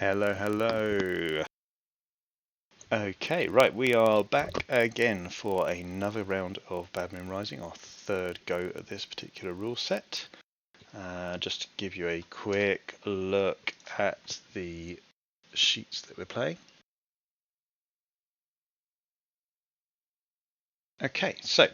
Hello, hello. Okay, right, we are back again for another round of Badman Rising, our third go at this particular rule set. Just to give you a quick look at the sheets that we're playing. Okay, so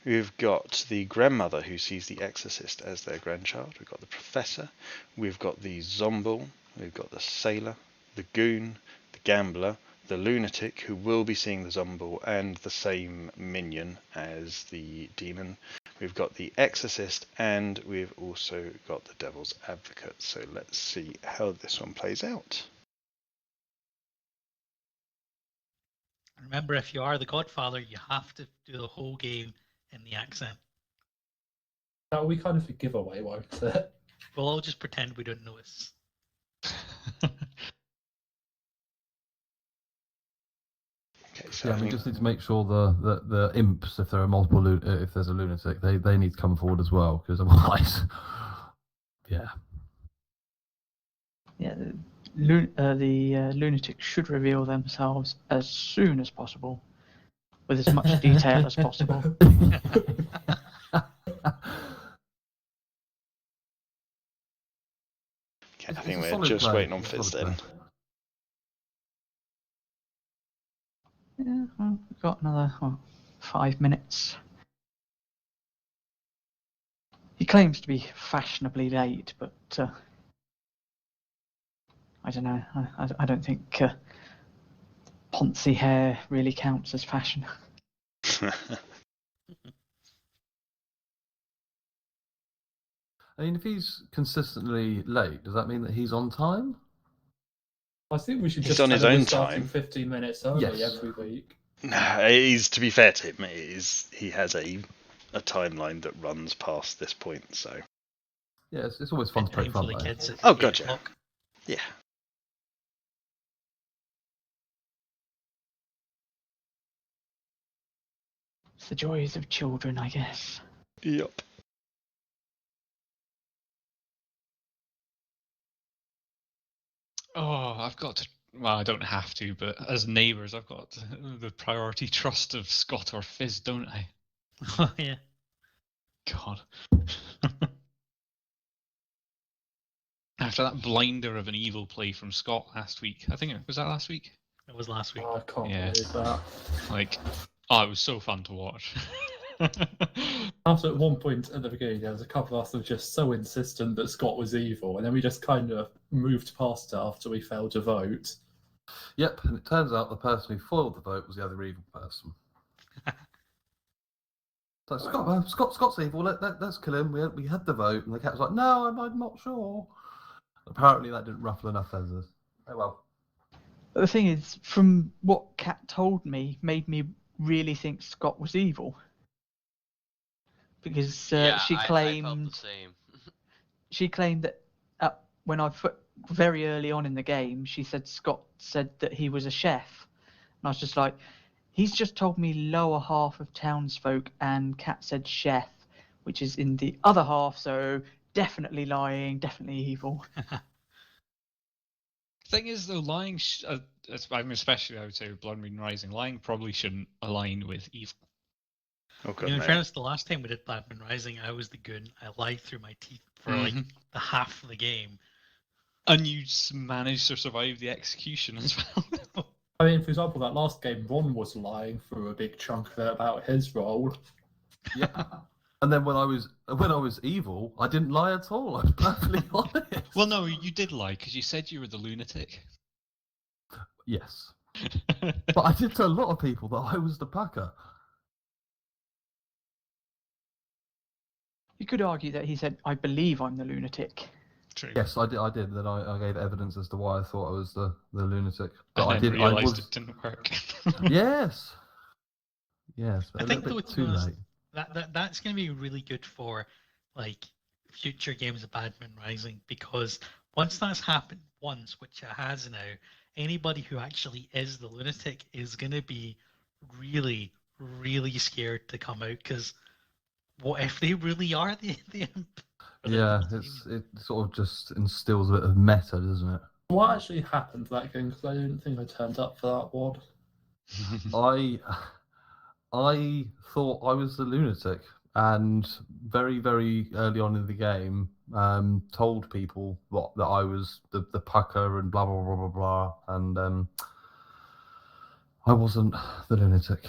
we've got the grandmother who sees the exorcist as their grandchild. We've got the professor. We've got the zomble. We've got the sailor, the goon, the gambler, the lunatic who will be seeing the zomble and the same minion as the demon. We've got the exorcist and we've also got the devil's advocate. So let's see how this one plays out. Remember, if you are the Godfather, you have to do the whole game in the accent. That will be kind of a giveaway, won't it? We'll all just pretend we don't notice. Okay, so yeah, we just need to make sure the imps, if there are multiple, if there's a lunatic, they need to come forward as well, because otherwise, yeah. Yeah, the lunatics should reveal themselves as soon as possible, with as much detail as possible. Okay, I think we're just waiting on Fizz then. Yeah, well, we've got another 5 minutes. He claims to be fashionably late, but I don't know. I don't think Ponzi hair really counts as fashion. I mean, if he's consistently late, does that mean that he's on time? I think we should He's just on his tell him own we're starting time. 15 minutes early Yes. every week. Nah, to be fair to him, he has a timeline that runs past this point, so. Yeah, it's always fun to poke fun, though. Kids at Oh, 8 gotcha. o'clock. Yeah. It's the joys of children, I guess. Yup. Oh, I've got to. Well, I don't have to, but as neighbours, I've got the priority trust of Scott or Fizz, don't I? Oh, yeah. God. After that blinder of an evil play from Scott last week, I think was that last week? It was last week. Oh, I can't Yeah. believe that. Like, oh, it was so fun to watch. After at one point at the beginning, there was a couple of us that were just so insistent that Scott was evil, and then we just kind of moved past it after we failed to vote. Yep, and it turns out the person who foiled the vote was the other evil person. So Scott's evil. Let's kill him. We had the vote, and the cat was like, "No, I'm not sure." Apparently, that didn't ruffle enough feathers. Oh well. But the thing is, from what Kat told me, made me really think Scott was evil. Because she I felt claimed the same. she claimed that when very early on in the game, she said Scott said that he was a chef, and I was just like, he's just told me lower half of townsfolk, and Kat said chef, which is in the other half, so definitely lying, definitely evil. Thing is, though, lying, I mean, especially I would say with Blood Moon Rising, lying probably shouldn't align with evil. Oh, God, In no. fairness, the last time we did Badman Rising, I was the goon. I lied through my teeth for like the half of the game. And you managed to survive the execution as well. I mean, for example, that last game, Ron was lying through a big chunk of it about his role. Yeah. And then when I was evil, I didn't lie at all. I was perfectly honest. Well, no, you did lie because you said you were the lunatic. Yes. But I did tell a lot of people that I was the packer. You could argue that he said, "I believe I'm the lunatic." True. Yes, I did. Then I gave evidence as to why I thought I was the lunatic. But And I then did. realised it didn't work. Yes. Yes, but I a think little though bit it's too late. that's going to be really good for like future games of Badman Rising, because once that's happened once, which it has now, anybody who actually is the lunatic is going to be really, really scared to come out, because what if they really are the imp? Yeah, it sort of just instills a bit of meta, doesn't it? What actually happened to that game? Because I didn't think I turned up for that one. I thought I was the lunatic, and very, very early on in the game, told people that I was the pucker and blah blah blah blah blah, and I wasn't the lunatic.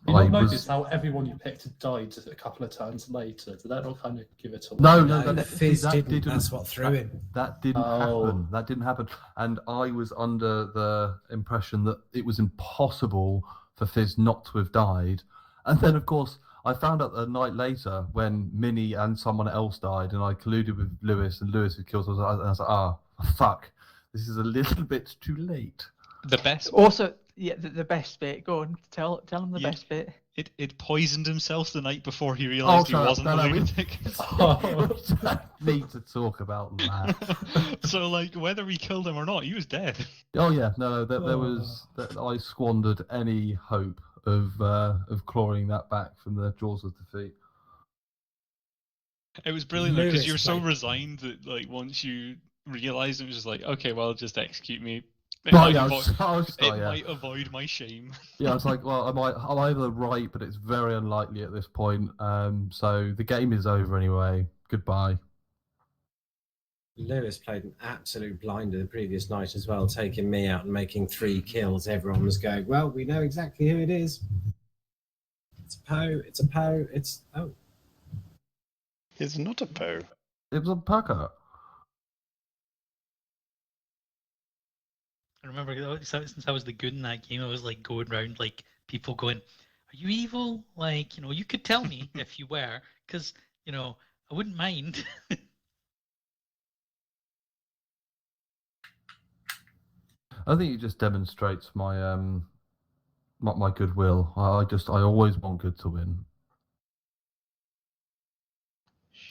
You I not notice was how everyone you picked had died a couple of turns later? Did that not kind of give it away? no, No, that, Fizz that didn't. didn't. That's what threw him. That didn't Oh. happen. That didn't happen. And I was under the impression that it was impossible for Fizz not to have died. And then, of course, I found out a night later when Minnie and someone else died, and I colluded with Lewis, and Lewis had killed us. And I was like, ah, fuck. This is a little bit too late. The best. Also, yeah, the best bit. Go on, tell them the Yeah. best bit. It poisoned himself the night before he realised he shut up. wasn't No, a no, we- lunatic. We don't need to talk about that. So, like, whether we killed him or not, he was dead. Oh yeah, no, there was. I squandered any hope of clawing that back from the jaws of defeat. It was brilliant because Lewis you're so played- resigned that, like, once you realised, it was just like, okay, well, just execute me. It, Oh might, yeah, it yeah. might avoid my shame. Yeah, it's like, well, I'm either right, but it's very unlikely at this point. So the game is over anyway. Goodbye. Lewis played an absolute blinder the previous night as well, taking me out and making 3 kills. Everyone was going, well, we know exactly who it is. It's a Poe. It's a Poe. It's oh. It's not a Poe. It was a pucker. I remember since I was the good in that game, I was like going around like people going, "Are you evil? Like, you could tell me if you were, because I wouldn't mind." I think it just demonstrates my my goodwill. I always want good to win.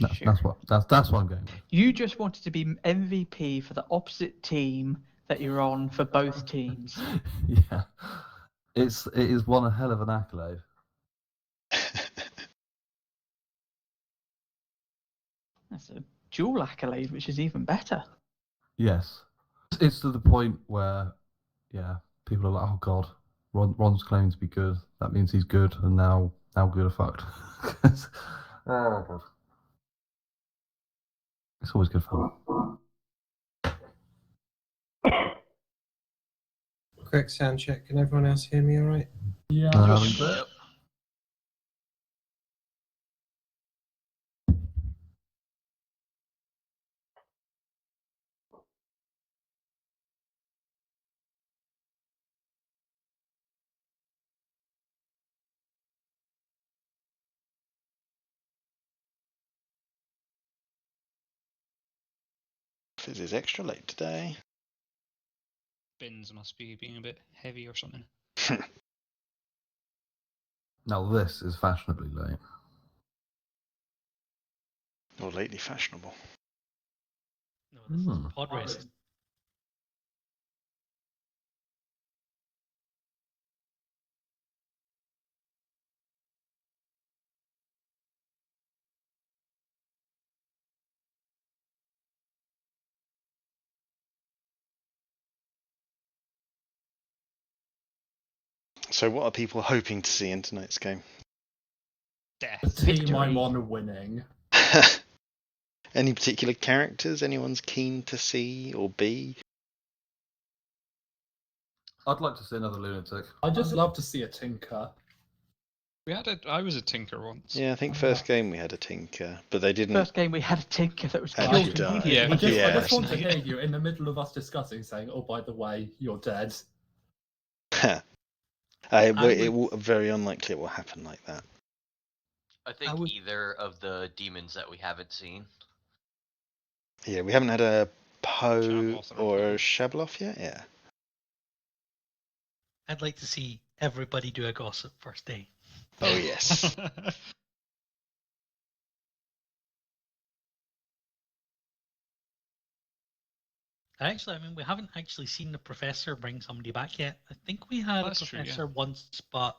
That's what I'm going with. You just wanted to be MVP for the opposite team that you're on for both teams. Yeah, it is one hell of an accolade. That's a dual accolade, which is even better. Yes, it's to the point where, yeah, people are like, oh god, Ron's claiming to be good. That means he's good, and now good are fucked. Oh god, it's always good fun. Quick sound check. Can everyone else hear me all right? Yeah. Yep. Fizz is extra late today. Bins must be being a bit heavy or something. Now this is fashionably late. Or lately fashionable. No, this is pod racing. So what are people hoping to see in tonight's game? The Death. team I'm on winning. Any particular characters anyone's keen to see or be? I'd like to see another lunatic. I just love to see a tinker. I was a tinker once. Yeah, I think first game we had a tinker, but they didn't. First game we had a tinker that was And killed he died. immediately. Yeah, I just Yeah. want to hear you in the middle of us discussing, saying, "Oh, by the way, you're dead." Very unlikely it will happen like that. I think would- either of the demons that we haven't seen. Yeah, we haven't had a Poe Shabloth or or a Shabloth yet. Yeah. I'd like to see everybody do a gossip first day. Oh yes. Actually, I mean, we haven't actually seen the professor bring somebody back yet. I think we had That's a true, yeah. professor once, but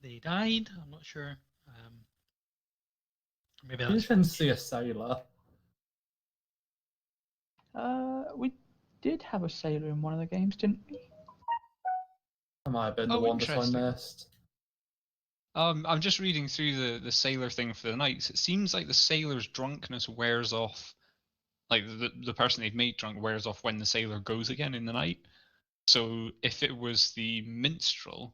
they died. I'm not sure. Maybe You that's can see a sailor. We did have a sailor in one of the games, didn't we? That might have been the Oh, one that I interesting. missed. I'm just reading through the sailor thing for the knights. It seems like the sailor's drunkenness wears off, like the person they've made drunk wears off when the sailor goes again in the night. So if it was the minstrel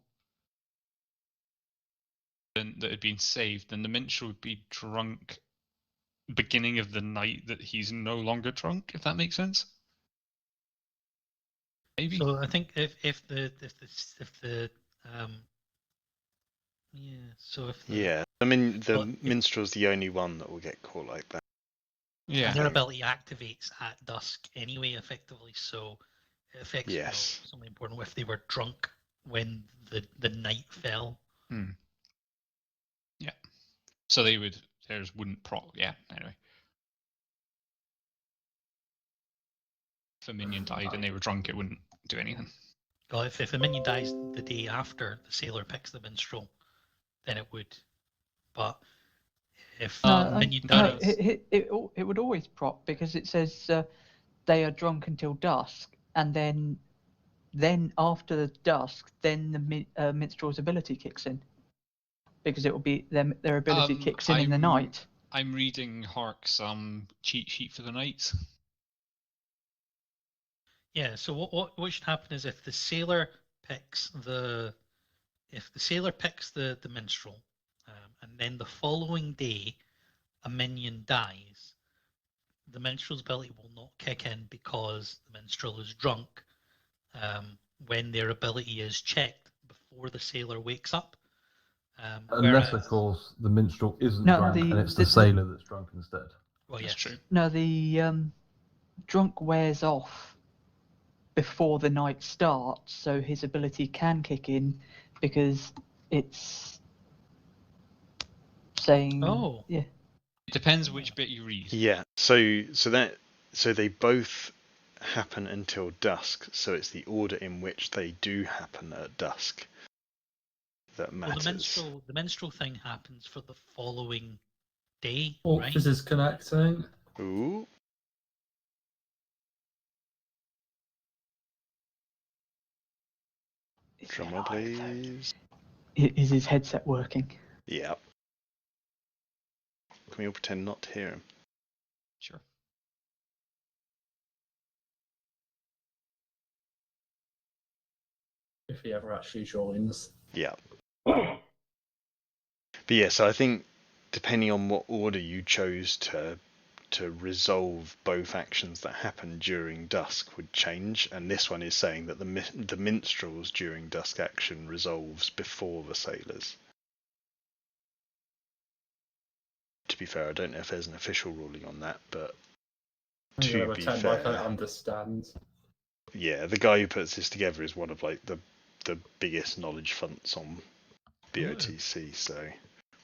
that had been saved, then the minstrel would be drunk beginning of the night that he's no longer drunk, if that makes sense. Maybe. So I think if the yeah, so if the Yeah, I mean the Well, if- minstrel's the only one that will get caught like that. Yeah. and their ability activates at dusk anyway, effectively. So it affects Yes. something important if they were drunk when the night fell. Yeah. So theirs wouldn't proc. Yeah. Anyway. If a minion died and they were drunk, it wouldn't do anything. Well, if a minion dies the day after the sailor picks the minstrel, then it would. But if No, the minion no, dies, it would always proc because it says they are drunk until dusk, and then after the dusk, then the minstrel's ability kicks in because it will be their ability kicks in the night. I'm reading Hark's cheat sheet for the knights. yeah. So what should happen is if the sailor picks the minstrel, and then the following day a minion dies, the minstrel's ability will not kick in because the minstrel is drunk when their ability is checked before the sailor wakes up. Unless, Whereas, of course, the minstrel isn't No, drunk the- and it's the the- sailor that's drunk instead. well, That's yes, true. No, the drunk wears off before the night starts, so his ability can kick in because it's saying. Oh. Yeah. It depends which bit you read. Yeah. So they both happen until dusk. So it's the order in which they do happen at dusk that Well, matters. the minstrel thing happens for the following day, Oh, right? this is connecting. Ooh. Drumroll, please. Is his headset working? Yeah. Can we all pretend not to hear him? Sure. If he ever actually joins. Yeah. But yeah, so I think depending on what order you chose to resolve both actions that happen during dusk would change, and this one is saying that the minstrel's during dusk action resolves before the sailors. To be fair, I don't know if there's an official ruling on that, but I'm to gonna be pretend like I fair, understand. yeah, the guy who puts this together is one of like the biggest knowledge fonts on BOTC, so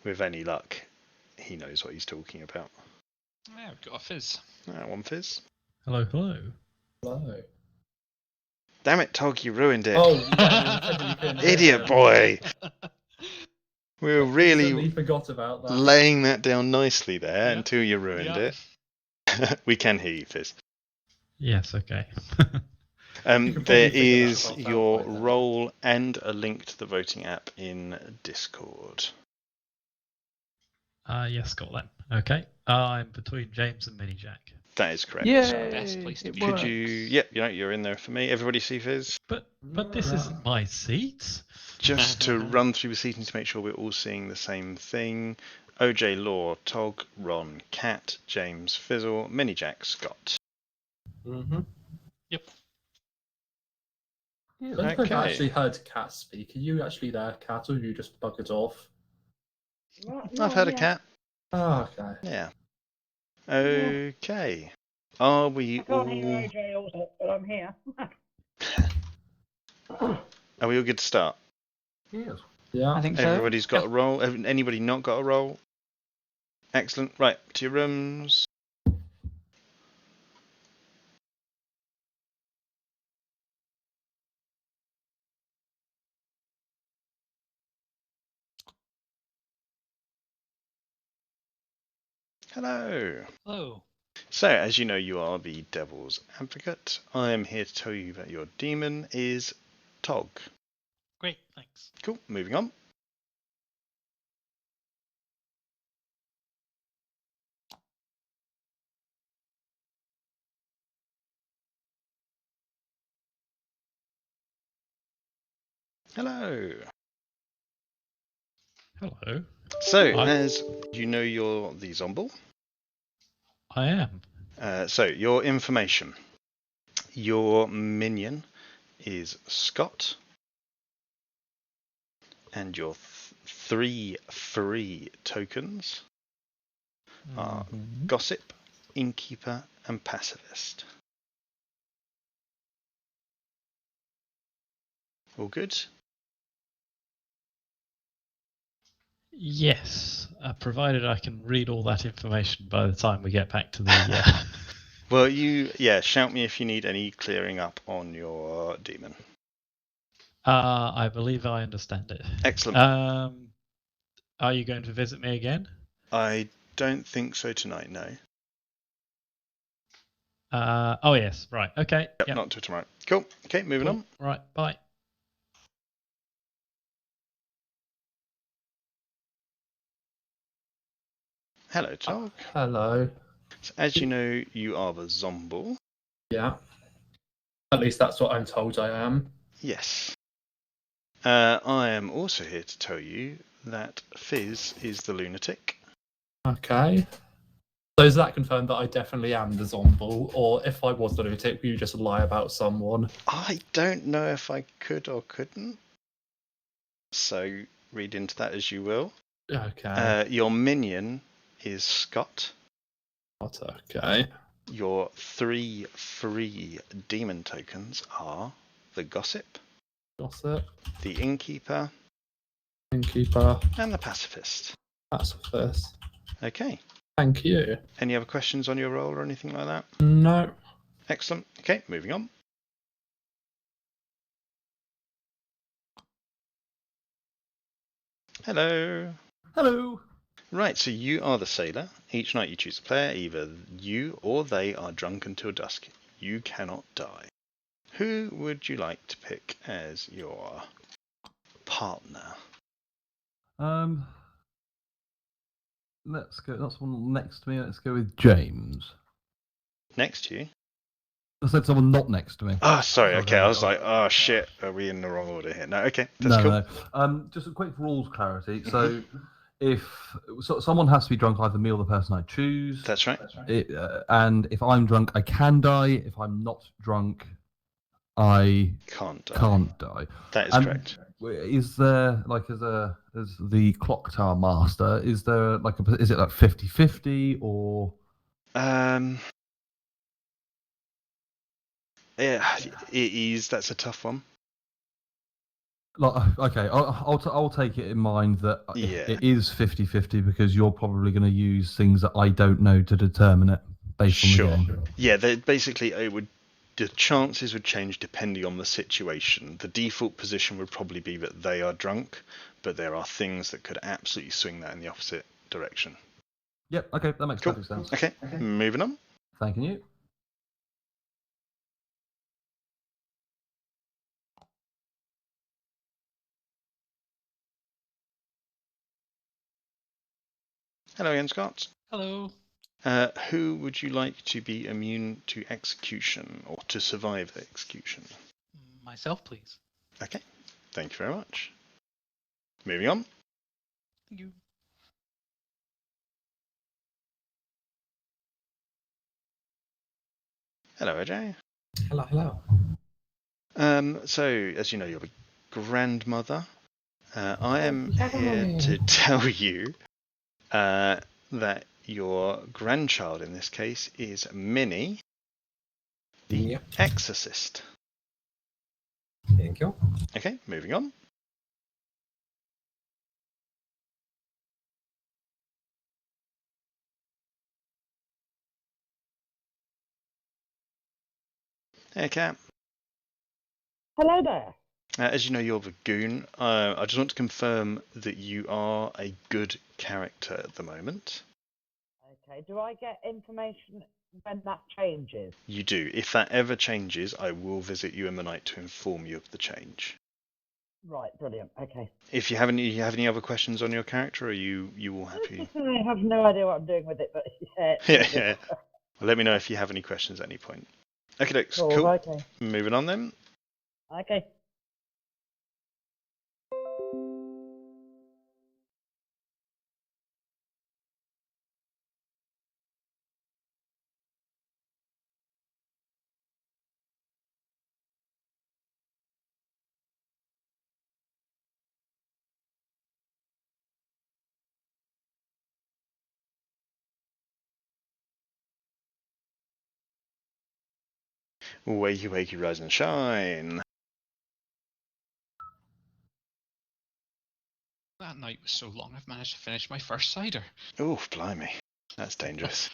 with any luck, he knows what he's talking about. Yeah, we've got a fizz. One fizz. Hello, hello. Hello. Damn it, Tog, you ruined it. Oh, yeah, you said you couldn't hear Idiot him. boy. We were I really instantly forgot about that. laying that down nicely there Yep. until you ruined Yep. it. We can hear you, Fizz. Yes, okay. You could There probably figure that is stuff out your by then. role and a link to the voting app in Discord. Yes, got that. Okay. I'm between James and Mini Jack. That is correct. Yay! Best place to It be. Could works. you? Yep, you're in there for me. Everybody see Fizz? But this isn't my seat. Just to run through the seating to make sure we're all seeing the same thing. OJ Law, Tog, Ron, Cat, James, Fizzle, Mini Jack, Scott. Mm-hmm. Yep. I don't think I've Okay. actually heard Cat speak. Are you actually there, Cat, or you just buggered off? I've heard a cat. Oh, okay. Yeah. Okay. Are we I can't all? hear OJ also, but I'm here. Are we all good to start? Yes. Yeah. I think so. Everybody's got a roll. Anybody not got a roll? Excellent. Right, to your rooms. Hello. Hello. So, as you know, you are the Devil's Advocate. I am here to tell you that your demon is Tog. Great, thanks. Cool, moving on. Hello. Hello. So, Hi. as you know, you're the Zomble. I am. So, your information. Your minion is Scott. And your 3 free tokens are Gossip, Innkeeper, and Pacifist. All good? Yes, provided I can read all that information by the time we get back to the. Well, shout me if you need any clearing up on your demon. I believe I understand it. Excellent. Are you going to visit me again? I don't think so tonight, no. Oh yes, right. Okay. Yep. Not till tomorrow. Cool. Okay, moving on. Right, bye. Hello, Tog. Hello. So, as you know, you are the Zomble. Yeah. At least that's what I'm told I am. Yes. I am also here to tell you that Fizz is the lunatic. Okay. So is that confirmed that I definitely am the Zomble, or if I was the lunatic, will you just lie about someone? I don't know if I could or couldn't. So read into that as you will. Okay. Your minion is Scott. Okay. Your 3 free demon tokens are the Gossip, the Innkeeper, and the Pacifist. Pacifist. Okay. Thank you. Any other questions on your roll or anything like that? No. Excellent. Okay, moving on. Hello. Hello. Right, so you are the sailor. Each night you choose a player. Either you or they are drunk until dusk. You cannot die. Who would you like to pick as your partner? Let's go. That's one next to me. Let's go with James. Next to you? I said someone not next to me. Oh, sorry. Okay, I was like, oh shit, are we in the wrong order here? No, okay, that's cool. No. Just a quick rules clarity. So, if someone has to be drunk, either me or the person I choose. That's right. And if I'm drunk, I can die. If I'm not drunk, I can't die. That is correct. Is there as the Clocktower master? Is there is it like 50-50 or? Yeah, it is. That's a tough one. Okay, I'll take it in mind that it is 50-50 because you're probably going to use things that I don't know to determine it based on the game. Yeah, basically the chances would change depending on the situation. The default position would probably be that they are drunk, but there are things that could absolutely swing that in the opposite direction. Yep, okay, that makes perfect sense. Okay, moving on. Thank you. Hello again, Scott. Hello. Who would you like to be immune to execution or to survive execution? Myself, please. Okay, thank you very much. Moving on. Thank you. Hello, AJ. Hello. So, as you know, you're the grandmother. I am here to tell you that your grandchild in this case is Minnie, the exorcist. Thank you. Okay, moving on. Hey, Cat. Hello there. As you know, you're the goon. I just want to confirm that you are a good character at the moment. Okay, do I get information when that changes? You do. If that ever changes, I will visit you in the night to inform you of the change. Right, brilliant. Okay. If you have any other questions on your character, are you all happy? I have no idea what I'm doing with it, but Yeah. Well, let me know if you have any questions at any point. Okay, cool. Okay. Moving on then. Okay. Wakey, wakey, rise and shine. That night was so long, I've managed to finish my first cider. Oh, blimey. That's dangerous.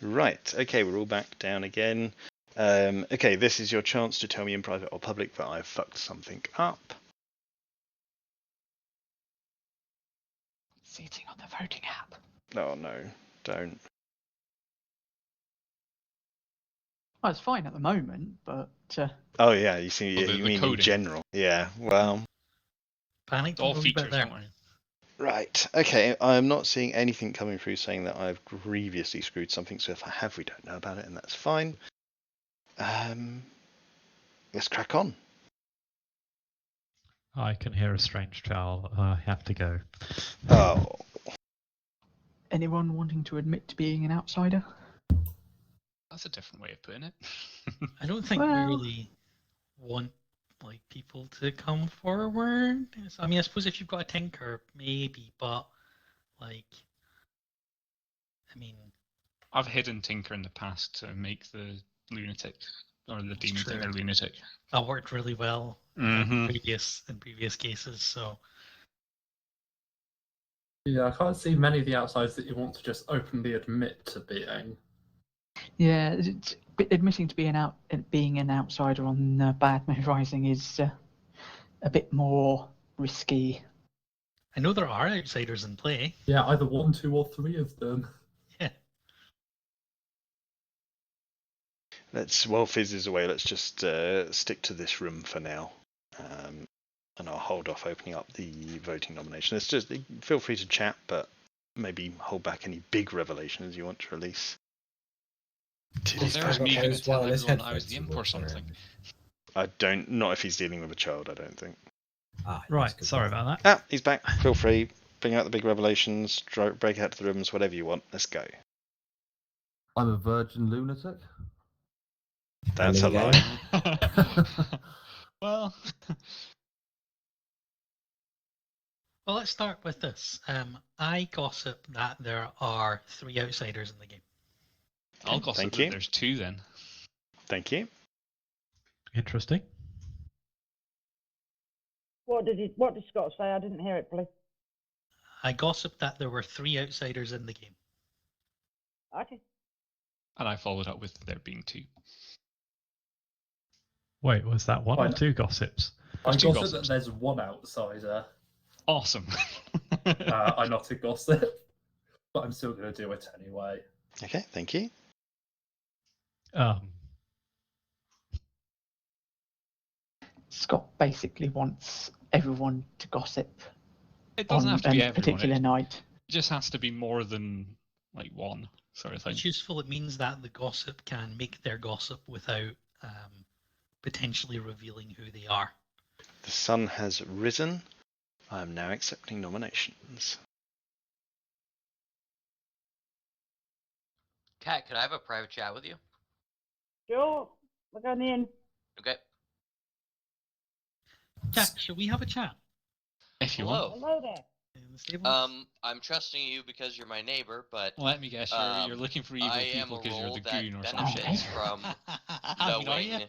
Right, okay, we're all back down again. Okay, this is your chance to tell me in private or public that I've fucked something up. Sitting on the voting app. Oh no, don't. Well, it's fine at the moment, but Oh yeah, you see, Oh, the you mean coding. in general. Yeah, well. Panicked All a wee bit features, there. don't worry. Right, okay, I'm not seeing anything coming through saying that I've grievously screwed something, so if I have, we don't know about it, and that's fine. Let's crack on. I can hear a strange child. I have to go. Oh. anyone wanting to admit to being an outsider? That's a different way of putting it. I don't think we really want like people to come forward. I mean, I suppose if you've got a tinker, maybe, but like, I mean, I've hidden Tinker in the past to make the lunatic or the demon true. think they're lunatic. that worked really well Mhm. in previous cases. So Yeah, I can't see many of the outsiders that you want to just openly admit to being. Yeah, admitting to being an outsider on Bad Moon Rising is a bit more risky. I know there are outsiders in play. Yeah, either 1, 2, or 3 of them. Yeah. While Fizz is away, let's just stick to this room for now. And I'll hold off opening up the voting nomination. It's just, feel free to chat, but maybe hold back any big revelations you want to release. Well, there's me going to tell everyone I was the imp or something. Not if he's dealing with a child, I don't think. Right, sorry about that. He's back. Feel free. Bring out the big revelations, break out to the rooms, whatever you want. Let's go. I'm a virgin lunatic. That's a lie. Well, Well, let's start with this. I gossip that there are 3 outsiders in the game. I'll gossip Thank that you. there's 2 then. Thank you. Interesting. What did Scott say? I didn't hear it, please. I gossip that there were 3 outsiders in the game. Okay. And I followed up with there being 2. Wait, was that one or 2 gossips? I There's 2 gossip that gossips. there's 1 outsider. Awesome. I'm not a gossip, but I'm still going to do it anyway. Okay, thank you. Scott basically wants everyone to gossip It doesn't on have to be a everyone. particular night. It just has to be more than like 1 sort of thing. It's useful. It means that the gossip can make their gossip without potentially revealing who they are. The sun has risen. I am now accepting nominations. Kat, could I have a private chat with you? Sure. We're going in. Okay. Jack, should we have a chat? If you Hello. Hello there. In the stables? I'm trusting you because you're my neighbor, but Let me guess, you're looking for evil I am people a because you're role the that goon or benefits something. from I mean, are you? knowing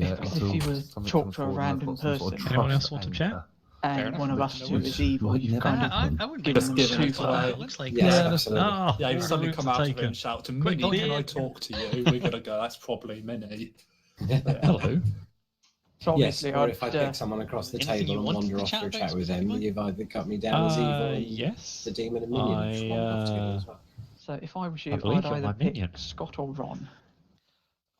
yet. Because until if you were something talk comes to a forward and I've random got some sort of person- Anyone trust else want to anchor. chat? and enough. one of us No two worries. is evil, Might you've never kind of happen. I wouldn't Give give us them give too it far. away. It looks like Yes, Yeah. absolutely. Oh, Yeah, you all the suddenly routes come are out of it taken. and shout to Quick, Minnie, can I Leah. talk to you? We're gonna go, that's probably Minnie. Hello. so Yes, obviously or if I I'd, pick someone across the Anything table you and wanted wander to off chat for a about chat with them, specifically? you've either cut me down as evil and Yes. the demon and minion have swapped off together as well. so if I was I you, believe I'd you're either my pick minion. Scott or Ron.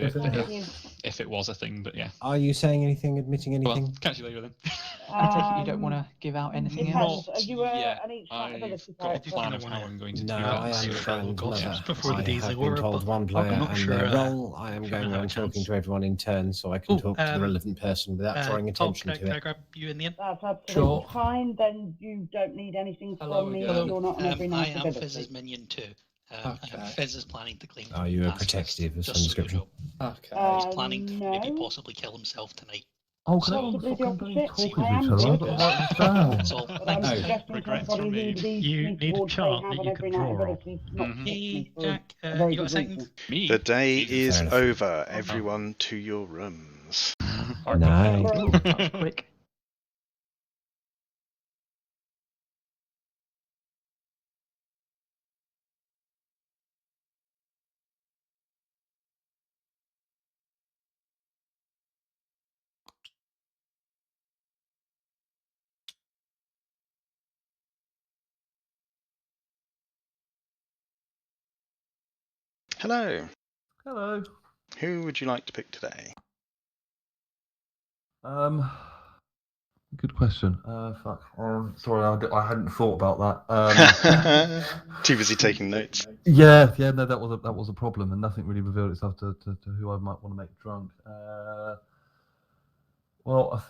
do it Thank you. if it was a thing, but yeah. Are you saying anything, admitting anything? Well, catch you later then. I take it you don't want to give out anything else? Depends. Are you Yeah, an each I've ability got a character? plan kinda of how wanna- I'm going to do No, that. I am see the your fellow Grand gods Mother. just before the I day's have over, been told but one player I'm not and sure, their role. I am sure going we'll have around a chance. talking to everyone in turn so I can talk to the relevant person without drawing attention can to I it. grab you in the end? That's absolutely Sure. fine. Then you don't need anything Hello from me. again. You're not on every I nice am ability. Fizz's minion too. Okay. Fizz is planning to claim. Are you a pacifist, protective of just some so you description? know. Okay. He's planning to maybe No. possibly kill himself tonight. Oh, can everyone Possibly stop the bloody opposite. talking I to am each other? I've good, got to write this down. So, but I'm Oh, suggesting to regrets anybody who removed. leads You me need a towards say chart have that an you every can night draw on. ability not to pick Hey, me for Jack, a very you got a good second? reason. Me? The day Jesus. is enough. over. Everyone to your rooms. Night. Oh, that was quick. Hello. Hello. Who would you like to pick today? Good question. Fuck. Sorry, I hadn't thought about that. Too busy taking notes. Yeah, no, that was a problem, and nothing really revealed itself to who I might want to make drunk. Well,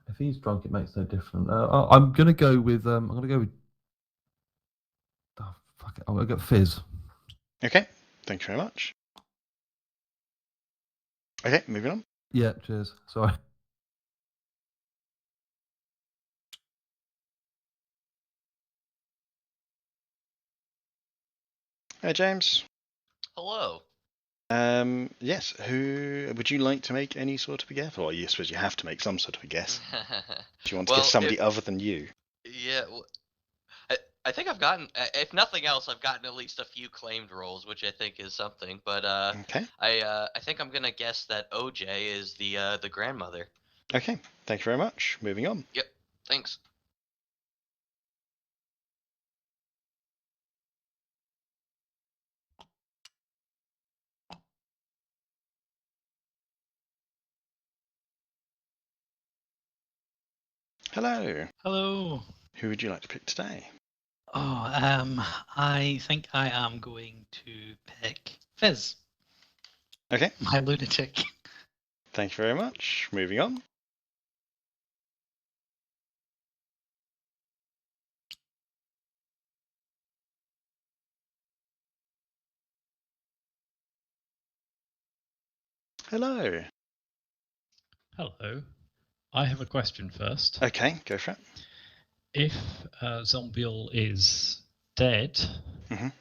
if he's drunk, it makes no difference. I'm gonna go with oh, fuck it. I'm gonna go Fizz. Okay. Thank you very much. Okay, moving on. Yeah, cheers. Sorry. Hey, James. hello. Yes. Who would you like to make any sort of a guess? Or I suppose you have to make some sort of a guess. Do you want to Well, guess somebody other than you? Yeah, I think I've gotten, if nothing else, I've gotten at least a few claimed roles, which I think is something. But Okay. I think I'm gonna guess that OJ is the grandmother. Okay. Thank you very much. Moving on. Yep. Thanks. Hello. Hello. Who would you like to pick today? Oh, I think I am going to pick Fizz, Okay. my lunatic. Thank you very much. Moving on. Hello. Hello. I have a question first. Okay, go for it. If Zombiel is dead, Mhm.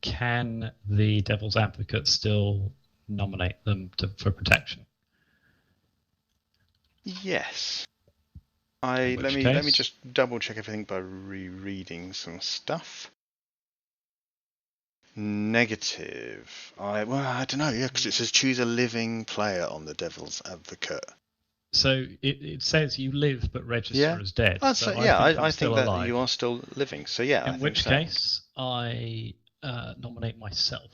Can the Devil's Advocate still nominate them for protection? Yes. In Let which me case- just double check everything by rereading some stuff. Negative. I don't know. Yeah, because it says choose a living player on the Devil's Advocate. So it says you live but register Yeah. as dead. I So yeah, I think I'm I still think that alive. you are still living. So yeah, I In think which so. case, I nominate myself.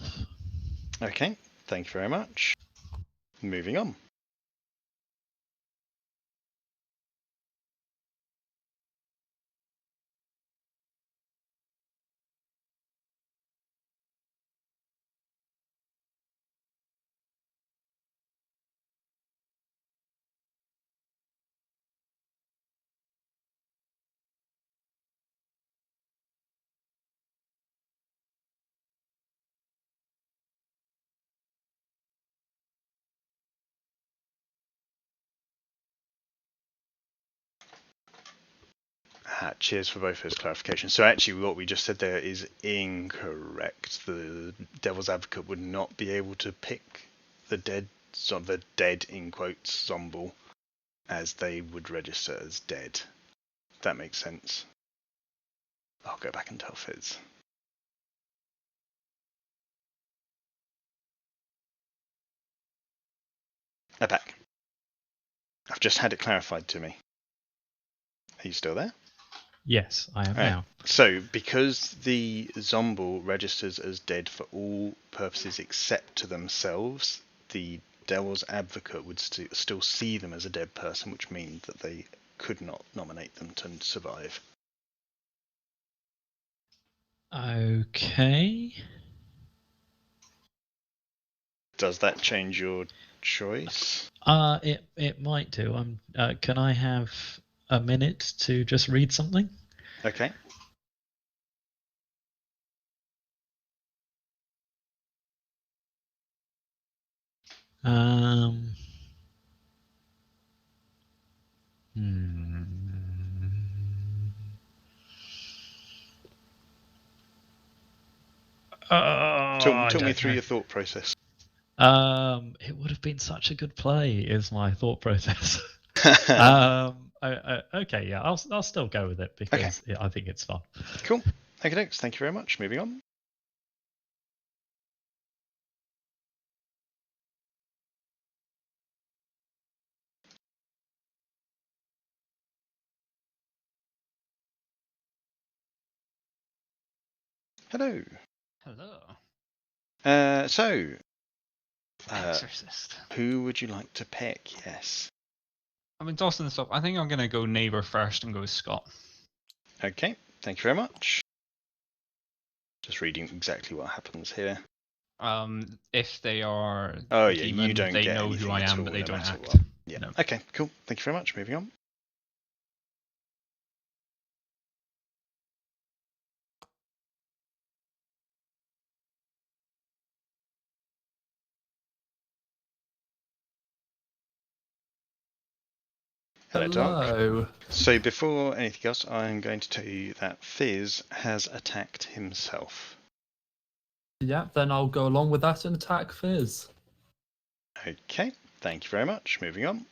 Okay. Thank you very much. Moving on. Cheers for both those clarifications. So actually what we just said there is incorrect. The Devil's Advocate would not be able to pick the dead in quotes Zomble as they would register as dead. If that makes sense. I'll go back and tell Fizz. I'm back. I've just had it clarified to me. Are you still there? Yes, I am Right. now. So, because the Zomble registers as dead for all purposes except to themselves, the Devil's Advocate would still see them as a dead person, which means that they could not nominate them to survive. Okay. Does that change your choice? It might do. Can I have a minute to just read something? Okay. Um. I Talk me don't through know. your thought process. It would have been such a good play, is my thought process. Okay, yeah, I'll still go with it because I think it's fun. Cool. Okay, thank you very much. Moving on. Hello. Hello. So, Exorcist. who would you like to pick? Yes. I've been tossing this up. I think I'm going to go neighbor first and go with Scott. Okay, thank you very much. Just reading exactly what happens here. If they are Oh yeah, demon, you don't they get know anything who I at am, all, but they no don't matter act. what. Yeah. No. Okay, cool. Thank you very much. Moving on. Hello, Doc. Hello. So before anything else, I'm going to tell you that Fizz has attacked himself. Yeah, then I'll go along with that and attack Fizz. Okay, thank you very much. Moving on.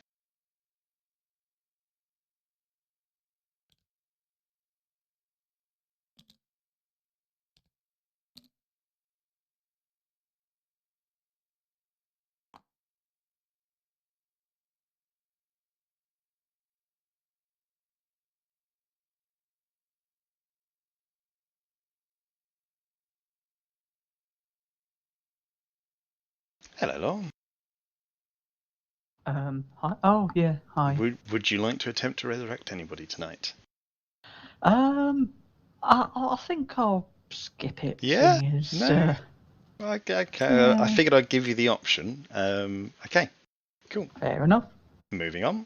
Hello, Long. Hi. Oh, yeah. Hi. Would you like to attempt to resurrect anybody tonight? I think I'll skip it. Yeah? Seeing as, No? Okay. Yeah. I figured I'd give you the option. Okay, cool. Fair enough. Moving on.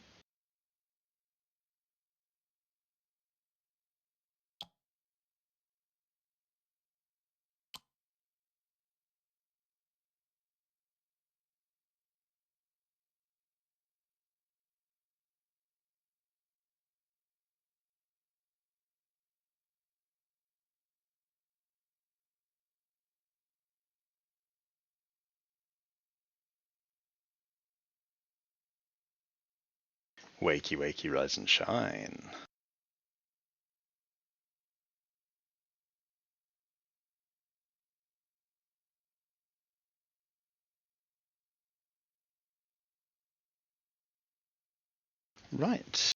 Wakey, wakey, rise and shine. Right.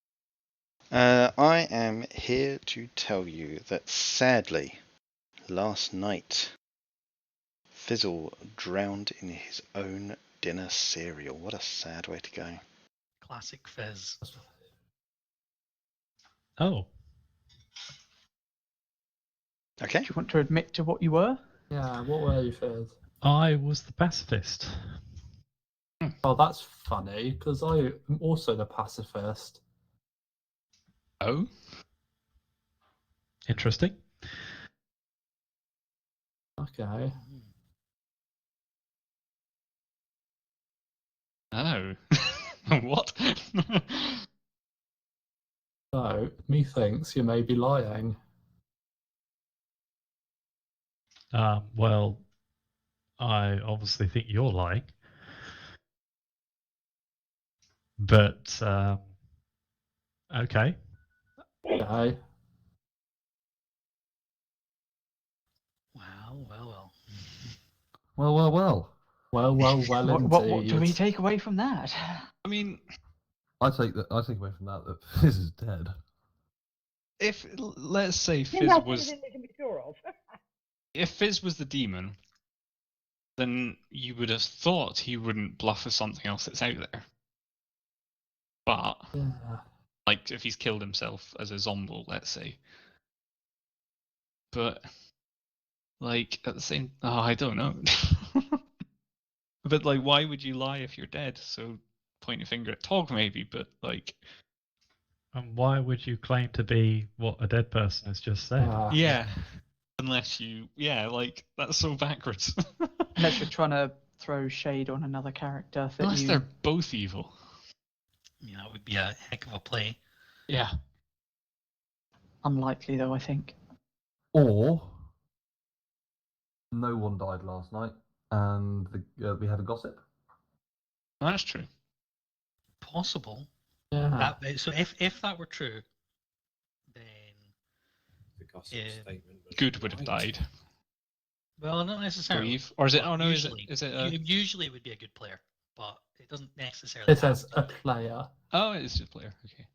I am here to tell you that sadly, last night, Fizzle drowned in his own dinner cereal. What a sad way to go. Classic Fizz. Oh, Okay. Do you want to admit to what you were? Yeah, what were you, Fizz? I was the pacifist. Oh, that's funny, because I am also the pacifist. Oh? Interesting. Okay. Oh. What? So, methinks you may be lying. Well, I obviously think you're lying. But, okay. Okay. Well. Well, well, well. Well, well, well, indeed. What do we take away from that? I mean, I take away from that Fizz is dead. let's say Isn't Fizz that was, something we can be sure of? if Fizz was the demon, then you would have thought he wouldn't bluff for something else that's out there. But, Yeah. like, if he's killed himself as a zombo, let's say. But, like, at the same, I don't know. But, like, why would you lie if you're dead? So, point your finger at Tog, maybe, but, like, And why would you claim to be what a dead person has just said? yeah. Unless you, like, that's so backwards. Unless you're trying to throw shade on another character that Unless you. they're both evil. Yeah, it would be a heck of a play. Yeah. Unlikely, though, I think. Or no one died last night, and we had a gossip. That's true. Possible. Yeah. So if that were true, then The gossip Yeah. statement. Was Good would have right. died. well, not necessarily. Grieve. Or is it? but Oh no, usually, is it? Usually it would be a good player, but it doesn't necessarily. It says have a to be. player. Oh, it's just a player. Okay.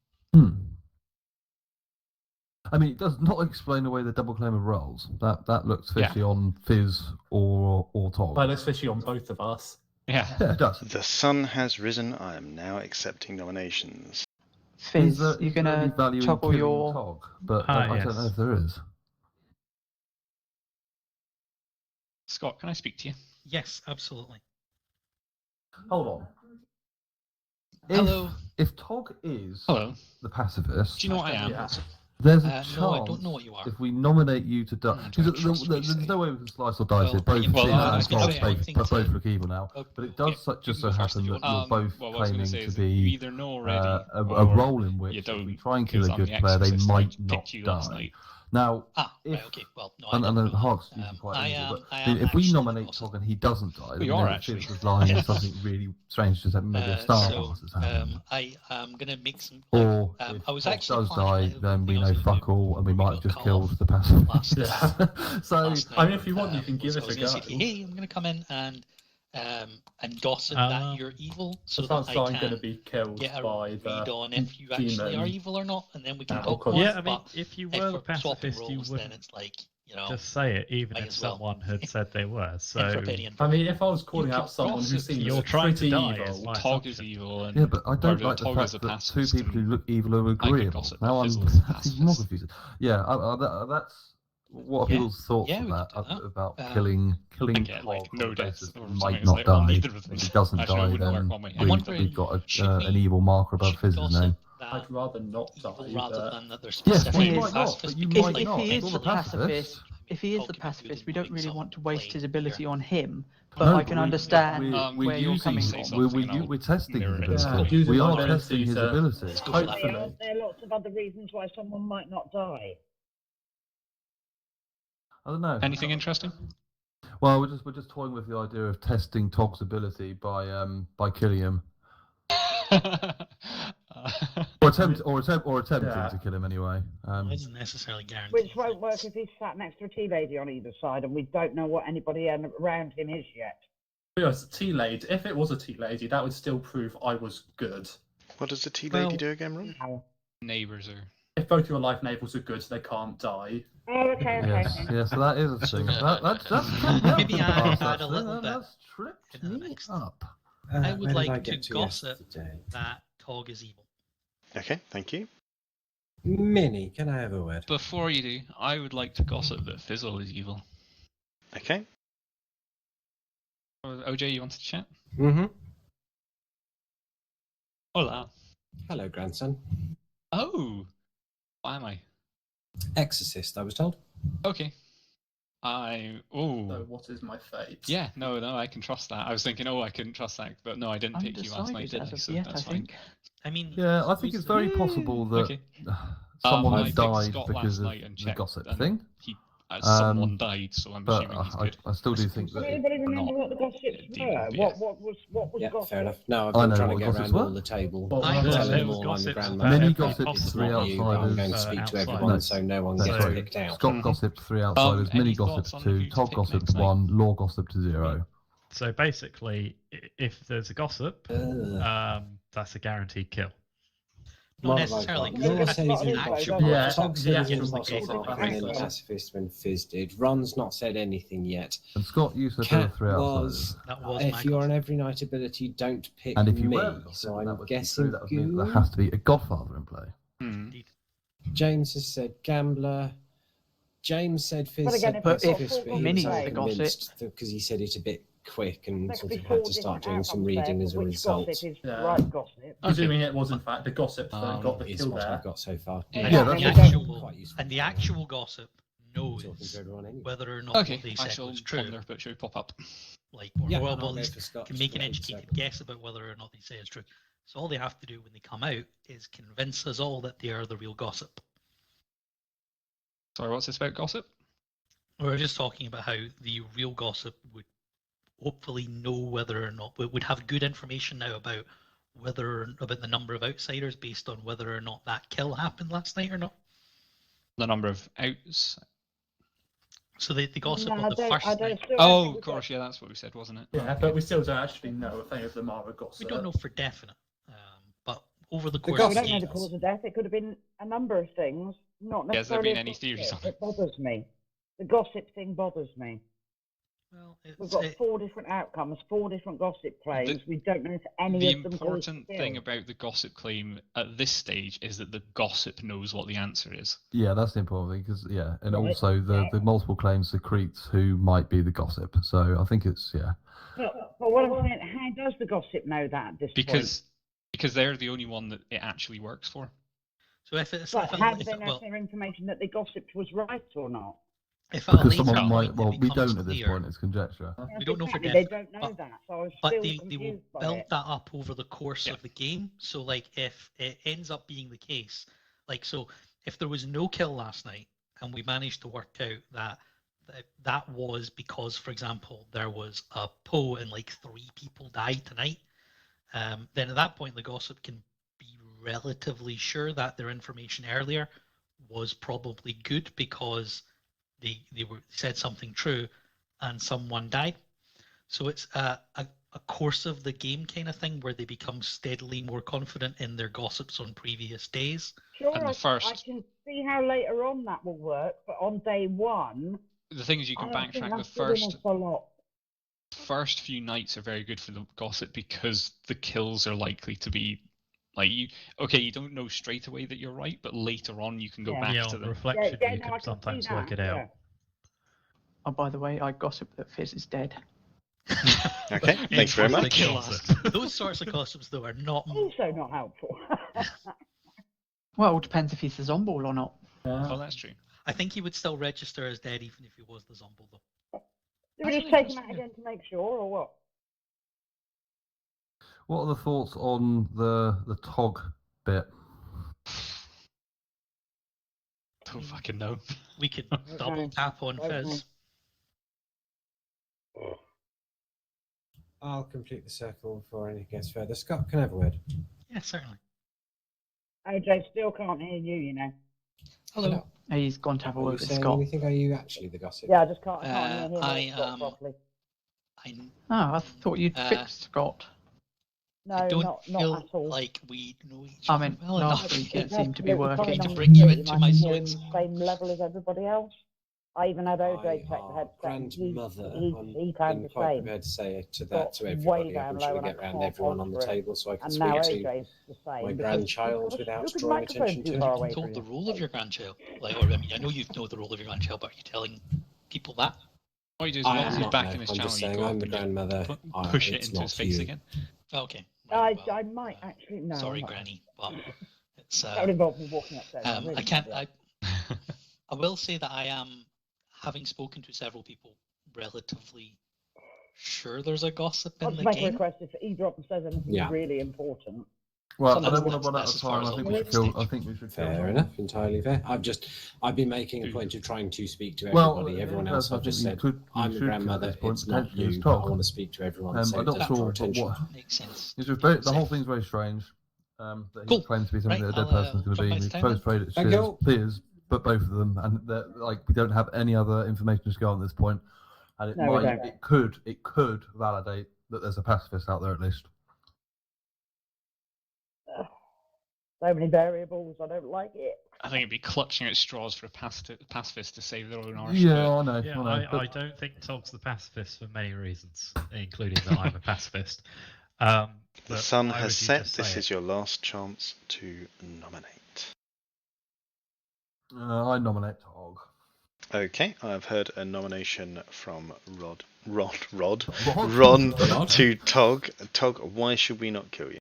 I mean, it does not explain away the double claim of roles. That looks Yeah. fishy on Fizz or Tog. Well, it's fishy on both of us. Yeah. Yeah, it does. The sun has risen. I am now accepting nominations. Fizz, Is there you're any gonna value in toggle killing your. Tog? But Ah, I don't know yes. if there is. Scott, can I speak to you? Yes, absolutely. Hold on. Hello. If Tog is Hello. the pacifist, Do you know what I am? Yeah. there's a chance No, I don't know what you are. if we nominate you to die, don't because trust what you there's say. no way we can slice or dice Well, it. Both well, Fizz I was and gonna Tog say, both look evil now. Okay, But it does yeah, just you so can go first happen if you that you're want. both Well, what I was gonna claiming say to is that you be either know already, a or role in which you if we don't, try and kill a because I'm good the player, they exorcist and I might not picked you last die. night. Now, Right, if okay. Well, no, and I didn't know Hark's that. usually quite I evil, am. but I am if we actually nominate the Tog and he doesn't die, then you we are know that actually. Fizz was lying and Yes. something really strange, just maybe a Star So, Wars has happened. I am gonna make some. Or I if was Tog actually does planning die, on then we everything know else I was fuck doing all, and we before might got have just cut killed off the pacifist. last So, last night. I mean, if you want, you can give was it I was a gonna go. say to you, hey, I'm gonna come in and gossip that you're evil, so The that chances I are I'm going can to be killed get a by read the on if you actually are evil or not, and then we can Yeah, talk of course. more. Yeah, I mean, but if you if were the we're swapping pacifist, you roles, then wouldn't it's like, just say it, even might if as well. someone had said they were. in So for a penny and I for mean, a if I was calling You out could someone who gossip seems You're trying to pretty die evil, is my Tog is assumption. evil, and yeah, but I don't or like the Tog is fact a that two pacifist, people who and look evil are I could agreeable. gossip Now that Fizzle I'm is a that's even pacifist. more confusing. Yeah, that's what are Yeah, people's thoughts yeah, of we that could do that. about I killing get Tog like on no the deaths basis that or he something. might It's not like, well, die. neither of If them. he doesn't Actually, it die, wouldn't work then one way. I'm wondering, we've got should an we- evil marker above should we Fizz's gossip name. that I'd rather not evil die. rather But than that they're Yes, specific well, you Thing might is, not, pacifists, but you because might like if not. he You're is the the pacifist. if he is Tog the can do pacifist, them we don't like really some want to waste plain his ability here. on him. But No, I can but understand we're where you're coming using- from. something and I'll We're testing his mirror it. yeah, ability. using We my are ability testing his to ability. Let's go for that. hopefully. Aren't there lots of other reasons why someone might not die? I don't know. Anything interesting? Well, we're just toying with the idea of testing Tog's ability by killing him, or attempting Yeah. to kill him anyway. Well, it doesn't necessarily guarantee. Which won't work if he's sat next to a tea lady on either side and we don't know what anybody around him is yet. Yes, tea lady. If it was a tea lady, that would still prove I was good. What does the tea Well- lady do again, Ron? Now. Neighbours are. If both your life neighbours are good, they can't die. Oh, okay. Yes, so that is a thing. That's Maybe add a little bit That's tripped into the me mix. up. I would Where did like I to get gossip yesterday? that Tog is evil. Okay, thank you. Minnie, can I have a word? Before you do, I would like to gossip that Fizzle is evil. Okay. OJ, you want to chat? Mm-hmm. Hola. Hello, grandson. Oh, why am I? Exorcist, I was told. Okay. So what is my fate? Yeah, no, I can trust that. I was thinking, I couldn't trust that, but no, I didn't pick you last night, Undecided did as I? of So yet, that's I fine. think. I mean, Yeah, I think it's very possible that Okay. someone I has picked died Scott because last of night and the checked, gossip and thing. someone died, so I'm But assuming he's good. I still do think Does that. anybody Or remember not. what the gossips Demon were? beer. What was Yeah, gossip? fair enough. No, I've I been know trying to what get gossips around were. all the table. Well, I yeah, thought Tell there them was all I'm the gossips grandmother. about Many every gossips, possible three Not you, but I'm outsiders. going to speak to outside. everyone No, so no one no, gets sorry. picked out. Scott Mhm. gossiped 3 outsiders, any Mini thoughts gossiped on 2, who to Tog pick gossiped next night? 1, Law gossiped 0. So basically, if there's a gossip, that's a guaranteed kill. not What have I necessarily. got? 'Cause Law it's says he's actual impossible. Yeah, gossip. Tog said the he's actual impossible, gossip, and then basically. pacifist when Fizz did. Ron's not said anything yet. And Scott, you said there were Cat 3 was, outsiders. That was my if you're an gossip. every night ability, don't pick And if you me. were the gossip, So and that I'm would be true, guessing that would mean that there Goon. has to be a Godfather in play. Hmm. James has said gambler. James said Fizz But again, said if we've got pacifist, full but he Minnie's was the gossip. unconvinced because he said it a bit quick and There could sort be of four had to start different doing some outcomes reading there as a for which result. gossip is Yeah. right gossip. Presuming it was in fact the gossip that got the Is kill what I've there. got so far. Yeah, And Yeah, the that's actual quite useful. and the actual gossip Talking to knows everyone anyway. whether or not Okay, what they I said shall was true. ponder, but should pop up. Like, Yeah, well, and I'll at go least for Scott can make an straight, so- educated guess about whether or not they say is true. So all they have to do when they come out is convince us all that they are the real gossip. Sorry, what's this about gossip? We were just talking about how the real gossip would hopefully know whether or not would have good information now about about the number of outsiders based on whether or not that kill happened last night or not. The number of outs. So the gossip No, on I the don't. first I night. don't. Still don't Oh, think of we've got- course, yeah, that's what we said, wasn't it? Yeah, but we still don't actually know if any of them are a gossip. We don't know for definite, but over the course We of the don't know game, the cause of death. It could have been a number of things, not Yeah, has there necessarily. been a any theories gossip. on it? It bothers me. The gossip thing bothers me. well, We've got 4 different outcomes, 4 different gossip claims. We don't know if any The of them caused important the thing kill. about the gossip claim at this stage is that the gossip knows what the answer is. Yeah, that's the important thing because and Right, also the multiple claims secretes who might be the gossip. So I think it's But what I'm saying, how does the gossip know that at this point? Because they're the only one that it actually works for. So if it's But if how it, do they know if their information that they gossiped was right or not? if at a because later someone might. point Well, it we becomes don't at this clear, point. It's conjecture. we don't know for Exactly, definite. They don't know that, so I was But still they will confused by build it. that up over the course Yeah. of the game. So like if it ends up being the case, like so if there was no kill last night and we managed to work out that was because, for example, there was a poll and like 3 people died tonight, then at that point the gossip can be relatively sure that their information earlier was probably good because they said something true and someone died. So it's a course of the game kind of thing where they become steadily more confident in their gossips on previous days. Sure, And the I first- can see how later on that will work, but on day 1, The thing is, you I can don't think backtrack. The that's giving us a lot. first few nights are very good for the gossip because the kills are likely to be like you. Okay, you don't know straight away that you're right, but later on you can go Yeah. back Yeah, to on them. reflection, Yeah, you no, I can can see sometimes that, work it out. yeah. Oh, by the way, I gossip that Fizz is dead. Okay, thanks very much. Kill Gossip. us. Those sorts of gossips, though, are not. Also not helpful. Well, it depends if he's the Zomball or not. Oh, that's true. I think he would still register as dead even if he was the Zomble, though. Do we That's just an take him out interesting- again to make sure, or what? What are the thoughts on the Tog bit? Don't fucking know. We could Don't double know. tap on Don't Fizz. I'll complete the circle before anything gets further. Scott, can I have a word? Yeah, certainly. OJ still can't hear you, you know. Hello. He's gone to have a Are you word with saying Scott. anything? Are you actually the gossip? Yeah, I just can't hear him or I Scott properly. Oh, I thought you'd Uh, fixed Scott. No, I don't not feel at all. like we know each I other mean, well last enough. week it It's seemed to be absolutely working. fine To on bring you the into stream. my I can hear him zones. the same level as everybody else. I even had OJ check the Our headset. and grandmother. He I'm found the quite same. prepared to say it to Got that to way everybody. down I'm low trying to and I get around can't everyone on the alter it. table so I can And now speak to OJ's the same. my because grandchild we have a without stupid drawing microphone attention too to far it. away You told from the you. role of your grandchild. Like, or I mean, I know you know the role of your grandchild, but are you telling people that? What you do is I once am he's not, back no. in his I'm channel, just you saying go I'm up the and just grandmother. push it It's into not his face you. again. Okay. Right, well, I might actually no. I'm sorry, not. Granny, but it's. That would involve me walking upstairs. I I really can't. can't do that. I will say that I am, having spoken to several people, relatively sure there's a gossip I'll in just the make a game. request if either of them says anything Yeah. really important. Well, So I don't that's- want to run out that's of as far time. as I think I'll we go should at kill. this I stage. think we should kill. Fair John. enough, entirely fair. I've been making a point of trying to speak to Well, everybody. Everyone yeah, else I I've think just you said, could- you I'm the should kill at grandmother, this point, it's not potentially, you. it's I Tog. want to speak to everyone, so I'm it not doesn't sure, draw but attention. what Makes sense. it's just very, the Safe. whole thing's very strange. That he Cool. claims to be something Right, that a dead I'll, person's going to drop be. my He's time close then. afraid it's Thank his you. peers, but both of them, and like we don't have any other information to go on at this point, and it No, we might, don't. it could validate that there's a pacifist out there at least. So many variables. I don't like it. I think it'd be clutching at straws for a pacifist to save their own arse. Yeah, I know. Yeah, I know. I don't think Tog's the pacifist for many reasons, including that I'm a pacifist. The But sun why has would you set. just This say is your last chance to nominate. I nominate Tog. Okay, I've heard a nomination from Ron Rod? to Tog. Tog, why should we not kill you?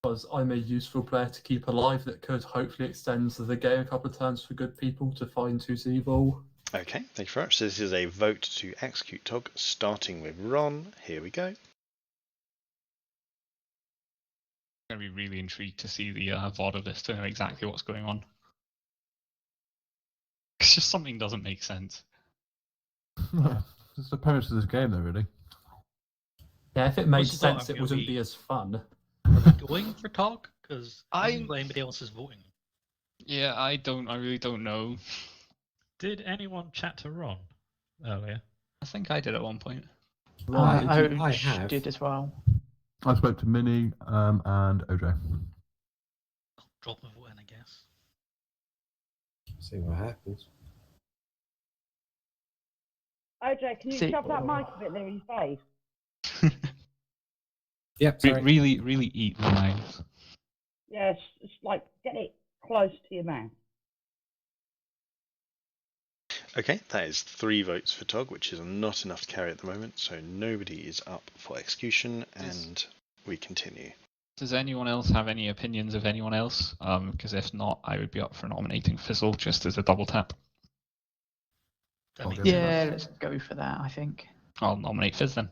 Because I'm a useful player to keep alive that could hopefully extend the game a couple of times for good people to find who's evil. Okay, thank you very much. So this is a vote to execute Tog, starting with Ron. Here we go. I'm going to be really intrigued to see the VOD of this to know exactly what's going on. It's just something doesn't make sense. It's the premise of this game, though, really. Yeah, if it made Also thought sense, it I'm wouldn't gonna be as fun. Are we going for talk? Because I don't I'm- know what anybody else is voting. Yeah, I really don't know. Did anyone chat to Ron earlier? I think I did at one point. Ron, did you? I Oj have. did as well. I spoke to Minnie and OJ. I'll drop my vote in, I guess. See what happens. OJ, can you See- shove that mic a bit near your face? Yep, sorry. Really eat the mouth. Yes, it's like get it close to your mouth. Okay, that is 3 votes for Tog, which is not enough to carry at the moment, so nobody is up for execution, and we continue. Does anyone else have any opinions of anyone else? Because if not, I would be up for nominating Fizzle just as a double tap. That I'll makes go for sense. Yeah, let's go for that, I think. I'll nominate Fizz then.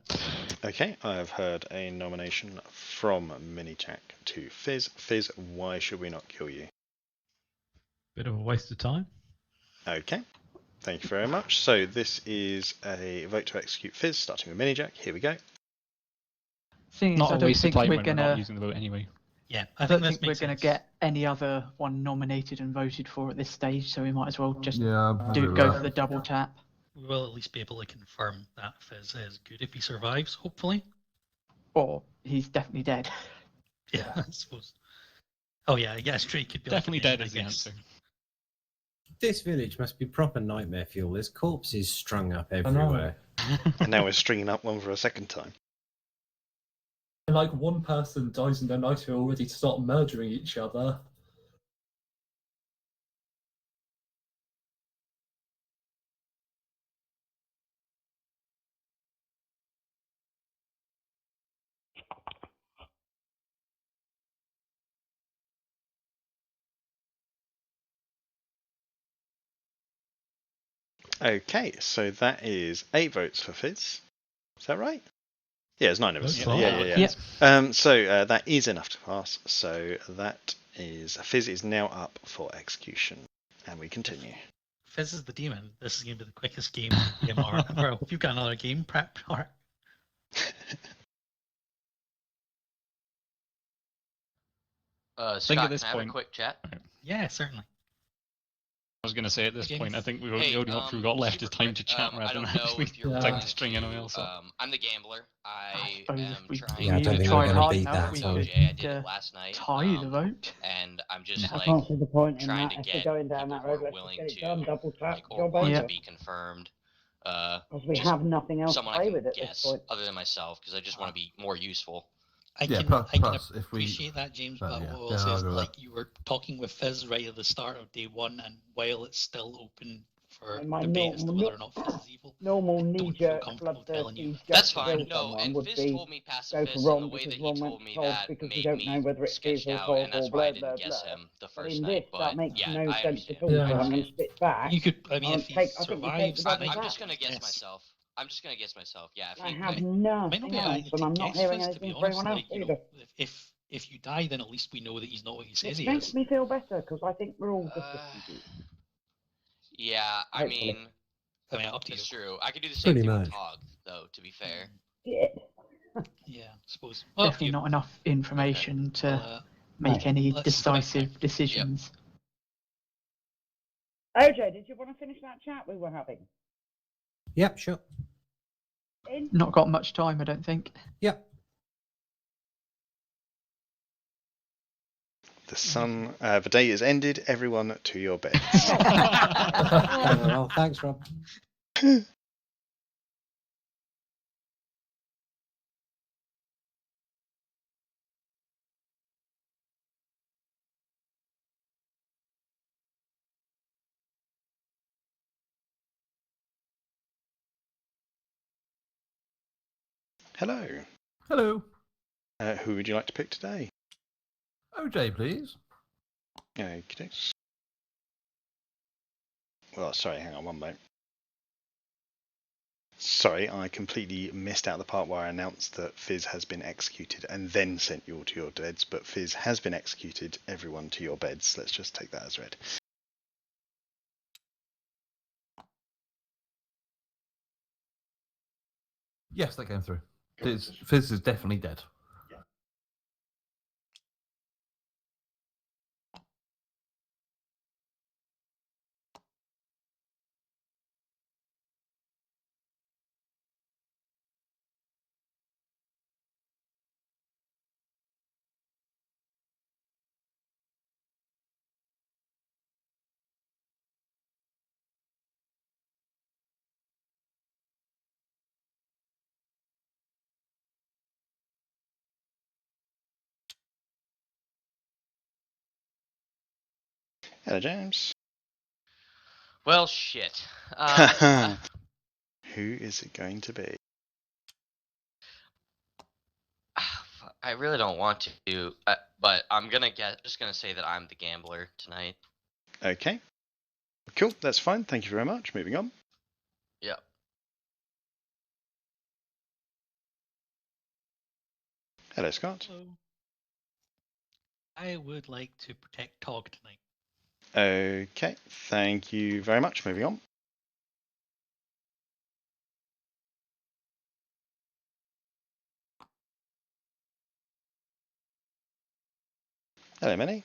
Okay, I have heard a nomination from Minijack to Fizz. Fizz, why should we not kill you? Bit of a waste of time. Okay, thank you very much. So this is a vote to execute Fizz, starting with Minijack. Here we go. Thing is, Not I a don't waste of think time we're when we're not gonna. using the vote anyway. Yeah, I I don't think think this we're makes gonna sense. get any other one nominated and voted for at this stage, so we might as well just Yeah, I agree with go that. for the double tap. We will at least be able to confirm that Fizz is good if he survives, hopefully. Or he's definitely dead. Yeah, I suppose. Oh yeah, I guess Drake could be Definitely like, dead I is the guess. answer. This village must be proper nightmare fuel. There's corpses strung up know. everywhere. And now we're stringing up one for a second time. And like one person dies in the night, we're all ready to start murdering each other. Okay, so that is 8 votes for Fizz. Is that right? Yeah, it's 9 of us. Looks Yeah, like yeah, it. yeah. Yep. So that is enough to pass. So that is Fizz is now up for execution, and we continue. Fizz is the demon. This is going to be the quickest game DMR ever. I hope you've got another game prep. Or... Scott, at this can I have a point- quick chat? Yeah, certainly. I was going to say at this James? point, I think the Hey, only option we've got left is super time quick, to chat I rather than don't know actually if you're Yeah. time going to string anyone to, else up. I'm the gambler. I suppose am if we trying Yeah, I to don't think tried we're gonna hard beat enough, that, we so- could OJ. I did it last night. tie the vote. And I'm just No. I like can't see the point in trying that. to If get we're going down people that who road, are let's just willing get it to, done. Double tap, like, or job want over. to be confirmed. Because we just have nothing else to someone I play can with at this guess point. other than myself, because I just want to be more useful. I Yeah, can, plus, I can plus if we. appreciate that, James, but yeah. what Yeah, I'll say I is agree with like you were talking with Fizz right at the start of day 1, and while it's still open for And my debate as to normal- whether or not Fizz is evil, Normal I don't feel knee-jerk, comfortable telling you. bloodthirsty That's just to fine. kill No, someone and would Fizz be told me go pacifist, for and Ron the way because that he Ron told went me cold that because we made don't know whether me it's sketched evil, out, Tog, and that's or why I blah, blah, didn't guess blah. him the But first in night. this, But that makes yeah, no I sense at understand. all. Yeah. So I'm going to spit back. You could, I mean, I'll if he take- I think we take survives, the then double I I'm tap. just gonna guess yes. myself. I'm just gonna guess myself. Yeah, if I he, have Might not nothing be else, anything and I'm to not guess, hearing Fizz, to be anything from honest. everyone else Like, you either. know, if you die, then at least we know that he's not what he says It he makes is. me feel better because I think we're all just as confused. yeah, I Hopefully. mean, I mean, up to you. it's true. I could do the same Pretty thing much. with Tog, though. To be fair. Shit. Yeah, I suppose. Well, up to Definitely you. not enough information to Well, make No. any let's go back decisive decisions. OJ, did you want to finish that chat we were having? Yep, sure. In? Not got much time, I don't think. Yep. The day is ended. Everyone to your beds. Well, thanks, Rob. Hello. Hello. Who would you like to pick today? OJ, please. Okay. Well, sorry, hang on one moment. Sorry, I completely missed out the part where I announced that Fizz has been executed and then sent you all to your beds, but Fizz has been executed, everyone to your beds. Let's just take that as read. Yes, that came through. Fizz is definitely dead. Hello, James. Well, shit. Who is it going to be? I really don't want to, but I'm just gonna say that I'm the gambler tonight. Okay. Cool, that's fine. Thank you very much. Moving on. Yep. Hello, Scott. Hello. I would like to protect Tog tonight. Okay, thank you very much. Moving on. Hello, Minnie.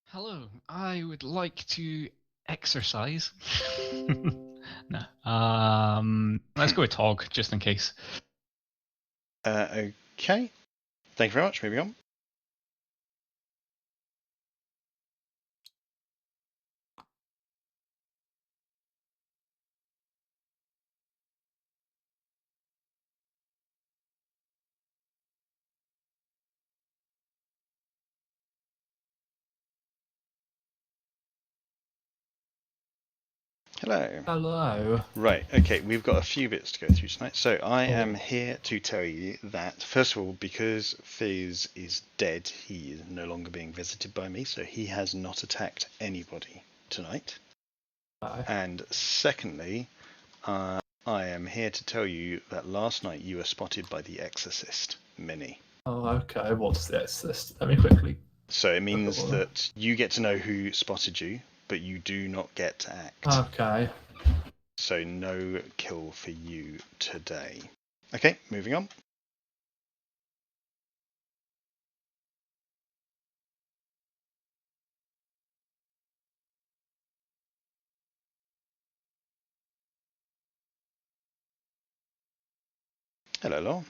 Hello. I would like to exercise. No. Let's go with Tog, just in case. Okay. Thank you very much. Moving on. Hello. Hello. Right, okay, we've got a few bits to go through tonight. So I am here to tell you that, first of all, because Fizz is dead, he is no longer being visited by me, so he has not attacked anybody tonight. Hi. And secondly, I am here to tell you that last night you were spotted by the Exorcist, Minnie. Oh, okay. What's this? Let me quickly. So it means that you get to know who spotted you, but you do not get to act. Okay. So no kill for you today. Okay, moving on. Hello, Law.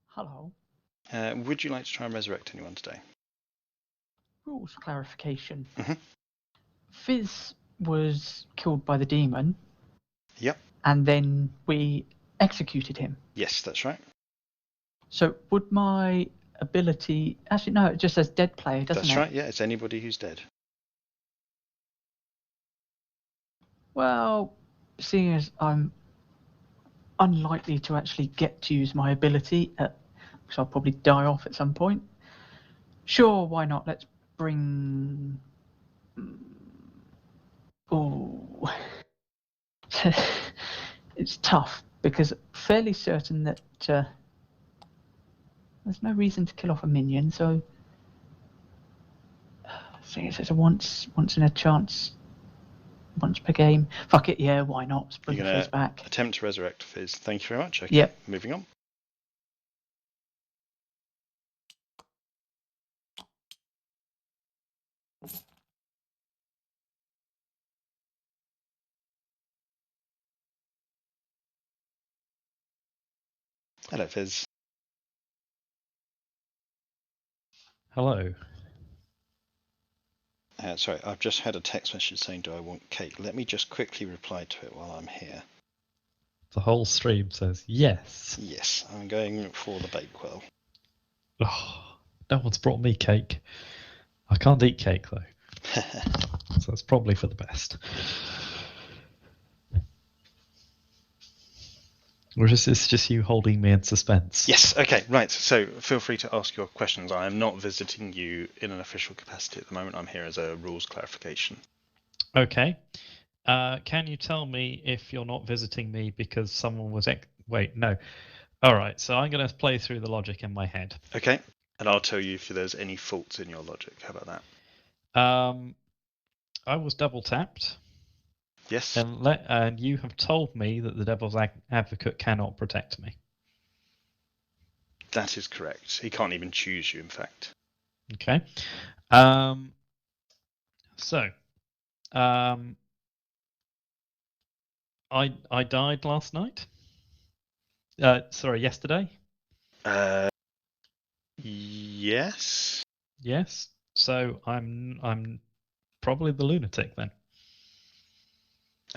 Hello. Would you like to try and resurrect anyone today? Rules clarification. Mhm. Fizz was killed by the demon. Yep. And then we executed him. Yes, that's right. So would my ability... Actually, no, it just says dead player, doesn't it? That's right, yeah, it's anybody who's dead. Well, seeing as I'm unlikely to actually get to use my ability, because I'll probably die off at some point. Sure, why not? Let's bring... Oh... It's tough, because fairly certain that there's no reason to kill off a minion, so... Seeing as it's a once in a chance, once per game. Fuck it, yeah, why not? Let's bring You're Fizz going back. to attempt to resurrect Fizz. Thank you very much. Okay, Yep. moving on. Hello, Fizz. Hello. Sorry, I've just had a text message saying, do I want cake? Let me just quickly reply to it while I'm here. The whole stream says yes. Yes, I'm going for the Bakewell. Oh, no one's brought me cake. I can't eat cake though, so it's probably for the best. Or is this just you holding me in suspense? Yes, okay, right. So feel free to ask your questions. I am not visiting you in an official capacity at the moment. I'm here as a rules clarification. Okay. Can you tell me if you're not visiting me because someone was... Wait, no. All right, so I'm going to play through the logic in my head. Okay, and I'll tell you if there's any faults in your logic. How about that? I was double tapped. Yes. And you have told me that the Devil's Advocate cannot protect me. That is correct. He can't even choose you, in fact. Okay. So, I died last night. Sorry, yesterday. Yes. Yes. So I'm probably the lunatic then.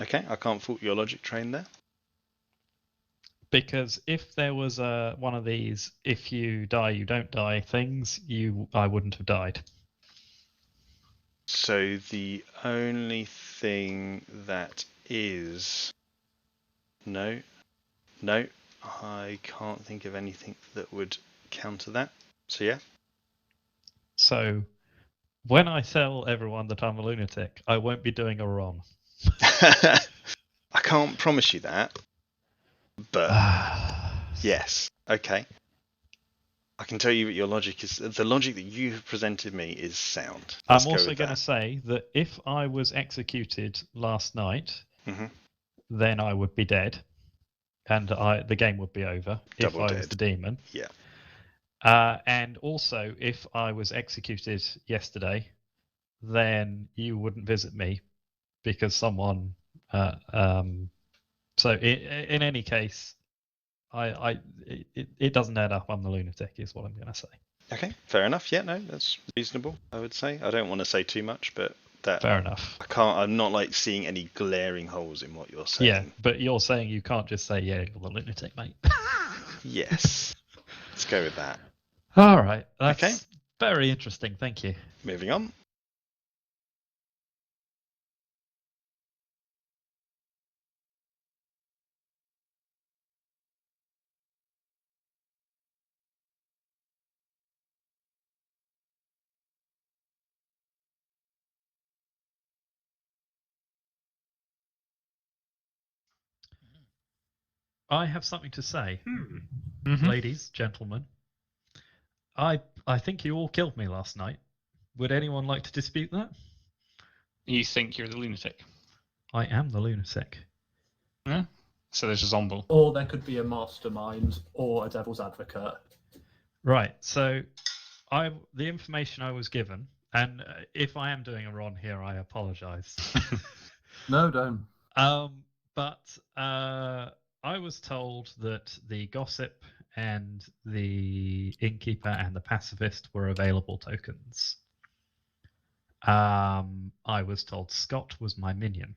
Okay, I can't fault your logic train there. Because if there was one of these, if you die, you don't die things, I wouldn't have died. So the only thing that is... No, I can't think of anything that would counter that. So yeah. So when I tell everyone that I'm a lunatic, I won't be doing a wrong. I can't promise you that, but yes, okay. I can tell you that your logic is... The logic that you have presented me is sound. Let's I'm go also with going to that. say that if I was executed last night, Mhm. then I would be dead, and the game would be over if Double I was dead. the demon. Yeah. And also, if I was executed yesterday, then you wouldn't visit me because someone. So in any case, it doesn't add up. I'm the lunatic, is what I'm going to say. Okay, fair enough. Yeah, no, that's reasonable, I would say. I don't want to say too much, but that... Fair enough. I'm not like seeing any glaring holes in what you're saying. Yeah, but you're saying you can't just say, yeah, you're the lunatic, mate. Yes. Let's go with that. All right. That's Okay. very interesting. Thank you. Moving on. I have something to say. Mm-hmm. Ladies, gentlemen. I think you all killed me last night. Would anyone like to dispute that? You think you're the lunatic? I am the lunatic. Yeah. So there's a zombie. Or there could be a mastermind or a devil's advocate. Right. So the information I was given, and if I am doing a wrong here, I apologize. No, don't. But I was told that the gossip and the innkeeper and the pacifist were available tokens. I was told Scott was my minion.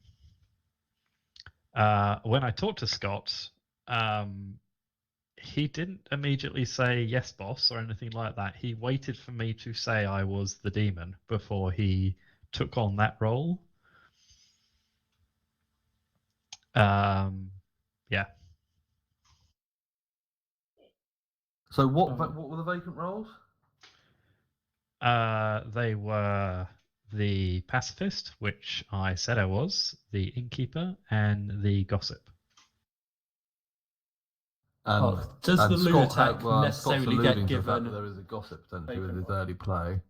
When I talked to Scott, he didn't immediately say yes, boss, or anything like that. He waited for me to say I was the demon before he took on that role. Yeah. So what were the vacant roles? They were the pacifist, which I said I was, the innkeeper, and the gossip. And, does and the Scott lunatic necessarily get to the fact given that there is a gossip potentially with vacant his early play.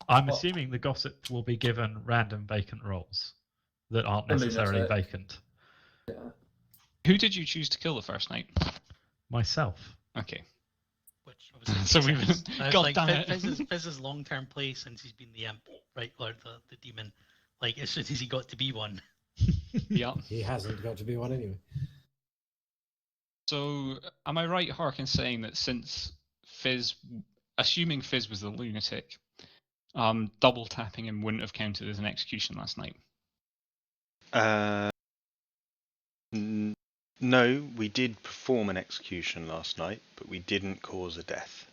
I'm assuming the gossip will be given random vacant roles that aren't necessarily lunatic. vacant. Who did you choose to kill the first night? Myself. Okay. Which obviously So makes we've... sense. It's God like damn it. Fizz's long-term play since he's been the imp, right, or the demon. Like as soon as he got to be one. Yeah. He hasn't got to be one anyway. So am I right, Hark, in saying that since Fizz, assuming Fizz was the lunatic, double tapping him wouldn't have counted as an execution last night? No, we did perform an execution last night, but we didn't cause a death.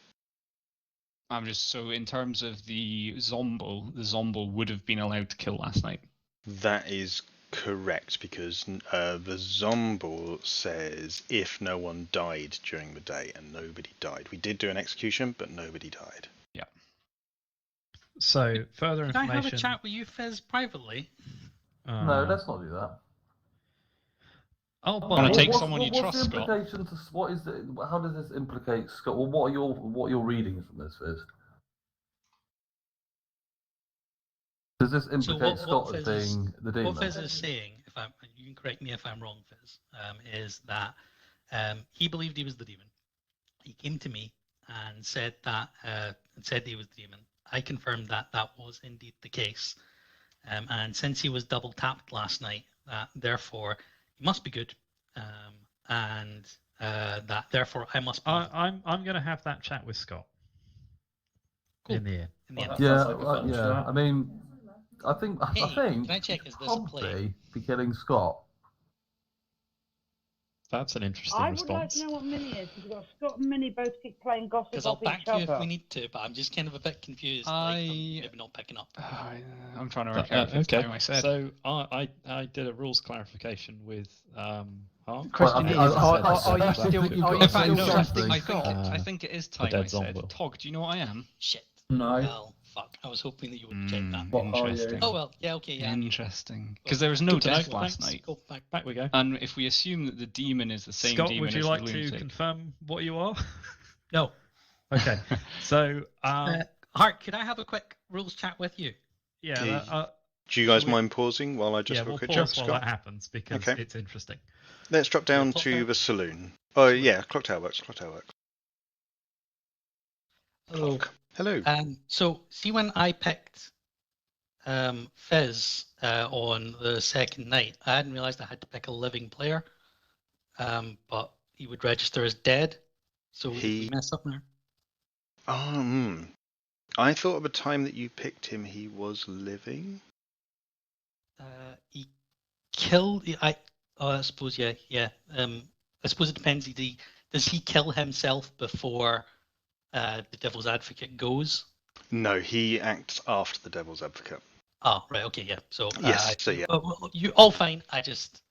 I'm just... So in terms of the zombie would have been allowed to kill last night. That is correct, because the zombie says if no one died during the day, and nobody died. We did do an execution, but nobody died. Yeah. So further Can I information. have a chat with you, Fizz, privately? No, let's not do that. Oh, Wanna but take someone you what's trust, the Scott? implication to what is the, how does this implicate Scott? Well, what are your readings from this, Fizz? Does this implicate Scott as being the demon? What Fizz is saying, you can correct me if I'm wrong, Fizz, is that he believed he was the demon. He came to me and said that he was the demon. I confirmed that that was indeed the case. And since he was double tapped last night, therefore he must be good, and that therefore I must be. I'm going to have that chat with Scott. Cool. In the end. In the end. Sounds like a fun yeah. chat. I mean, I think Hey, can I check? Is this a play? probably be killing Scott. That's an interesting I would like response. to know what Minnie is, because Scott and Minnie both keep playing gossip Because I'll off back each you other. if we need to, but I'm just kind of a bit confused. Like, I'm maybe not picking up. I'm trying to work out if it's okay. time I said. So I did a rules clarification with Hart. The question Well, is, are you still In fact, still no, trusting I Scott? think it is The time dead I said. Zombo. Tog, do you know what I am? Shit. No. Well, fuck. I was hoping that you would check that. What are you? Interesting. Oh well, yeah, okay, yeah. Interesting. Because there was no Good to know. death last Thanks. night. Go back. Back we go. And if we assume that the demon is the same Scott, demon would you as like the to lunatic, confirm what you are? No. Okay. So Hart, could I have a quick rules chat with you? yeah. Do you guys Shall we- mind pausing while I just Yeah, have a we'll quick chat pause with while Scott? that happens because Okay. it's interesting. Let's drop down Clock to Tower? the saloon. Oh, yeah, Clocktower works. Clocktower works. Hello. Clock. Hello. So see when I picked Fizz on the second night, I hadn't realised I had to pick a living player, but he would register as dead. So did we mess up there? I thought at the time that you picked him, he was living. He killed. I suppose yeah. I suppose it depends. Does he kill himself before the Devil's Advocate goes? No, he acts after the Devil's Advocate. Oh, right. Okay, yeah. So Yes. So yeah. well, you all fine. I just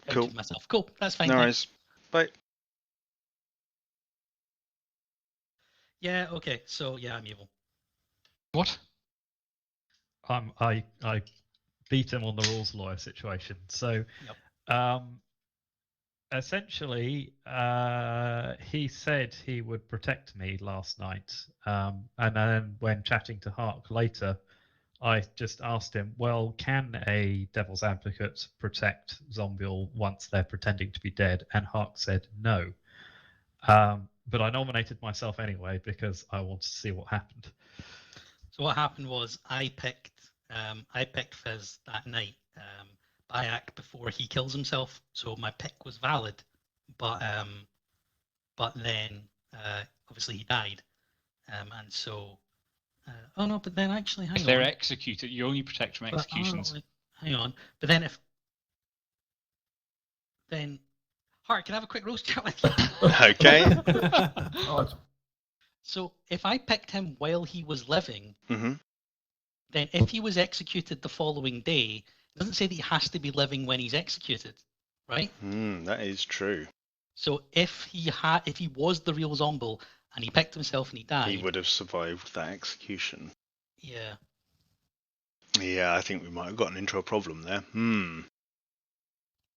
Cool. outed myself. Cool. That's fine. No thanks. worries. Bye. Yeah. Okay. So yeah, I'm evil. what? I beat him on the rules lawyer situation. So essentially, he said he would protect me last night, and then when chatting to Hark later, I just asked him, well, can a devil's advocate protect Zombiel once they're pretending to be dead? And Hark said no. But I nominated myself anyway because I wanted to see what happened. So what happened was I picked Fizz that night by act before he kills himself. So my pick was valid, but then obviously he died, and so oh no, but then actually hang If on. they're executed, you only protect from But, executions. hang on, but then Hart, can I have a quick roast chat with you? Okay. So if I picked him while he was living, Mm-hmm. then if he was executed the following day, it doesn't say that he has to be living when he's executed, right? That is true. So if he was the real Zombiel and he picked himself and he died, He would have survived that execution. Yeah. Yeah, I think we might have gotten into a problem there.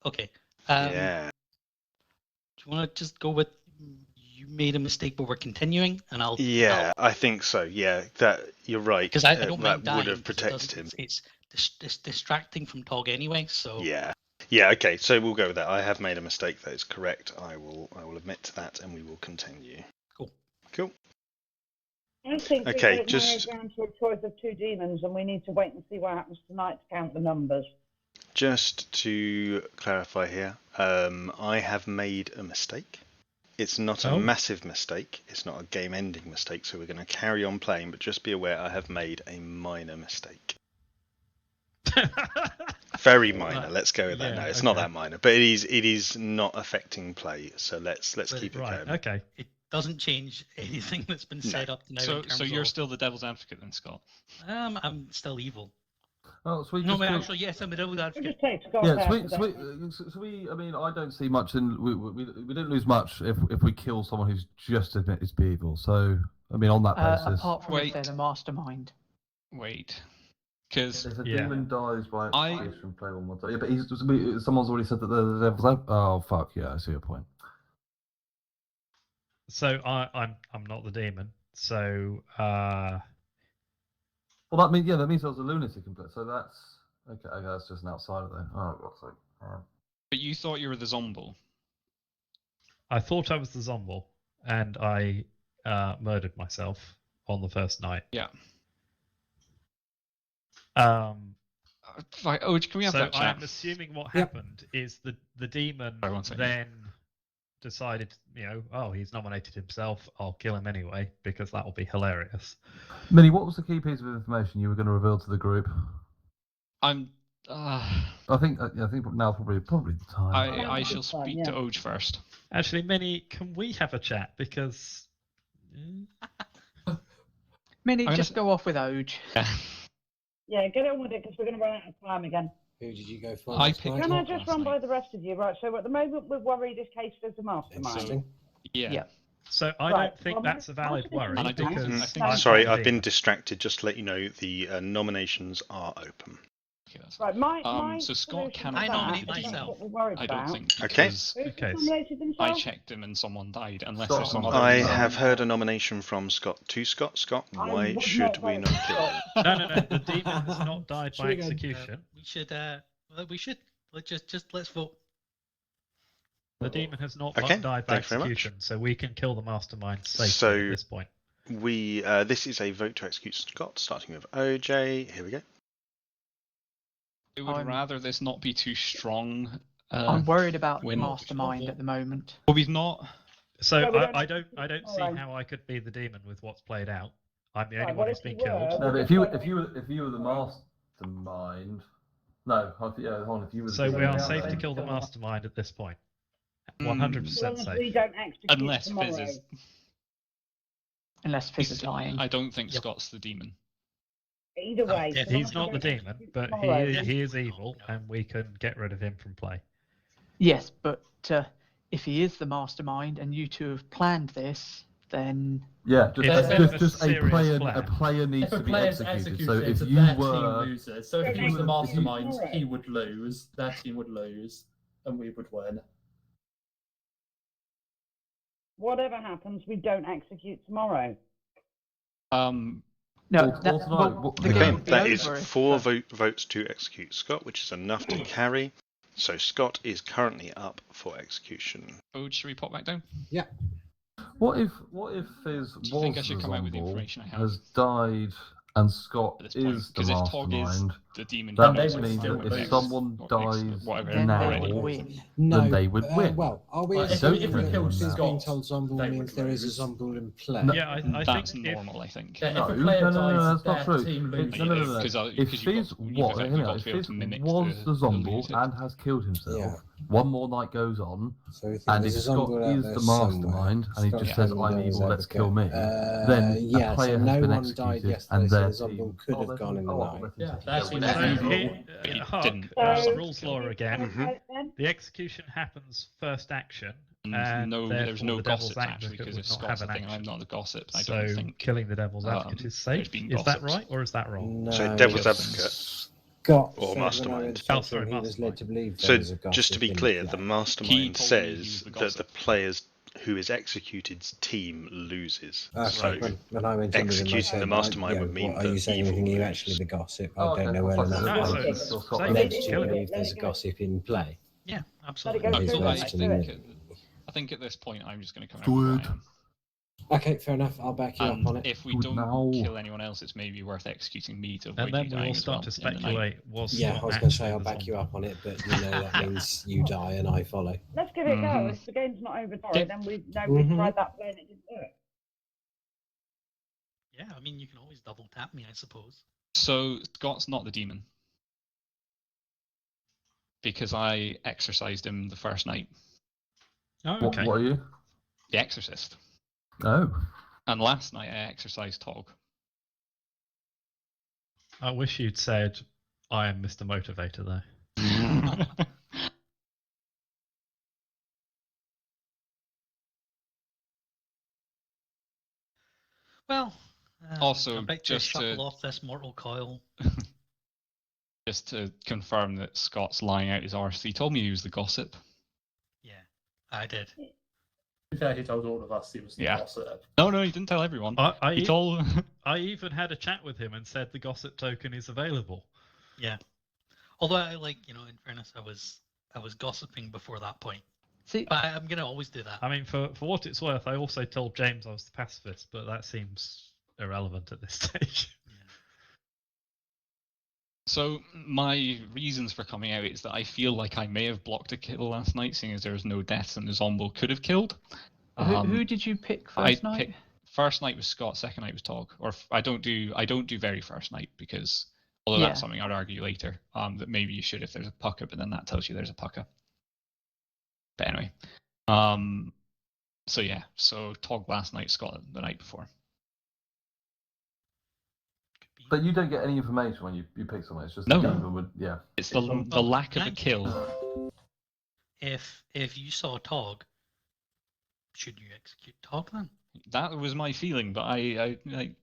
Okay. Yeah. Do you want to just go with you made a mistake, but we're continuing, and I'll. Yeah, I think so. Yeah, that you're right. Because I don't mind that dying. would have 'cause protected him. It's distracting from Tog anyway. So. Yeah. Yeah. Okay. So we'll go with that. I have made a mistake. That is correct. I will admit to that, and we will continue. Cool. Cool. I think Okay, we've just- narrowed down to a choice of two demons, and we need to wait and see what happens tonight to count the numbers. Just to clarify here, I have made a mistake. It's not a massive mistake. It's not a game-ending mistake. So we're going to carry on playing, but just be aware I have made a minor mistake. Very minor. Let's go with that. Yeah, No, it's not okay. that minor, but it is not affecting play. So let's keep it Right. going. Okay. It doesn't change anything that's been said up to now. So in terms you're of, still the devil's advocate then, Scott? I'm still evil. Oh, sweet. No, but actually, yes, I'm a devil We'll advocate. just take Scott Yeah, out sweet, today. sweet. So we, I mean, I don't see much in. We didn't lose much if we kill someone who's just admitted to be evil. So I mean, on that basis, Apart from Wait. if they're the mastermind. Wait, because if a Yeah. demon dies by I- execution, play one more time. Yeah, but someone's already said that the devil's out. Oh fuck, yeah, I see your point. So I'm not the demon. So Well, that means that means I was a lunatic in play. So that's okay. That's just an outsider then. Oh, God's sake. but you thought you were the Zombiel. I thought I was the Zombiel, and I murdered myself on the first night. Yeah. Can we have so that chat? I'm assuming what Yep. happened is the demon Sorry, 1 second. then decided, he's nominated himself. I'll kill him anyway because that will be hilarious. Minnie, what was the key piece of information you were going to reveal to the group? I'm. I think now probably the time. I shall speak to Oj first. Actually, Minnie, can we have a chat? Because Minnie, just go off with Oj. Yeah, get on with it because we're going to run out of time again. Who did you go for? Can I just run by the rest of you? Right, so at the moment we're worried this case goes to mastermind. Interesting. Yeah. So I don't think that's a valid worry And I don't because think- I think- I'm Sorry, not I've been demon. distracted. Just to let you know, the nominations are open. Okay, that's Right, my so Scott solution cannot to I that, nominate if that's myself. what we're worried I don't about. think. Okay. Because Who's Okay. nominated I themselves? checked him and someone died. Unless Scott there's some was- other. I reason. have heard a nomination from Scott to Scott. Scott, I why would should not we vote not for kill Scott. him? No. The demon has not died Should by we go- execution. We should. Let's vote. The demon has not Okay, died by thank you very much. execution, so we can kill the mastermind safely So- at this point. This is a vote to execute Scott, starting with OJ. Here we go. I would I'm- rather this not be too strong. I'm worried about the when- mastermind at the moment. But we've not. So Yeah, we don't I don't see Alright. how I could be the demon with what's played out. I'm the Right, only well, one who's if you been killed. were- No, but if you were the mastermind, no, hold on. If you were the So we are demon, safe to then- kill the mastermind at this point. Mm. 100% As long as we safe. don't execute Unless tomorrow. Fizz is. Unless Fizz is lying. I don't think Yep. Scott's the demon. Either way. yeah, so long He's as we not the don't demon, execute but tomorrow, he is evil, and we can get rid of him from play. Yes, but if he is the mastermind and you two have planned this, then Yeah, It's a bit of a just a serious player. plan. A player needs If a to be player's executed. So if executed, you their team were, loses. So if Don't he was the execute mastermind, tomorrow. he would lose. Their team would lose, and we would win. whatever happens, we don't execute tomorrow. no. Well, That, tonight, well, what- the okay, game Okay, would be that is over if, 4 votes to execute Scott, which is enough to carry. So Scott is currently up for execution. Oj, should we pop back down? what if Fizz Do you think I was should the come out with the Zomble, information I have? has died, and Scott At this point? is the Because if Tog is mastermind? the demon, That he knows would means still that if lose. someone Or dies whatever then now, they already. would win. No, then they would win. Well, are we Well, if we assuming killed that Fizz being Scott, told Zomble they means would there is a lose. Zomble in play? Yeah, I That's think if, normal, I think. Yeah, No, if a player no, dies, that's not their true. team It's- loses. no. Because If you've Fizz got- you've was, effectively got to if be able Fizz to mimic was the Zomble music. and has killed himself, Yeah. one more night goes on, So we think and if there's a Scott Zomble out is there the somewhere. mastermind and he Scott just says, Cameron "I'm Devil's evil, let's kill me," Advocate. then a Yeah, player so has no been one died executed, yesterday, and so their the Zomble team could have gone in the night. Yeah, that's Yeah, what but we he- do. But he Hark, didn't. So- rules law again. Mhm. The execution happens first action, And and there's therefore no the devil's gossip attached advocate because would if not Scott's have the an thing, I'm action. not the gossip. I So don't think. killing the devil's advocate is there's safe. been Is that gossips. right or is that wrong? No, So devil's because advocate Scott or said when I mastermind? went to Oh, talk to sorry, him, he was mastermind. led to believe there So was a just to be gossip in clear, play. the He mastermind told me he says was the that the gossip. players who is executed's team loses. Okay, So when I went in with him, I executing said, the mastermind yeah, would mean what, are you that saying evil anything? Are you loses. actually the gossip? I Oh, don't okay, know well fine. enough. No, about so it. it's Still Scott safe. Led Kill to him. believe there's a gossip in play. Yeah, Let absolutely. it go He's through led that. to Do believe. it. I think at this point, I'm just going to come out with what I Good. am. Okay, fair enough. I'll back you up on And it. if we Good don't now. kill anyone else, it's maybe worth executing me to avoid And then you we dying will as well start to in the night. speculate. Was Yeah, Scott I was going to say actually I'll the back you zombie? up on it, but you know that means you die and I follow. Let's give it a go. Mhm. If the game's not over tomorrow, Yeah. then we know we Mhm. tried that play and it didn't work. Yeah, I mean, you can always double tap me, I suppose. So Scott's not the demon because I exorcised him the first night. Oh, okay. What are you? The Exorcist. Oh, And last night I exorcised Tog. I wish you'd said, "I am Mr. Motivator," though. Well, Also, I'm about just to to- shuffle off this mortal coil. Just to confirm that Scott's lying out his arse. He told me he was the gossip. Yeah, I did. To be fair, he told all of us he was the Yeah. gossip. No, he didn't tell everyone. I He told. I even had a chat with him and said the gossip token is available. Yeah. Although, in fairness, I was gossiping before that point. See, But I'm gonna always do that. I mean, for what it's worth, I also told James I was the pacifist, but that seems irrelevant at this stage. So my reasons for coming out is that I feel like I may have blocked a kill last night, seeing as there was no deaths and the Zombo could have killed. who did you pick I first night? picked first night was Scott, second night was Tog. Or I don't do very first night because although Yeah. that's something I'd argue later, that maybe you should if there's a pucker, but then that tells you there's a pucker. But anyway, so yeah, so Tog last night, Scott the night before. But you don't get any information when you pick someone. It's just No. the demon would, yeah. It's the lack of a kill. If you saw Tog, should you execute Tog then? That was my feeling, but I there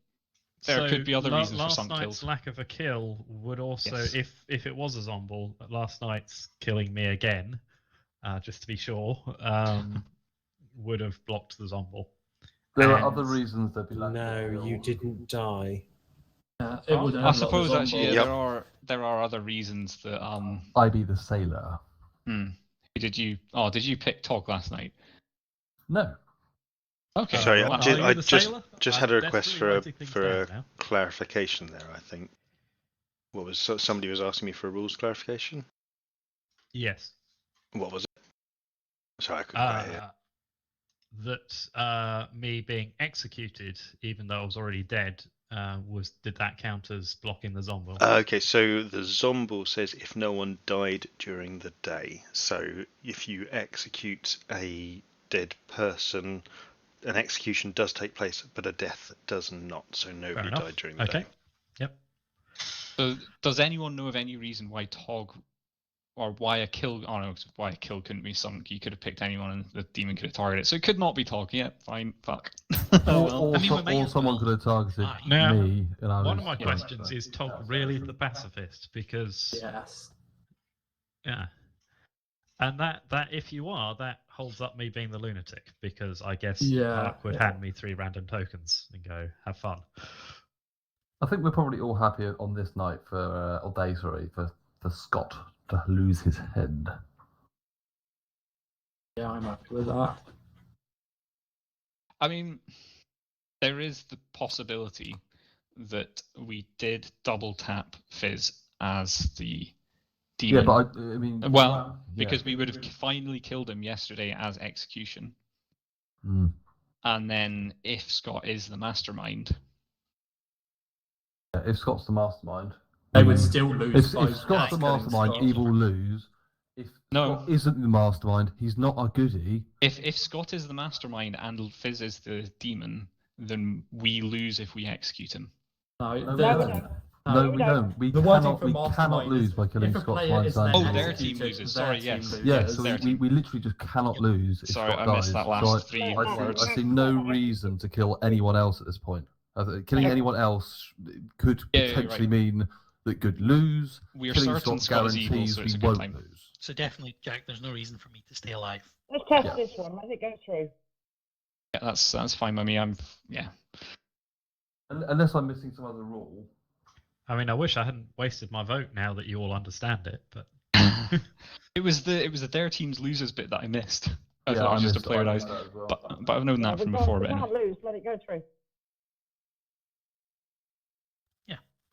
So, could be other reasons for last some night's kills. lack of a kill would also, Yes. if it was a Zomble, last night's killing me again, just to be sure, would have blocked the Zomble. There are And- other reasons there'd be lack of No, kill. you didn't die. It would I suppose actually Yep. there are other reasons that I be the sailor. Did you pick Tog last night? No. Okay. Sorry, well, are you I the just sailor? had a I'm request desperately writing things for down a now. clarification there. I think. What was somebody was asking me for a rules clarification? Yes. What was it? Sorry, I couldn't quite hear. That me being executed, even though I was already dead, did that count as blocking the Zomble? Okay, so the Zomble says if no one died during the day. So if you execute a dead person, an execution does take place, but a death does not. So nobody enough. died during the Okay. day. Yep. So does anyone know of any reason why Tog or why a kill? Oh no, why a kill couldn't be sunk? You could have picked anyone, and the demon could have targeted it. So it could not be Tog. Yeah, fine. Fuck. Or, I mean, we might as someone well could have targeted die. Now, me, and I one was of my yeah, questions so- is Tog really the pacifist? Because Yes. yeah, and that if you are, that holds up me being the lunatic, because I guess Yeah, Park would yeah. hand me 3 random tokens and go have fun. I think we're probably all happy on this night for Scott to lose his head. Yeah, I'm happy with that. I mean, there is the possibility that we did double tap Fizz as the demon. Yeah, but I mean, well, yeah. because we would have finally killed him yesterday as execution. Mm. And then if Scott is the mastermind, Yeah, if Scott's the mastermind, They would still lose. if Scott's the mastermind, he will lose. If Scott isn't the mastermind, he's not a goodie. if Scott is the mastermind and Fizz is the demon, then we lose if we execute him. No, we don't. We cannot lose by killing Scott's mind. Oh, their team loses. Sorry, yes. Yeah, so we literally just cannot lose if Sorry, Scott I missed dies. that last So three I words. see no reason to kill anyone else at this point. Killing anyone else could potentially mean that could lose. We are Killing certain Scott Scott is evil, guarantees so it's we a good won't time. lose. So definitely, Jack, there's no reason for me to stay alive. Let's test Yeah. this one. Let it go through. Yeah, that's fine by me. Yeah. Unless I'm missing some other rule. I mean, I wish I hadn't wasted my vote now that you all understand it, but It was the their team's losers bit that I missed. I Yeah, thought it was I just a missed player that dies. as well. But I've known that we from can't- before. we But can't lose. Let it go through.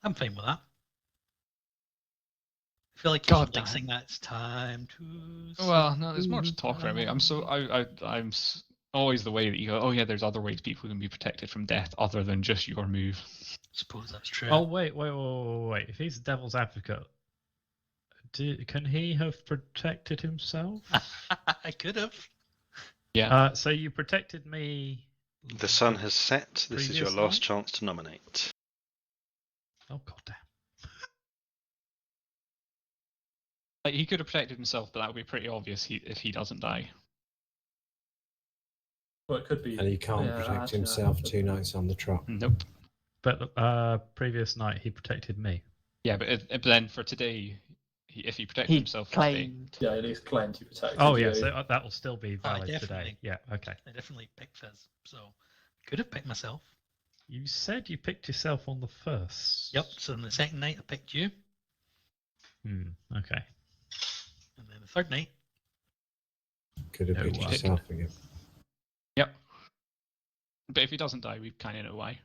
I'm fine with that. I feel like you God should like damn. sing that. It's time to. well, no, there's more to talk about. I'm always the way that you go. Oh yeah, there's other ways people can be protected from death other than just your move. Suppose that's true. oh wait. If he's the devil's advocate, can he have protected himself? I could have. Yeah. So you protected me. The sun has set. This is your Previous last night? chance to nominate. Oh goddamn. Like, he could have protected himself, but that would be pretty obvious if he doesn't die. Well, it could be. And he can't yeah, protect actually, himself 2 nights on the trot. Nope. But previous night he protected me. Yeah, but then for today, if he protected He himself for today, claimed. Yeah, at least claimed he protected Oh you. yeah, so that will still be Oh, valid today. definitely. Yeah, okay. I definitely picked Fizz, so could have picked myself. You said you picked yourself on the first. Yep. So on the second night I picked you, Okay. and then the third night Could have No picked one. yourself again. Yep. But if he doesn't die, we kind of know why.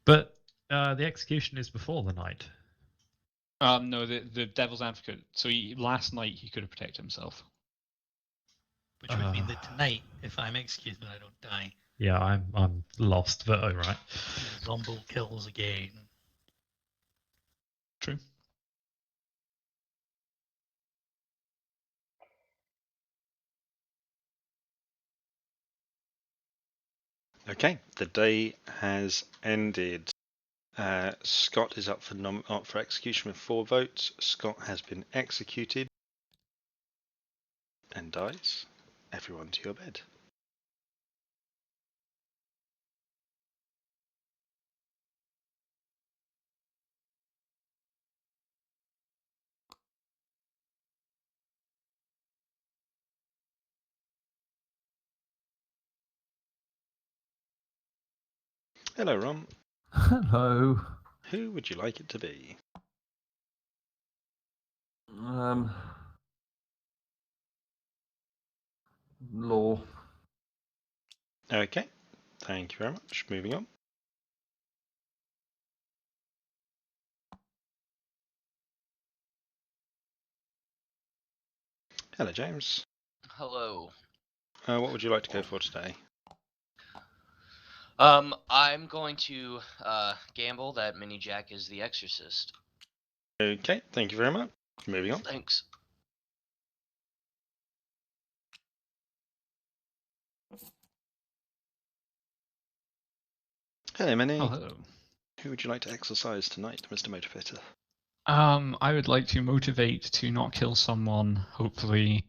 But the execution is before the night. No, the devil's advocate. So last night he could have protected himself. Which would mean that tonight, if I'm executed, I don't die. Yeah, I'm lost, but all right. Zombo kills again. True. Okay, the day has ended. Scott is up for execution with 4 votes. Scott has been executed and dies. Everyone to your bed. Hello, Ron. Hello. Who would you like it to be? Law. Okay, thank you very much. Moving on. Hello, James. Hello. What would you like to go for today? I'm going to gamble that Mini Jack is the Exorcist. Okay, thank you very much. Moving on. Thanks. Hello, Minnie. Oh, hello. Who would you like to exercise tonight, Mr. Motivator? I would like to motivate to not kill someone, hopefully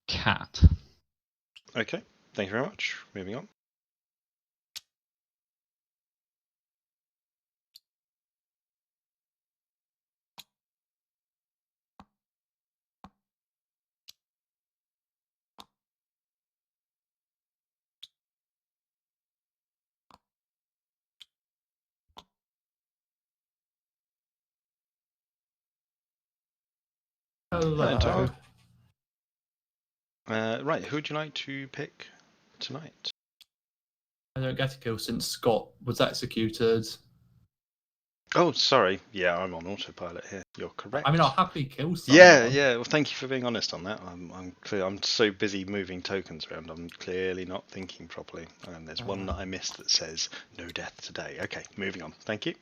Cat. Okay, thank you very much. Moving on. Hello. Tom. Right, who would you like to pick tonight? I don't get a kill since Scott was executed. Oh, sorry. Yeah, I'm on autopilot here. You're correct. I mean, I'll happily kill someone. Yeah. Well, thank you for being honest on that. I'm clear. I'm so busy moving tokens around. I'm clearly not thinking properly. And there's one that I missed that says no death today. Okay, moving on. Thank you.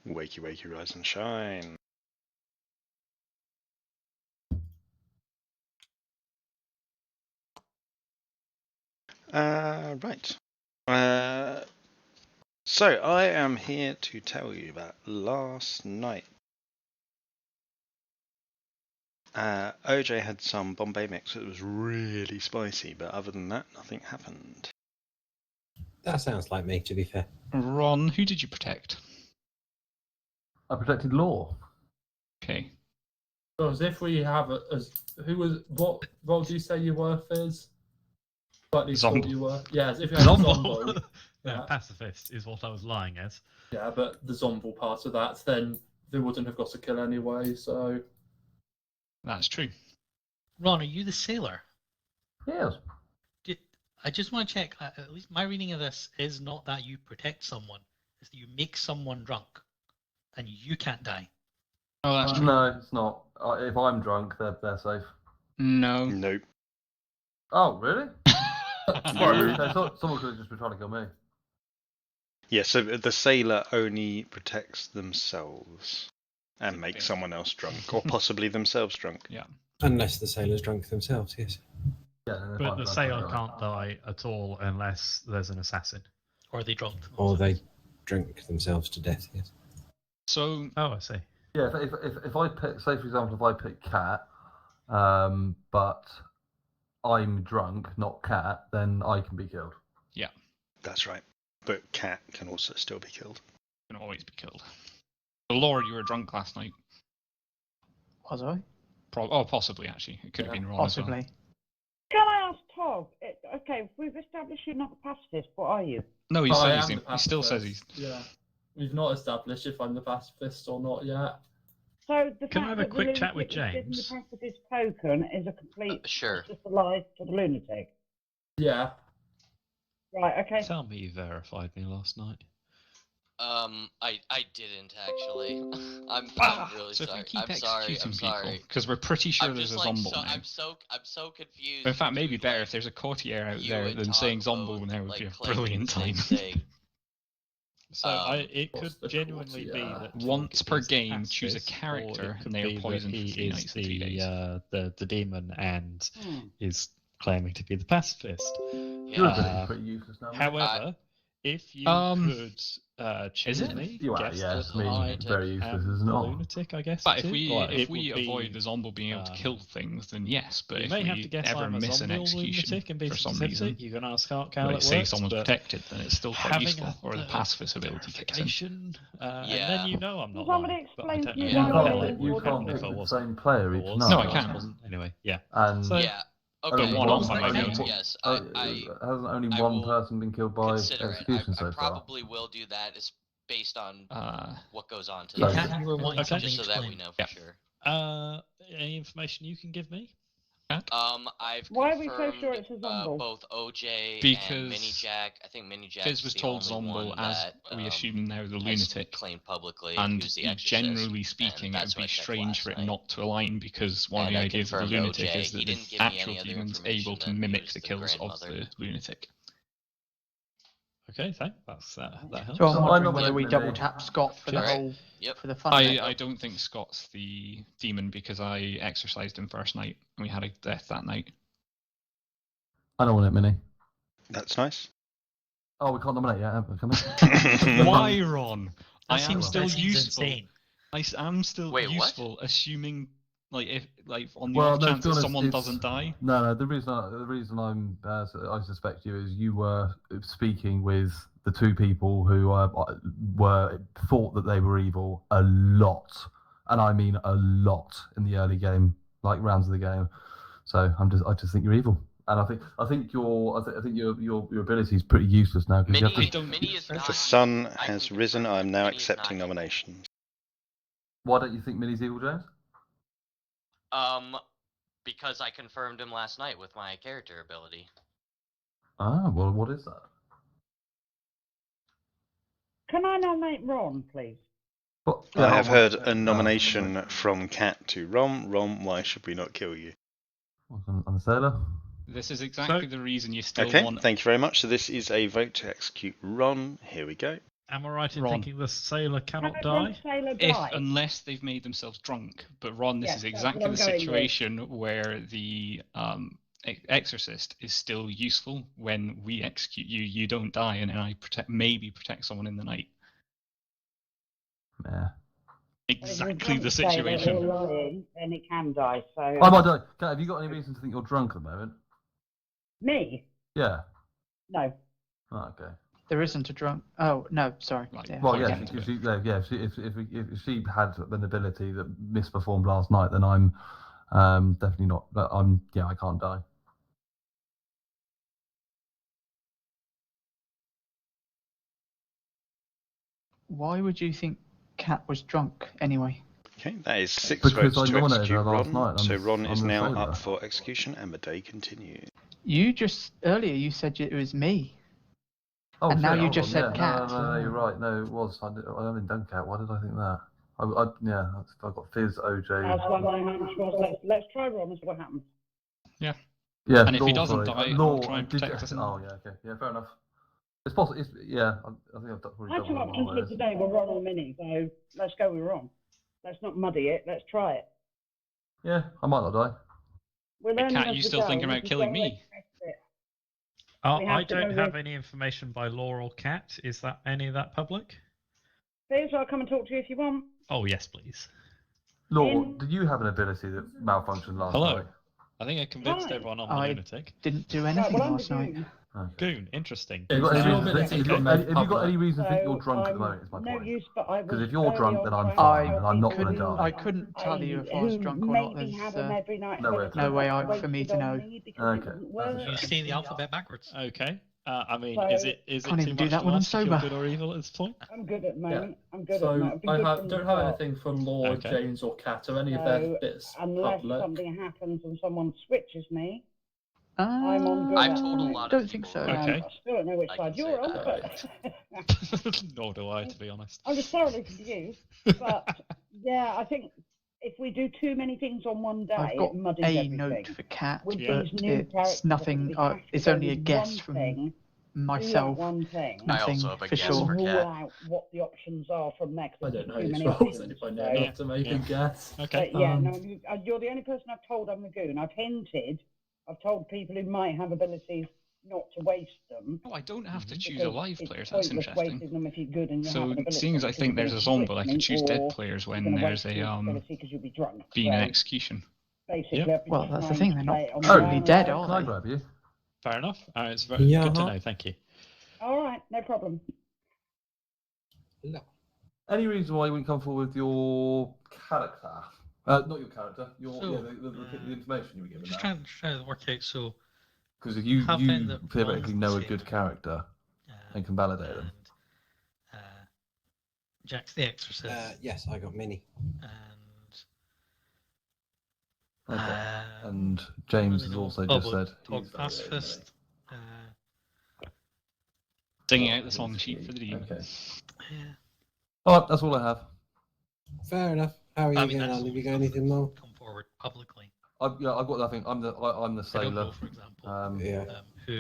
Wakey, wakey, rise and shine. Right. So I am here to tell you about last night. OJ had some Bombay mix that was really spicy, but other than that, nothing happened. That sounds like me, to be fair. Ron, who did you protect? I protected Law. Okay. So as if we have what role do you say you were, Fizz? Slightly Zombo. thought you were. Yeah, as if you had Zombo. Zombo. Yeah, Yeah. pacifist is what I was lying as. Yeah, but the Zombo part of that, then they wouldn't have got a kill anyway, so... That's true. Ron, are you the sailor? Yes. I just want to check, at least my reading of this is not that you protect someone, it's that you make someone drunk and you can't die. Oh, that's true. No, it's not. If I'm drunk, they're safe. No. Nope. Oh, really? No. Okay, so someone could have just been trying to kill me. Yeah, so the sailor only protects themselves and makes someone else drunk, or possibly themselves drunk. Yeah. Unless the sailors drunk themselves, yes. Yeah, But the sailor can't die at all unless there's an assassin. Or they drunk. Or they drink themselves to death, yes. So. Oh, I see. Yeah, if I pick, say for example, if I pick cat, but I'm drunk, not cat, then I can be killed. Yeah. That's right. But cat can also still be killed. Can always be killed. So, Laura, you were drunk last night. Was I? Possibly, actually. It could have been wrong Possibly. as well. Can I ask Tog? Okay, we've established you're not the pacifist. What are you? No, he I said am he's the he still says pacifist, he's. Yeah. We've not established if I'm the pacifist or not yet. So the Can I fact have a that quick the chat with lunatic was given James? the pacifist token is a complete Sure. just a lie to the lunatic. Yeah. Right. Okay. Tell me you verified me last night. I didn't actually. I'm really So if sorry. we keep I'm sorry. executing I'm sorry. people, because we're pretty sure I'm there's just a like Zomble so. now. I'm so confused. In fact, maybe between, better like, if there's a courtier out you there and than Todd saying both, Zomble now would like, be a claiming brilliant the same time. thing. So it What's could the genuinely be courtier? that Once Torg per is the game, choose a pacifist, or character it could and they are be that poisoned he for 3 is nights and 3 days. the demon and Hmm. is claiming to be the pacifist. Your Yeah. ability's pretty useless now. However, if you could choose it? me, You are, guess yeah. that I mean, I very useless, am isn't the it? lunatic, I guess. But it if is. we Or if it we would avoid be, the Zomble being able to kill things, then yes. But you if may have we to guess ever I'm a miss an zombie execution lunatic and be for some specific. reason, You can ask Art how like it say works, someone's but protected, then it's still quite having useful, or the pacifist ability kicks in. verification, and Yeah. then you know I'm not Somebody lying. But I explain don't to know me Yeah. how why the hell we're it leaning would You towards can't happen if pick I the wasn't. same player Or each was, night. No, I but can. wasn't. Anyway, yeah. And So Yeah. But Okay. one what- off, I Okay. mean, Yes. hasn't only I one will person been killed by consider it. execution so I far? probably will do that. Is based on what goes on So- today. Cat, you were wanting Okay. something Just so that we explained. know for sure. any information you can give me? I've Why are we so confirmed sure it's a Zomble? both OJ and Because Mini Jack. I think Mini Jack Fizz was the told only Zomble one as that we assume now the has lunatic, claimed publicly and who's the exorcist. generally speaking, it that's would who I be checked strange last for it night. not to align because one of And the I ideas of the confirmed lunatic OJ. is that He the didn't give me actual any other demon's information able to than he mimic was the the kills of grandmother. the lunatic. Okay, thanks. That helps. So I'm So I wondering know whether we when double they- tap Scott for the Alright. whole Yep. for the fun of it. I don't think Scott's the demon because I exorcised him first night and we had a death that night. I don't want it, Mini. That's nice. Oh, we can't nominate yet, can we? Why, Ron? I That am seems, still that seems useful. insane. I'm still Wait, what? useful, assuming if on the Well, off no, to chance be that honest, someone it's- doesn't die. No. The reason I suspect you is you were speaking with the two people who were thought that they were evil a lot, and I mean a lot in the early game, like rounds of the game. So I just think you're evil, and I think your ability is pretty useless now because you have to. Mini is not. The sun I has can risen. confirm I am that now Mini is not accepting evil. nominations. Why don't you think Mini's evil, James? Because I confirmed him last night with my character ability. Ah, well, what is that? Can I nominate Ron, please? But, I have heard a Oh, nomination from Cat to Rom. Rom, why should we not kill you? on the sailor. This is exactly the reason you still Okay, want. thank you very much. So this is a vote to execute Ron. Here we go. Am I right in Ron. thinking the sailor cannot Can die? Sailor If die? unless they've made themselves drunk, but Ron, this Yes, is that's exactly what I'm the going with. situation where the exorcist is still useful. When we execute you, you don't die, and I maybe protect someone in the night. Yeah. Exactly the If you're drunk, situation. Sailor, or lying, then it can die. So I might die. Kat, have you got any reason to think you're drunk at the moment? me? Yeah. No. Oh, okay. There isn't a drunk. Oh no, sorry. Right. Yeah. Well, Point yeah, into if it. if she had an ability that misperformed last night, then I'm definitely not. But I can't die. Why would you think Cat was drunk anyway? Okay, that is 6 Because votes I to nominated execute her last Ron. night, So I'm Ron is the now sailor. up for execution, and the day continues. You just earlier you said it was me. Oh, And now shit, you hold just on, said yeah. Cat. No, you're right. No, it was. I haven't done Cat. Why did I think that? I've got Fizz, OJ. That's why my hunch was. Let's try Ron and see what happens. Yeah. And if he Law, doesn't sorry. die, Law, I'll try and did you- protect us. Oh, yeah, okay. Yeah, fair enough. It's possible. Yeah, I think I've probably My done two one options more. for today were Ron or Mini, so let's go with Ron. Let's not muddy it. Let's try it. Yeah, I might not die. We're learning Cat, as you we still go. thinking This about is killing one way me? to test it. We have I to don't go have with- any information by law or cat. Is that any of that public? Fizz, I'll come and talk to you if you want. Oh, yes, please. Law, In- did you have an ability that malfunctioned last Hello. night? I think I convinced Hi. everyone I'm the I lunatic. didn't do Right, anything well, I'm last the night. goon. Okay. Goon, interesting. Have you got So any your reason to ability think, got made have you got any public. reason to think you're So drunk at the I'm moment? Is my no point. use, but I was Because if you're early drunk, on then I'm trying to fine, help and I'm not people going to who- die. I couldn't tell you if I was who drunk or not. maybe There's had them every night. no way but to know. no way wasted for me to on know. me because it Okay. didn't That's a work. You say the alphabet backwards. Okay. I mean, So- is it Can't too even do much that to when I'm ask to kill sober. good or evil at this point? I'm good at the moment. I'm good at the So moment. I've been I good have, from the don't have start. anything from Law, Okay. James, or Cat, or any of So, their bits Unless public. something happens and someone switches me, I'm on good I've at told a night. lot of Don't think people. so. Okay. I still don't know which I side can you're say on, but Nor do I, to be honest. I'm just thoroughly confused. But yeah, I think if we do too many things on one day, I've got it muddies a everything. note for cat, With Yeah. but these new characters, it's nothing. we have to It's go only a with guess one from thing, do that myself. one thing, I Nothing also have a for guess sure. for rule Cat. out what the options are from there. 'Cause I there's don't know too his many roles options. anyway So, enough to make Yeah. a guess. Okay. but yeah, Um, no, you're the only person I've told I'm the goon. I've hinted. I've told people who might have abilities not to waste them. Oh, I don't have to choose a because live it's player, so that's pointless interesting. wasting them if you're good and you have So, an ability. seeing as I because think you're there's a gonna zombie, I switch could me, choose dead or players you're when gonna there's waste a your ability because you'll be drunk. being So an execution. basically, Yep. I've been Well, that's the trying thing. to They're play not it on truly my dead, own. are Can I they? grab you? Fair enough. It's very Yeah. good to know. Thank you. All right, no problem. Any reason why you wouldn't come forward with your character? Not your character. Your So, the information you were given. I'm just trying to work out. So, Because if you have found that theoretically Ron's know a the good sailor, character and can validate them. and Jack's the exorcist, Yes, I got Mini. and Okay. um, And James really has no- also oh, just well, said Dog he's validated, Pacifist. Singing out the song sheet for the demon. Okay. Yeah. All right, that's all I have. Fair enough. How are you I mean, getting that's on? the Have you only got stuff anything that's more? come forward publicly. I've got nothing. I'm the I don't sailor. know, for example, Yeah. who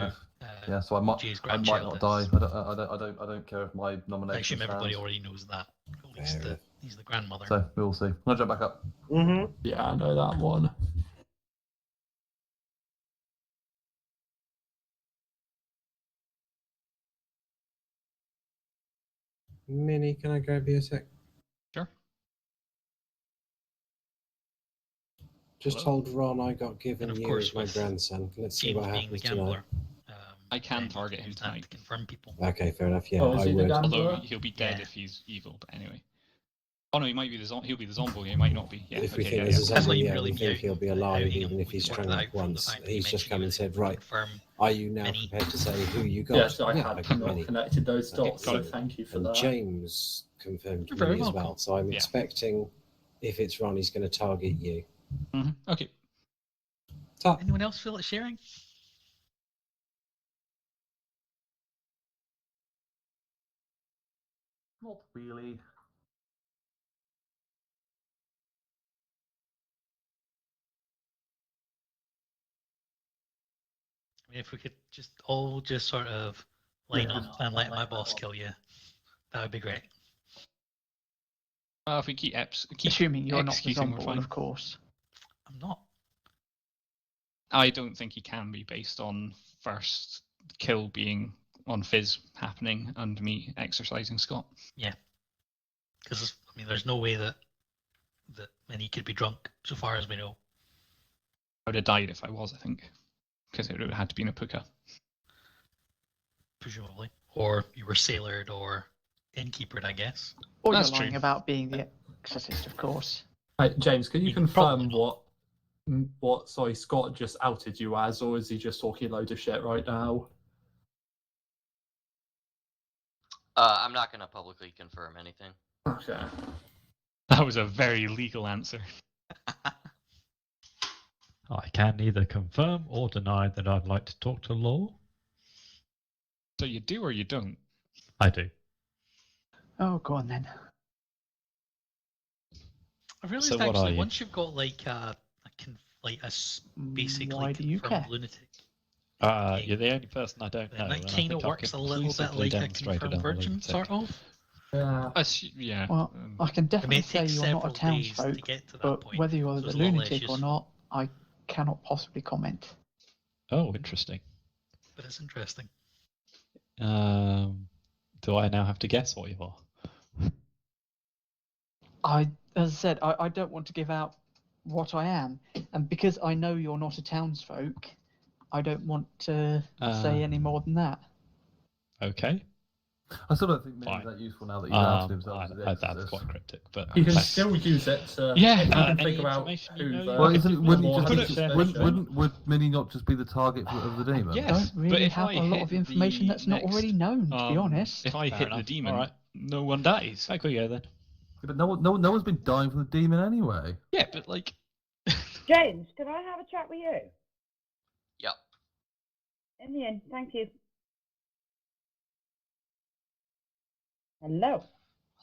Yeah, so I might Jay's I might grandchild not die. is. I don't care if my I nomination assume everybody stands. already knows that. At least Fair enough. he's the grandmother. So we'll see. I'll jump back up. Mm-hmm. Yeah, I know that one. Mini, can I grab you a sec? Sure. Just told Ron I got given And of you course as my with grandson. Let's see James what being the happens tonight. gambler, I can then target you him use that tonight. to confirm people. Okay, fair enough. Yeah, Oh, is I he the would. gambler? Although he'll be dead Yeah. if he's evil, but anyway. Oh no, he might be he'll be the zombie, he might not be. Yeah, If we okay, think yeah, there's yeah. a Hasn't zombie, even yeah, really we been think he'll be alive outing even him. if We he's worked strung that up out from the once. fact that he He's just mentioned come he and was said, able to right, confirm are you now Mini. prepared to say who you got? Yes, I Yeah, had I got not Mini. connected those Okay, dots, so brilliant. thank you for And that. James confirmed You're very Mini as welcome. well. So I'm Yeah. expecting if it's Ron, he's going to target you. Okay. Top. Anyone else feel like sharing? Not really. I mean, if we could just all just sort of line up and let my boss kill you, that would be great. Well, if we keep Assuming you're not the executing, we're zombie, fine. of course. I'm not. I don't think he can be based on first kill being on Fizz happening and me exercising Scott. Because I mean, there's no way that Mini could be drunk, so far as we know. I would have died if I was, I think, because it would have had to be in a puka. Presumably, or you were sailored or innkeepered, I guess. Or That's you're lying true. about being the exorcist, of course. Hey, James, can you You confirm probably what Scott just outed you as, or is he just talking a load of shit right now? I'm not gonna publicly confirm anything. Okay. That was a very legal answer. I can neither confirm or deny that I'd like to talk to Law. So you do or you don't? I do. Oh, go on then. I realized So what are actually you? once you've got like a basic Why like do you confirmed care? lunatic, You're the only person I don't know. And that and I kind think of I've works a little bit conclusively like a demonstrated confirmed I'm a virgin, lunatic. sort of. Yeah. Yeah. Well, I can It definitely may say take you're not a several days to townsfolk, get to that but point. whether you're so the there's a lot of lunatic or issues. not, I cannot possibly comment. Oh, interesting. But it's interesting. Do I now have to guess what you are? As I said, I don't want to give out what I am, and because I know you're not a townsfolk, I don't want to say any more than that. Okay. I still don't think Minnie's Fine. that useful now that he's outed I, himself as the that's exorcist. quite cryptic, but You can thanks. still use it to, Yeah, if you can any figure out information you who know the you Well, can isn't it, give me, wouldn't, more you has just, suspicion. would Minnie not just be the target of the demon? Yes, Don't but really if have I a lot hit of information the that's not already next, known, to be honest. If I Fair hit the enough. demon, Alright. no one dies. Back we go then. Yeah, but no one's been dying from the demon anyway. Yeah, but like. James, can I have a chat with you? Yep. In the end, thank you. Hello.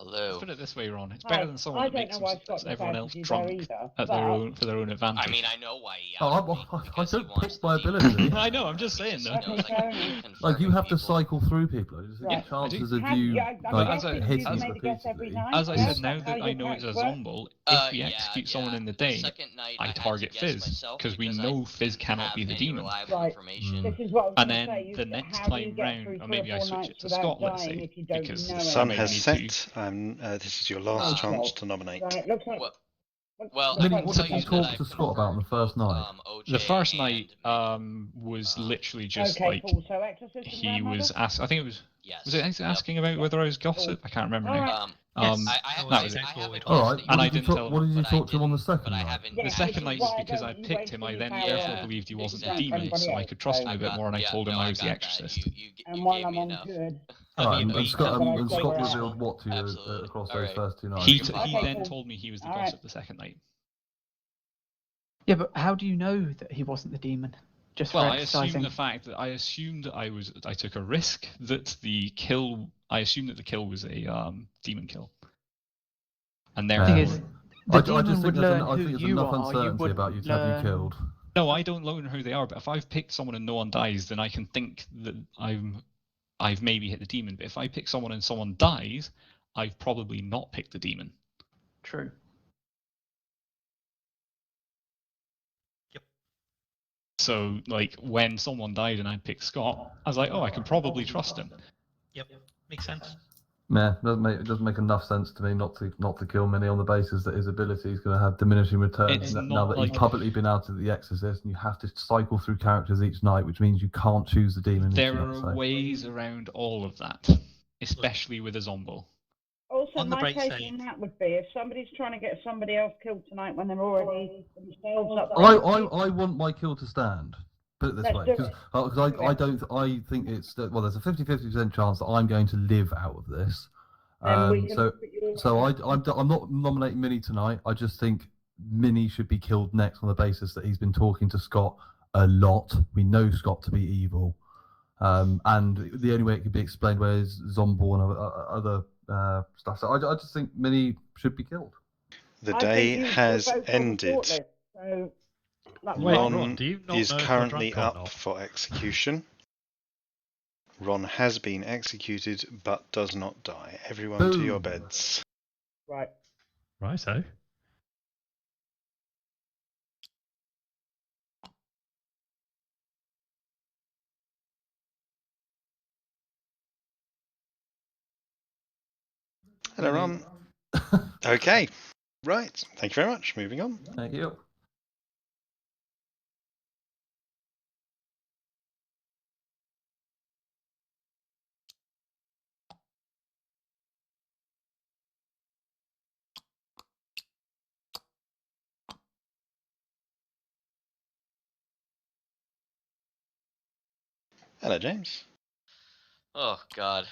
Let's Hello. put it this way, Ron. It's Hi. better than someone I that don't makes know why themselves, Scott everyone decided else to do drunk there either, at for their own advantage. I mean, I know why he Oh, outed me, I because don't he wants pick the my demon. ability. I know. I'm just saying He though. just knows I fair can enough. confirm Like, you have to people. cycle through people. Just Yeah, the I do. chances of Have you I But like as I- guessing hitting you've made a guess every repeatedly. night. As I Yeah, said, now that's how that I your know it's a character works. zombie, if we Yeah, execute someone in the The day, second night I had to target guess Fizz myself because we because I know Fizz didn't cannot have be the any demon. reliable Right. information. This is what I was And going to say. then You, the next how do you time get round, through or 3 or maybe I 4 switch nights it to without Scott, let's dying say, if you don't because know the it? Sun maybe has need set. to. This is your last chance to nominate. Right, looks like... Well, looks I Minnie, like can what tell did you you that talk I've to Scott about on the confirmed first night? OJ The first and night Minnie. was literally just Okay, like cool. So Exorcist and he Grandmother? was ask. I think it was. Yes. Was it asking about Yep. whether I was gossip? Cool. I can't remember All now. right. Yes, I have, that was I it. have a guess All right. that And I What did you didn't tell talk? him. What did you but I talk to him on the didn't- second but I night? haven't. Yeah, The which second is night why was I because don't I you picked waste him. I any then power therefore on believed he wasn't the exactly. demon, so I could trust him a bit more, and I Yeah, told him no, I was got the that. exorcist. You and while gave I'm me on enough. good. All right, mean, and he- Scott, but I and say Scott we're revealed out. what to you Absolutely. across All those right. first 2 nights? He Okay, then cool. told me he was the All gossip right. the second night. Yeah, but how do you know that he wasn't the demon? Just Well, for I exercising? assumed that I took a risk that the kill. I assumed that the kill was a demon kill, and The therefore. thing is, the I demon just would think learn I who think there's you enough are. You uncertainty about you wouldn't to have you learn. killed. No, I don't know who they are, but if I've picked someone and no one dies, then I can think that I've maybe hit the demon. But if I pick someone and someone dies, I've probably not picked the demon. True. So, like, when someone died and I picked Scott, I was like, oh, I can probably trust him. Yep, makes sense. Nah, it doesn't make enough sense to me not to kill Minnie on the basis that his ability is going to have diminishing returns It's now not that he's like- publicly been out of the Exorcist, and you have to cycle through characters each night, which means you can't choose the demon. There each are night, ways around all of that, especially with a zombie. Also, On the my bright take side- on that would be if somebody's trying to get somebody else killed tonight when they're already themselves up. I want my kill to stand. Put it this Let's way, do because it. Do it. I think it's well, there's a 50% chance that I'm going to live out of this. Then we can So put you- I'm not nominating Minnie tonight. I just think Minnie should be killed next on the basis that he's been talking to Scott a lot. We know Scott to be evil, and the only way it could be explained away is Zombie and other stuff. So I just think Minnie should be killed. The I day think you has put both on the ended. shortlist, so, like, Wait, Ron Ron, do you not is know if they're currently drunk or up not? for execution. Ron has been executed but does not die. Everyone to your Boom. beds. right. Righto. Hello, Ron. Okay. Right. Thank you very much. Moving on. Thank you. Hello, James. Oh God.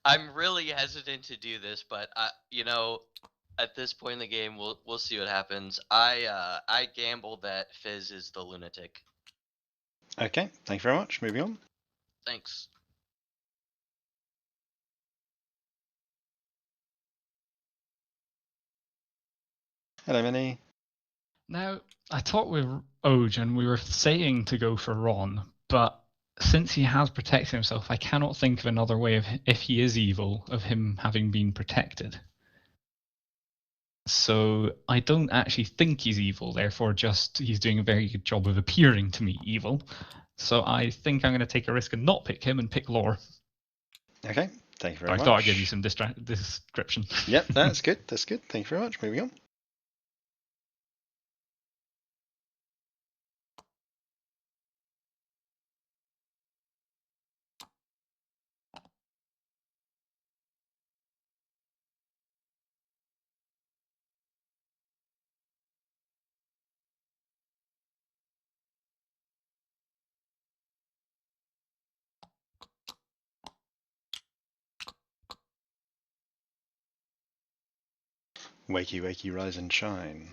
I'm really hesitant to do this, but at this point in the game, we'll see what happens. I gamble that Fizz is the lunatic. Okay. Thank you very much. Moving on. Thanks. Hello, Minnie. Now, I talked with Oj, and we were saying to go for Ron, but since he has protected himself, I cannot think of another way of, if he is evil, of him having been protected. So I don't actually think he's evil, therefore just he's doing a very good job of appearing to me evil. So I think I'm going to take a risk and not pick him and pick Lore. Okay, thank you very I much. thought I'd give you some description. Yep, that's good. That's good. Thank you very much. Moving on. Wakey, wakey, rise and shine.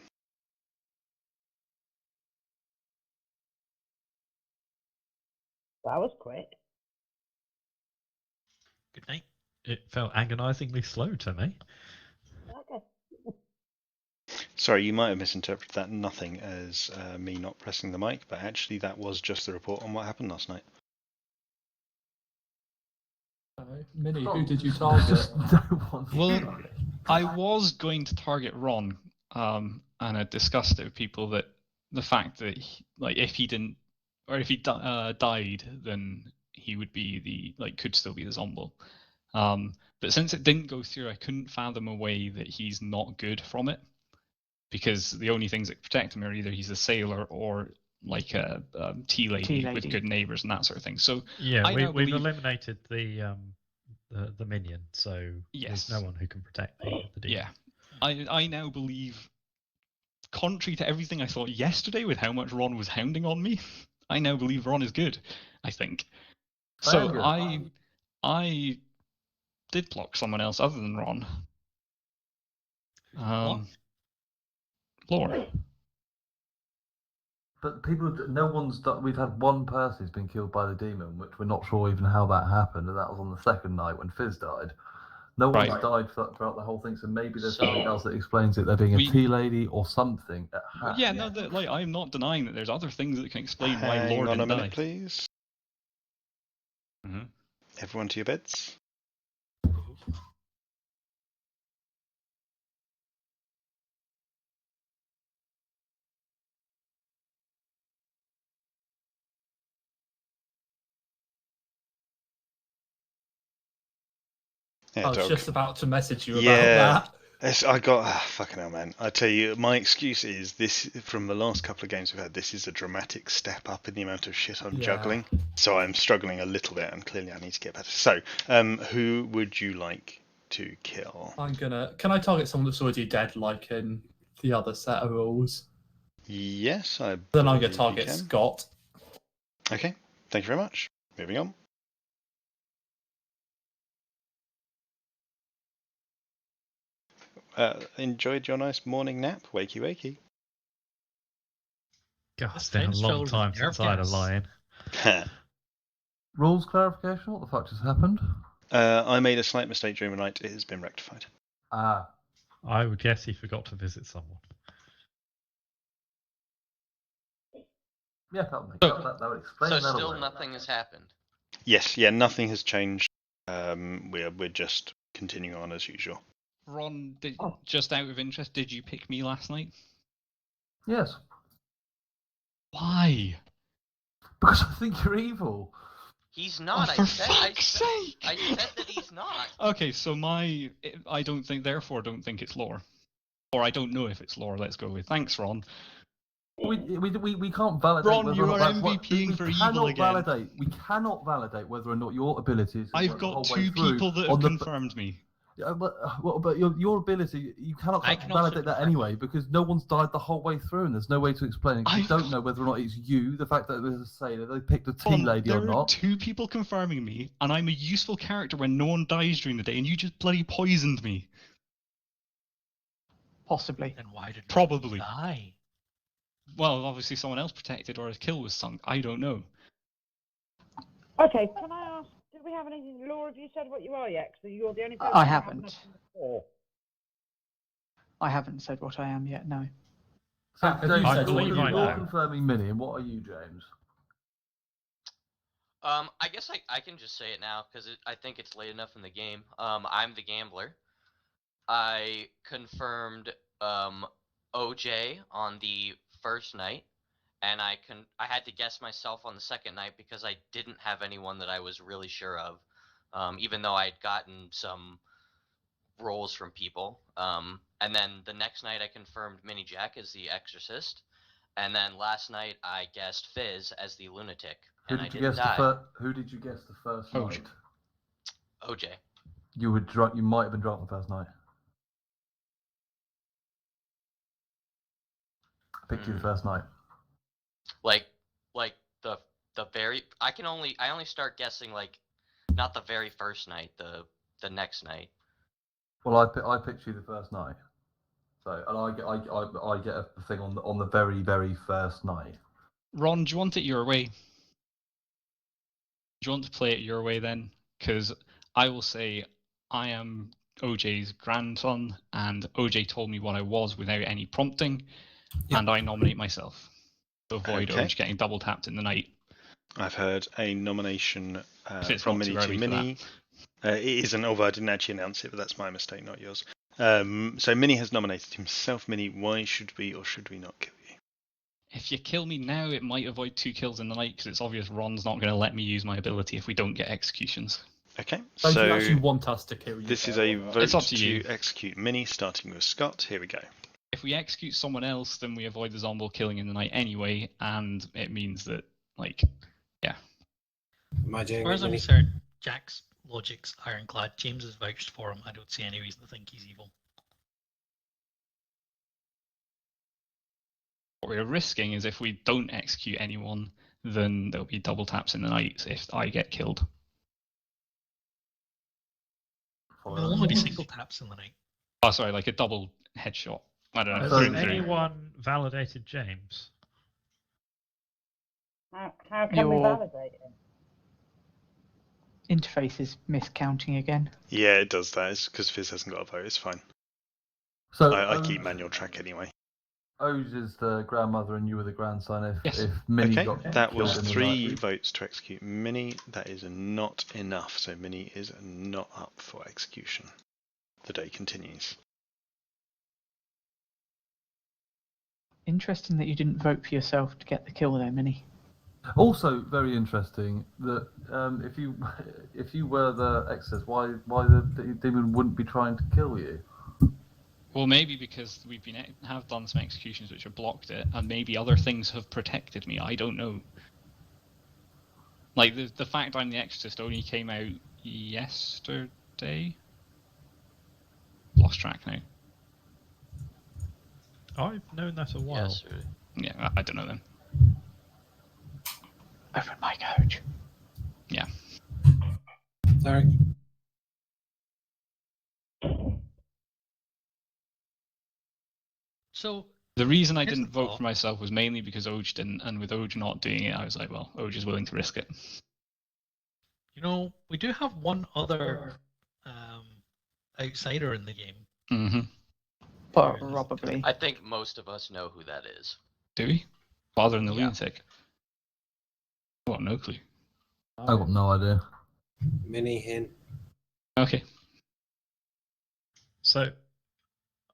That was quick. Good night. It felt agonisingly slow to me. Okay. Sorry, you might have misinterpreted that nothing as me not pressing the mic, but actually that was just the report on what happened last night. Minnie, who did you target? Well, I was going to target Ron, and I discussed it with people that the fact that if he didn't, or if he died, then he would be could still be the Zombo. But since it didn't go through, I couldn't fathom a way that he's not good from it, because the only things that protect him are either he's a sailor or like a tea lady with good neighbors and that sort of thing. So Yeah, we've believe... eliminated the minion, so there's no one who can protect the demon. Yeah, I now believe, contrary to everything I thought yesterday with how much Ron was hounding on me, I now believe Ron is good, I think. So I did block someone else other than Ron. Lore. But we've had one person who's been killed by the demon, which we're not sure even how that happened, and that was on the second night when Fizz died. No one's died throughout the whole thing, so maybe there's something else that explains it. There being a tea lady or something. I'm not denying that there's other things that can explain why Lore Hang on didn't a minute, die. please. Mm-hmm. Everyone to your beds. I was just about to message you about that. I got fucking hell, man. I tell you, my excuse is this: from the last couple of games we've had, this is a dramatic step up in the amount of shit I'm juggling. So I'm struggling a little bit, and clearly I need to get better. So, who would you like to kill? Can I target someone that's already dead, like in the other set of rules? Yes, Then I'm going to target Scott. Okay, thank you very much. Moving on. Enjoyed your nice morning nap? Wakey, wakey. God, it's been a long time since I had a lion. Rules clarification? What the fuck just happened? I made a slight mistake during the night. It has been rectified. I would guess he forgot to visit someone. Yeah, that would explain that. So still nothing has happened. Yes, nothing has changed. We're just continuing on as usual. Ron, just out of interest, did you pick me last night? Yes. Why? Because I think you're evil. He's not. For fuck's sake! I said that he's not. Okay, so I don't think it's Lore. Or I don't know if it's Lore, let's go with. Thanks, Ron. We can't validate. Ron, you are MVPing for evil again. We cannot validate whether or not your abilities. I've got two people that have confirmed me. Yeah, but your ability, you cannot validate that anyway, because no one's died the whole way through, and there's no way to explain it. You don't know whether or not it's you. The fact that there's a sailor, they picked a tea lady or not. There are two people confirming me, and I'm a useful character when no one dies during the day, and you just bloody poisoned me. Possibly. Then why did Probably. die? Well, obviously someone else protected, or his kill was sunk. I don't know. Okay, can I ask, do we have anything? Laura, have you said what you are yet? Because you're the only person I who haven't. hasn't before. I haven't said what I am yet, no. Have you I said believe what I you know. You're confirming Minnie, and what are you, James? I guess I can just say it now because I think it's late enough in the game. I'm the gambler. I confirmed OJ on the first night, and I had to guess myself on the second night because I didn't have anyone that I was really sure of, even though I had gotten some rolls from people. And then the next night I confirmed Mini Jack as the Exorcist, and then last night I guessed Fizz as the Lunatic, and I didn't die. Who did you guess the first OJ. night? OJ. You were drunk. You might have been drunk the first night. I picked you the first night. Like the very I only start guessing like not the very first night, the next night. Well, I picked you the first night. So, and I get a thing on the very, very first night. Ron, do you want it your way? Do you want to play it your way then? Because I will say I am OJ's grandson, and OJ told me what I was without any prompting, and I nominate myself to avoid Okay. OJ getting double tapped in the night. I've heard a nomination If it's from not Minnie too to early for Minnie. It isn't, although I didn't actually announce it, but that's my mistake, not yours. So Minnie has nominated himself. Minnie, why should we or should we not kill you? If you kill me now, it might avoid 2 kills in the night, because it's obvious Ron's not going to let me use my ability if we don't get executions. Okay, So do you actually so want us to kill you? this is there a or not? vote It's up to you. execute Minnie, starting with Scott. Here we go. If we execute someone else, then we avoid the zombie killing in the night anyway, and it means that, like, yeah. Am I doing As far it, as I'm Minnie? concerned, Jack's logic's ironclad. James has vouched for him. I don't see any reason to think he's evil. What we're risking is if we don't execute anyone, then there'll be double taps in the night if I get killed. There'll only be single taps in the night. Oh, sorry, like a double headshot. I don't know. Has through and through. anyone validated James? How can we Your- validate it? Interface is miscounting again. Yeah, it does that. It's because Fizz hasn't got a vote. It's fine. So I keep manual track anyway. Oj is the grandmother, and you were the grandson. Yes. If Minnie Okay, got that killed was in the 3 night. votes to execute Minnie. That is not enough, so Minnie is not up for execution. The day continues. Interesting that you didn't vote for yourself to get the kill there, Minnie. Also, very interesting that if you were the Exorcist, why the demon wouldn't be trying to kill you? Well, maybe because have done some executions which have blocked it, and maybe other things have protected me. I don't know. Like the fact I'm the Exorcist only came out yesterday. Lost track now. I've known that a while. Yes. Yeah, I don't know then. Over my coach. Yeah. Sorry. So The reason I Here's didn't the vote thought. for myself was mainly because Oj didn't, and with Oj not doing it, I was like, well, Oj is willing to risk it. you know, we do have one other outsider in the game. Mm-hmm. Probably. I think most of us know who that is. Do we? Other than the Yeah. lunatic. What? No clue. I got no idea. Mini hint. Okay. So,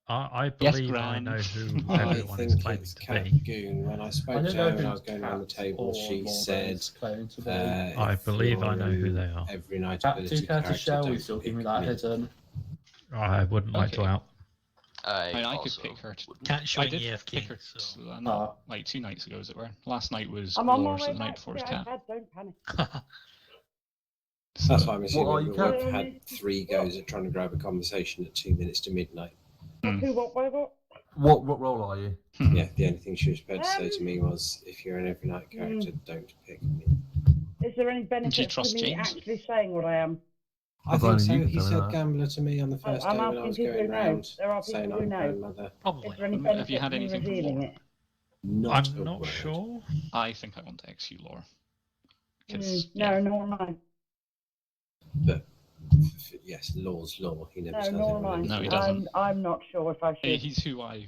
I Yes, believe I Gran. know who I everyone is think claiming it's to Cat be. Goon. When I I spoke don't to know her who when I was going around the Cat table, or she Morgan said, is claiming to be. I if believe I you're know who an they are. Every night Cat, do ability you care to character, share? don't We still give me pick that me. hidden. I wouldn't like to Okay. out. I I mean, I could also pick her. Cat I showing did AFK. pick her So. not like 2 nights ago, as it were. Last night was I'm on Laura, my so way the night back before to was the Cat. iPad, don't panic. That's So, why I'm What are assuming you that we've counting? had 3 goes at trying to grab a conversation at 2 minutes to midnight. Hmm. Who, what? What role are you? Yeah, the only thing she was prepared to say to me was, if you're an every night character, don't pick me. Is there any benefit to trust me James? actually saying what I am? I I've think only so. you can He tell me said that. gambler to me on the first I'm day when I asking was people going who know. around There are saying people who I'm know. grandmother. Probably. Is there any Have benefit you had to me anything from revealing Laura? it? Not I'm a not word. sure. I think I want to execute Laura. Because No, nor am I. But yes, law's law. He never No, tells nor anyone am I. No, he anything. doesn't. I'm not sure if I should. he's who I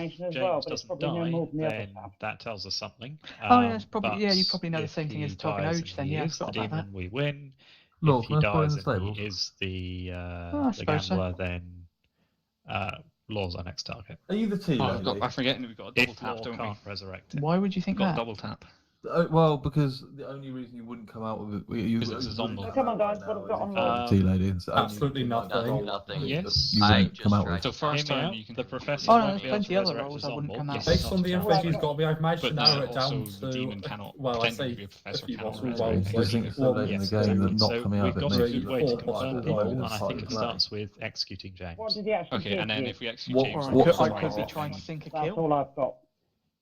information as James well, but it's doesn't probably no more die, than the other then stuff. that tells us something. Oh yeah, it's probably But yeah. You probably know the if same thing he as Target dies Oge. and Then he yeah, I is the forgot about that. demon, we win. Look, If he let's put it in dies the and stables. he is the I suppose so. gambler, then Law's our next target. Are you the tea Oh, lady? I'm forgetting we've got a double If tap, Law don't can't we? resurrect him. Why would you think Got a that? double tap. Well, because the only reason you wouldn't come out with it, you 'Cause it's a zombie. Oh, come on, guys, what have we got on the roll? tea lady. It's the only Absolutely thing I can nothing. roll Nothing. that Yes. you I wouldn't just come out tried with. So first Hear me turn out. you can The hit with professor Oh, won't no, be there's able plenty to other resurrect rolls a I wouldn't zombie. come out Yes, with. Based on the not a info Well, you've I've got, we I've managed to But narrow then it down also the to demon cannot well, I technically say be a a professor few cannot multiple resurrect rolls. Because Like I think it's so one, late in the Yes, game two, that not so coming out we've of it got a makes good you way to four confirm possible people, rolls. and I think it Play. starts with executing What James. did he actually Okay, give and then you? if we execute What- James, Or then what- it's I fine. could be trying to sink a That's kill. all I've got.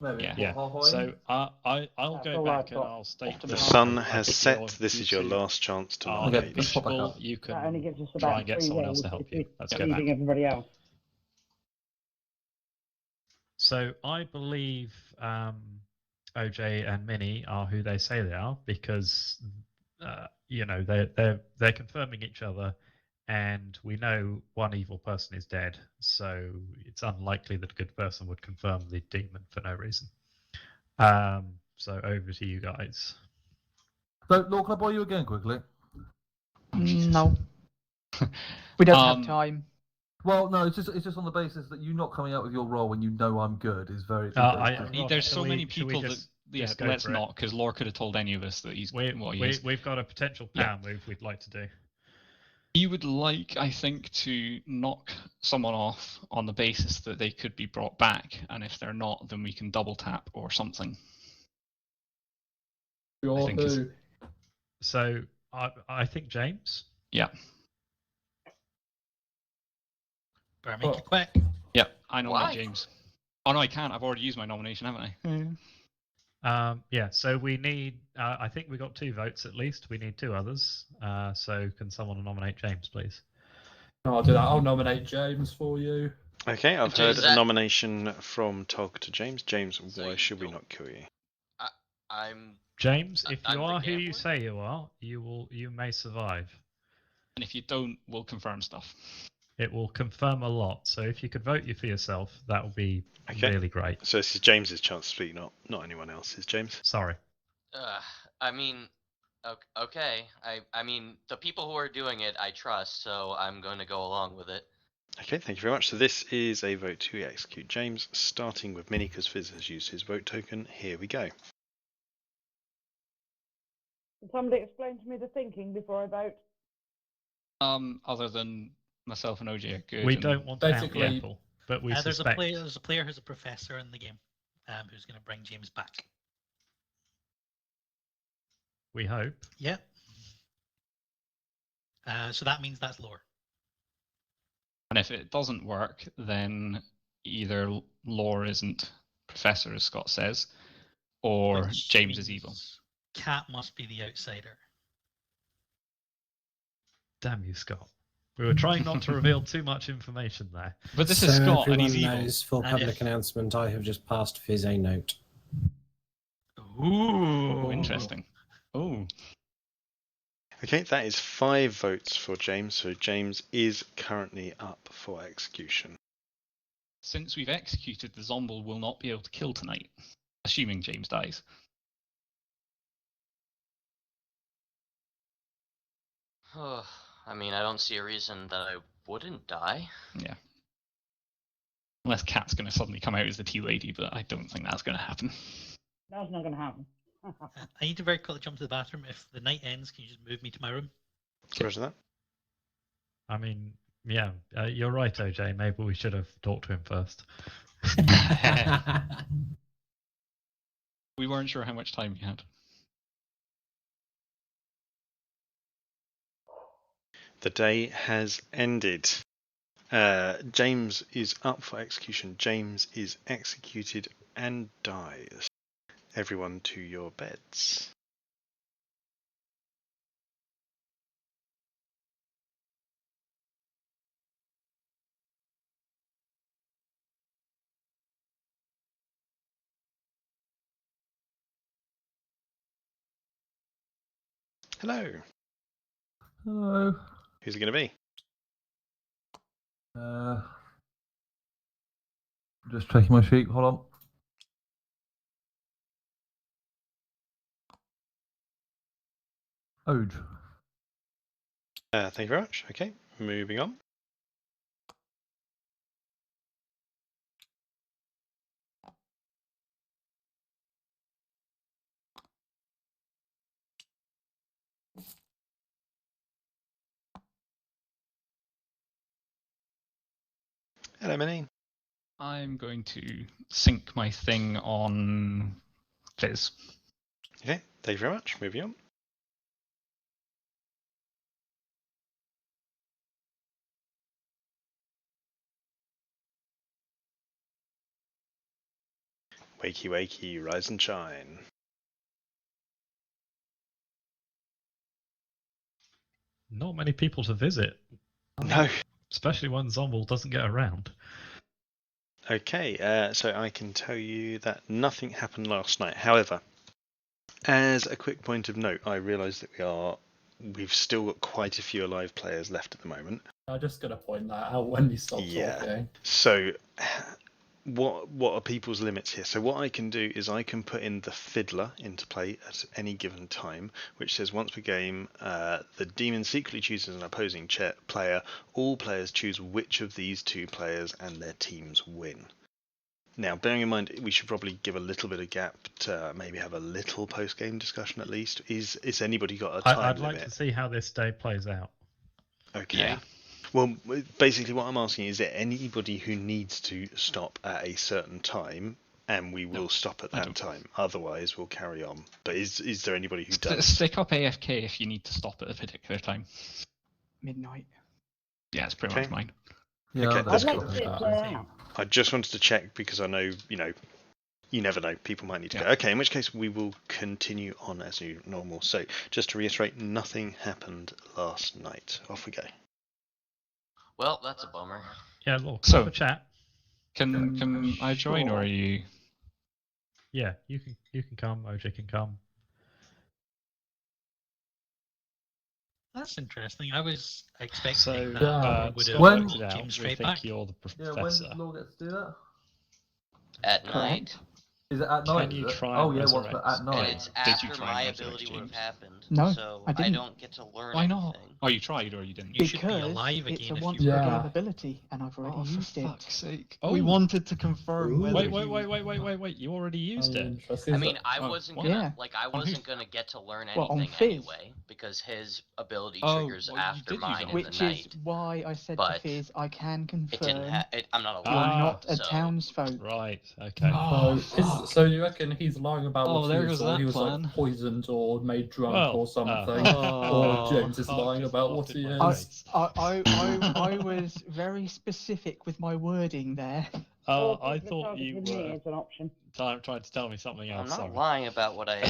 Maybe. Yeah. Yeah. Halfway? So I'll That's go all back I've and got. I'll state The The that sun I has think set. you're- This you is your two last chance to are nominate. let's pop back reachable. up. You That only can gives us try about and get 3 someone else votes to help if you. we're Let's go back. leaving everybody else. So I believe OJ and Minnie are who they say they are because they're confirming each other, and we know one evil person is dead. So it's unlikely that a good person would confirm the demon for no reason. So over to you guys. So, Lord, can I borrow you again quickly? No. We don't have time. Well, no, it's just on the basis that you not coming out with your role when you know I'm good is very. There's so many shall we people that. just Yeah, go let's for it? not, because Lore could have told any of us that he's what he is. We've got a potential Yeah. power move we'd like to do. He would like, I think, to knock someone off on the basis that they could be brought back, and if they're not, then we can double tap or something. You're think is- who? So I think James. Yeah. Better make Oh. it quick. Yeah, I nominate Why? James. Oh no, I can't. I've already used my nomination, haven't I? Yeah, so we need. I think we got 2 votes at least. We need 2 others. So can someone nominate James, please? I'll do that. I'll nominate James for you. Okay, I've James, heard a nomination from Tog to James. James, So why you should we don't- not kill you? I'm. James, if I'm you the are who you gambler? say you are, you may survive. And if you don't, we'll confirm stuff. It will confirm a lot. So if you could vote you for yourself, that would be Okay. really great. So this is James's chance to speak, not anyone else's. James. Sorry. I mean, okay. I mean, the people who are doing it, I trust, so I'm going to go along with it. Okay, thank you very much. So this is a vote to execute James, starting with Minnie because Fizz has used his vote token. Here we go. Can somebody explain to me the thinking before I vote? Other than myself and OJ are good. We and- don't want to count the Basically- apple, but we There's suspect. there's a player who's a professor in the game, who's going to bring James back. We hope. Yep. So that means that's Lore. And if it doesn't work, then either Lore isn't Professor, as Scott says, or which James is evil. means Cat must be the outsider. Damn you, Scott. We were trying not to reveal too much information there. But this so is Scott, and everyone he's evil. knows, for And public if- announcement, I have just passed Fizz a note. Ooh, Oh, interesting. Oh, Okay, that is 5 votes for James. So James is currently up for execution. since we've executed, the Zomble will not be able to kill tonight, assuming James dies. I mean, I don't see a reason that I wouldn't die. Yeah. Unless Cat's going to suddenly come out as the tea lady, but I don't think that's going to happen. That's not going to happen. I need to very quickly jump to the bathroom. If the night ends, can you just move me to my room? Roger that. I mean, yeah, you're right, OJ. Maybe we should have talked to him first. We weren't sure how much time we had. The day has ended. James is up for execution. James is executed and dies. Everyone to your beds. Hello. Hello. Who's it going to be? Just checking my sheet. Hold on. Ode. Thank you very much. Okay, moving on. Hello, Minnie. I'm going to sync my thing on Fizz. Okay, thank you very much. Moving on. Wakey, wakey, rise and shine. Not many people to visit, No. especially when Zombie doesn't get around. Okay, so I can tell you that nothing happened last night. However, as a quick point of note, I realise that we've still got quite a few alive players left at the moment. I'm just going to point that out when you stop Yeah. talking. So, what are people's limits here? So what I can do is I can put in the fiddler into play at any given time, which says once per game, the demon secretly chooses an opposing player. All players choose which of these two players and their teams win. Now, bearing in mind, we should probably give a little bit of gap to maybe have a little post-game discussion at least. Is anybody got a time I'd limit? like to see how this day plays out. Okay. Yeah. Well, basically what I'm asking is there anybody who needs to stop at a certain time, and we will stop at that time. Otherwise, we'll carry on. But is there anybody who does? Stick up AFK if you need to stop at a particular time. Midnight. Yeah, it's pretty much mine. Yeah, Okay, I'll that's I'd like cool. to see it play out. I just wanted to check because I know, you never know. People might need to go. Okay, in which case we will continue on as normal. So just to reiterate, nothing happened last night. Off we go. Well, that's a bummer. Yeah, look, So- have a chat. Can I join, or Sure. are you? Yeah, you can come. OJ can come. That's interesting. I was expecting So, that Yeah. would Scott have When- worked it out. James We straight think back. you're the Yeah, when professor. does Law get to do that? At night. Correct. Is it at night? Can you is it? try Oh and yeah, resurrect? what's at And night? it's Did you after try my and resurrect ability would have James? happened. No, so I didn't. don't get to learn Why not? anything. Oh, you tried or you didn't? You should be Because alive it's again a if once you per were. Yeah. game ability, and I've already Oh, for used it. fuck's sake! We wanted to confirm whether Wait, he wait! You already used it. Interesting. I mean, I Oh, wasn't what? gonna Yeah. like I On wasn't whose- gonna get to learn Well, on anything Fizz. anyway because his ability Oh, triggers well, you after did use mine it in on the Which is night. why I said But to Fizz, I can It didn't confirm have. I'm not you're alive. not a so... townsfolk. Right. Okay. Oh, So, so you reckon he's lying about Oh, what there he goes was, or that he was plan. like poisoned or made drunk Well, or something, Oh. or James is I've lying just about what laughed he in my is? face. I was very specific with my wording there. Or I Christmas thought target you with me were as an option. trying to tell me something I'm else. not Sorry. lying about what I am.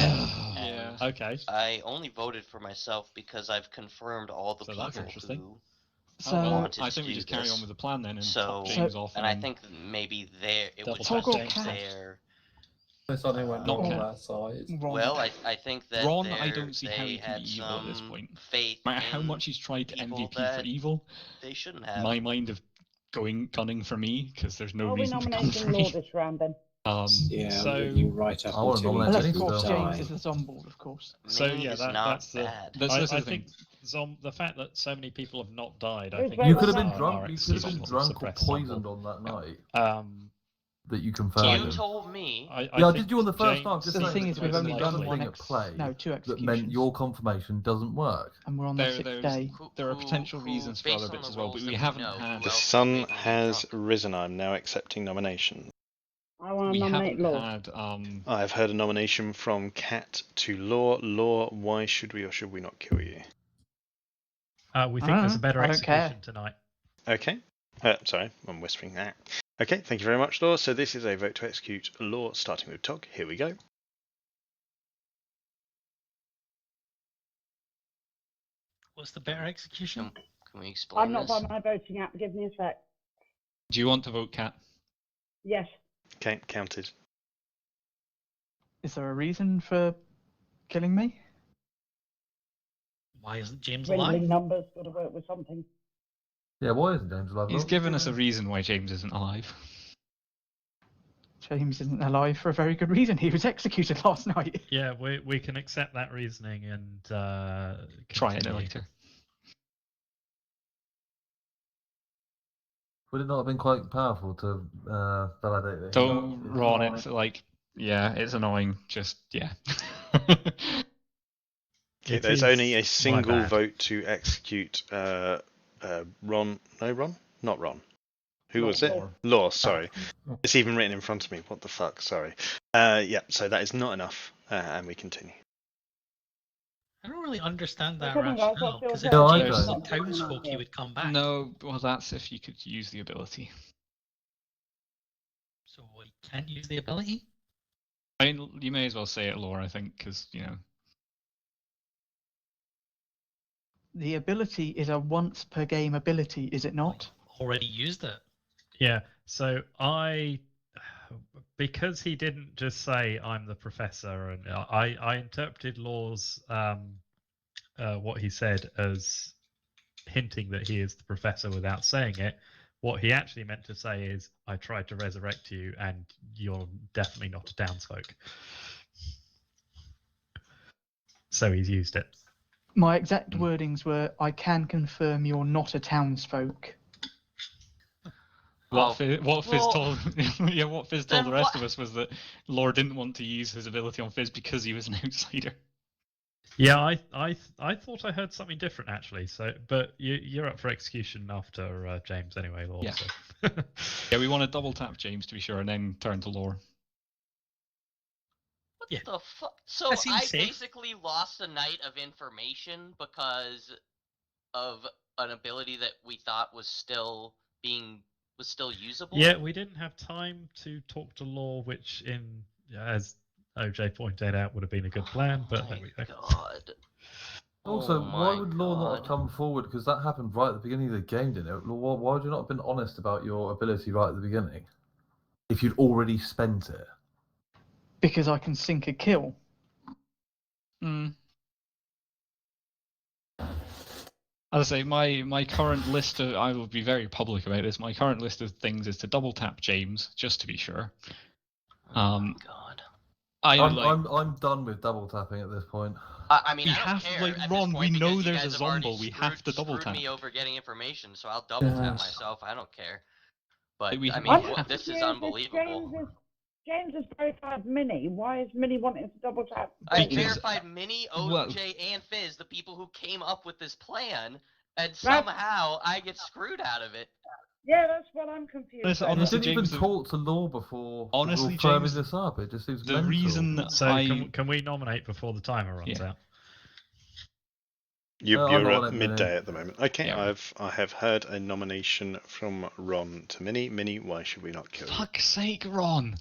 Yeah. and Okay. I only voted for myself because I've confirmed all the So that's people interesting. who So, well, wanted I to think we do just carry this. on with the plan then and So, top James off. and I then- think that maybe it Double would check be James. their. So something went Not wrong on Cat. that side. wrong. Well, I think that Ron, I don't see how they he can had be evil at this some point. faith No matter how in much he's tried to people MVP for that evil, they shouldn't have. my mind of gunning for me because there's no Are we reason to gun for nominating Law me. this round then? Yeah, So- I'm looking right up I wanna until nominate he Unless, of James course, still. James died. is the zombie, of course. So Me yeah, is that, not that's the. bad. This I is the think the fact that so many people have not died, I Who's think voting You Well, could have that's been our drunk. You could have been excuse to drunk or suppress poisoned Zomble. on that night that you You confirmed. told me. I Yeah, I think did you on the first James time. Just So the saying thing that is, there we've was only another done thing one at play no, two that executions, meant your confirmation doesn't work. and we're on the sixth There's day. there are potential reasons for based other on bits the as well, roles but that we we haven't know, who had. else The is sun making me has drunk? risen. I'm now accepting nominations. I want We to nominate haven't Law. had. I've heard a nomination from Cat to Law. Law, why should we or should we not kill you? We think there's a better I don't care. execution tonight. Okay. Sorry, I'm whispering that. Okay, thank you very much, Law. So this is a vote to execute Law, starting with Tog. Here we go. What's the better execution? Can we explain I'm not by this? my voting app. Give me a sec. Do you want to vote Cat? Yes. Okay, counted. Is there a reason for killing me? Why isn't James Dwindling alive? numbers. Got to work with something. Yeah, why isn't James alive? He's Law? given us a reason why James isn't alive. James isn't alive for a very good reason. He was executed last night. Yeah, we can accept that reasoning and Try it continue. later. Would it not have been quite powerful to validate this? Don't Ron. It's like, yeah, it's annoying. Just yeah. Okay, It there's is only my a single bad. vote to execute Ron. No, Ron? Not Ron. Who was it? Law. Law, sorry. It's even written in front of me. What the fuck? Sorry. Yeah, so that is not enough, and we continue. I don't really understand that Come on, guys, rationale. let's Because do if it. No, I James don't. isn't townsfolk, he would come back. No, well, that's if you could use the ability. So he can't use the ability? I mean, you may as well say it, Laura, I think, because, you know. The ability is a once per game ability, is it not? Already used it. Yeah. So because he didn't just say I'm the professor, and I interpreted Law's what he said as hinting that he is the professor without saying it. What he actually meant to say is, I tried to resurrect you, and you're definitely not a townsfolk. So he's used it. My exact wordings were, I can confirm you're not a townsfolk. What Fizz well, told, yeah, what Fizz told the then rest what- of us was that Law didn't want to use his ability on Fizz because he was an outsider. Yeah, I thought I heard something different actually. So, but you're up for execution after James anyway, Law. Yeah. So. Yeah, we want to double tap James to be sure, and then turn to Law. Yeah. The fuck? So That seems I safe. basically lost a night of information because of an ability that we thought was still usable. Yeah, we didn't have time to talk to Law, which as OJ pointed out, would have been a good plan. But there we go. God. Also, Oh why my would Law not have God. come forward? Because that happened right at the beginning of the game, didn't it? Law, why would you not have been honest about your ability right at the beginning? If you'd already spent it. Because I can sink a kill. As I say, my current list of, I will be very public about this, my current list of things is to double tap James, just to be sure. Oh my God. I'm done with double tapping at this point. I mean, We I don't have, care like, at Ron, this point we because know you there's guys a have already Zombo, we have to double screwed tap. me over getting information, so I'll double tap Yes. myself. I don't care. But We- I we mean, have- this is confused if unbelievable. James has verified Minnie. Why is Minnie wanting to double tap? I Because- verified Minnie, well- OJ, and Fizz, the people who came up with this plan, and Right. somehow I get screwed out of it. Yeah, that's what I'm confused Honestly- about. You honestly, didn't even James, talk to Law before Honestly, firming James, this up. It just seems the mental. reason So I can we nominate before the timer runs Yeah. out? You're I'm on at it, midday Minnie. at the moment. Okay, Yeah. I have heard a nomination from Ron to Minnie. Minnie, why should we not kill you? fuck's sake, Ron.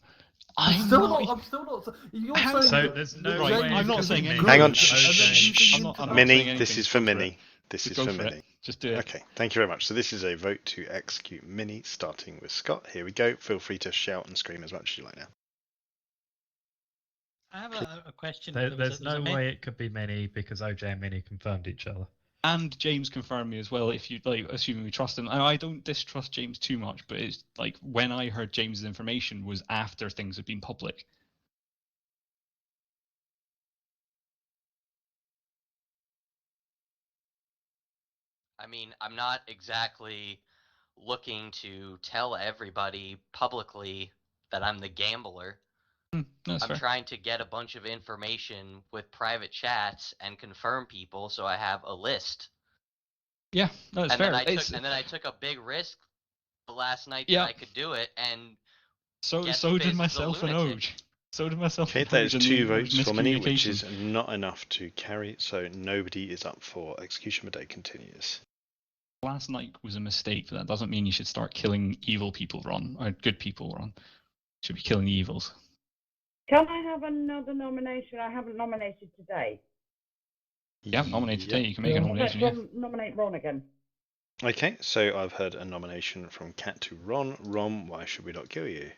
I'm still not. You're How- saying So that there's that no Right, way I'm not it's saying good. anything. Hang on, and shh, then shh, using shh. I'm not saying Minnie, anything. this is Just for go for it. Minnie. This Just is go for for Minnie. it. Just do it. Okay, thank you very much. So this is a vote to execute Minnie, starting with Scott. Here we go. Feel free to shout and scream as much as you like now. I have a question. There's no way it could be Minnie because OJ and Minnie confirmed each other. And James confirmed me as well, if you like, assuming we trust him. And I don't distrust James too much, but it's like when I heard James's information was after things had been public. I mean, I'm not exactly looking to tell everybody publicly that I'm the gambler. That's I'm fair. trying to get a bunch of information with private chats and confirm people so I have a list. Yeah, that's And fair. then I took a big risk last night Yeah. that I could do it, and So guess did Fizz is a myself and lunatic. Oj. So did myself Okay, and that Oj. is and 2 there was votes for Minnie, which is miscommunication. not enough to carry, so nobody is up for execution. The day continues. Last night was a mistake, but that doesn't mean you should start killing evil people, Ron, or good people, Ron. You should be killing the evils. Can I have another nomination? I haven't nominated today. Yeah, nominate Yep. today. You can make a nomination. Yeah. Nominate Ron again. Okay, so I've heard a nomination from Cat to Ron. Ron, why should we not kill you?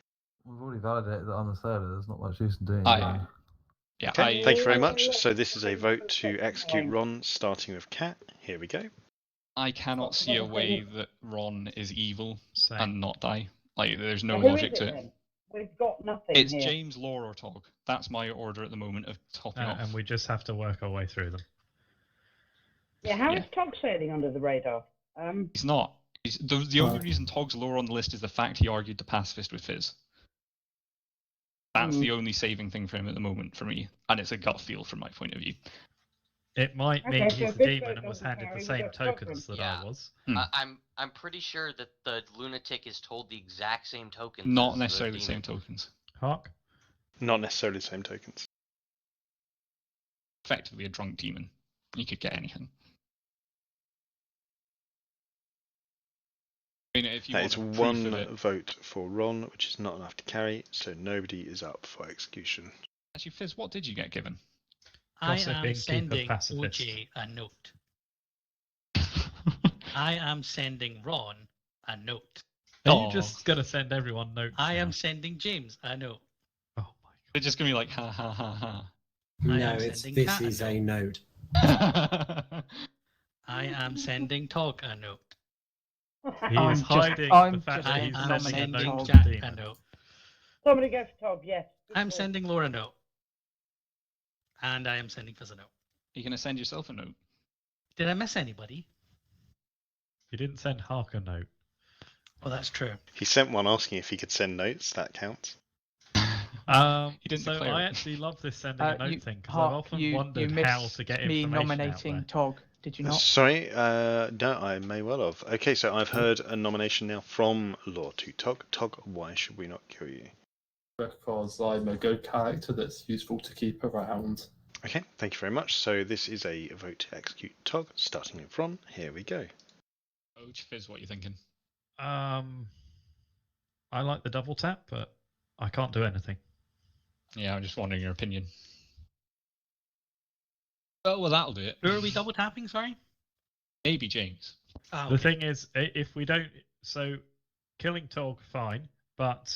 We've already validated that on the server. There's not much use in doing I- that. Yeah, Okay, thank you very much. So this is a vote to execute Ron, starting with Cat. Here we go. I cannot see a way that Ron is evil Same. and not die. Like, there's no Who is logic it to it. then? We've got nothing It's here. James, Law, or Tog. That's my order at the moment of topping off. And we just have to work our way through them. Yeah, how Yeah. is Tog sailing under the radar? He's not. The only reason Tog's lower on the list is the fact he argued the pacifist with Fizz. That's the only saving thing for him at the moment for me, and it's a gut feel from my point of view. It might Okay, mean so he's if a this demon vote and was doesn't handed carry, the we same got Scotland. tokens that Yeah. I was. I'm pretty sure that the lunatic is told the exact same tokens. Not as necessarily the same demon. tokens. Hark? Not necessarily the same tokens. Effectively a drunk demon. You could get anything. I mean, if you That want is proof of one it, vote for Ron, which is not enough to carry, so nobody is up for execution. Actually, Fizz, what did you get given? I Gossiping, am keep a sending pacifist. OJ a note. I am sending Ron a note. Are Aw. you just gonna send everyone notes? I now? am sending James a note. Oh my They're just gonna be like, ha ha ha I No, am it's sending this Kat a is a note. note. ha. I am sending Tog a note. He I'm is just- hiding the I'm fact just that I he's am sending a sending note to Jack the a demon. note. Somebody go for Tob, yes. Good I'm call. sending Laura a note. And I am sending Fizz a note. You're gonna send yourself a note. Did I miss anybody? You didn't send Hark a note. Oh, that's true. He sent one asking if he could send notes. That counts. He didn't So declare I it. actually love this sending a note thing because I've Hark, often you wondered missed how to get me information nominating out Tog. Did you not? Sorry, no, I may well have. Okay, so I've heard a nomination now from Law to Tog. Tog, why should we not kill you? Because I'm a good character that's useful to keep around. Okay, thank you very much. So this is a vote to execute Tog, starting with Ron. Here we go. Oh, Fizz, what are you thinking? there. I like the double tap, but I can't do anything. Yeah, I'm just wondering your opinion. Oh, well, that'll do it. Who are we double tapping, sorry? Maybe James. Oh, The thing is, if we don't, so killing Tog, fine, but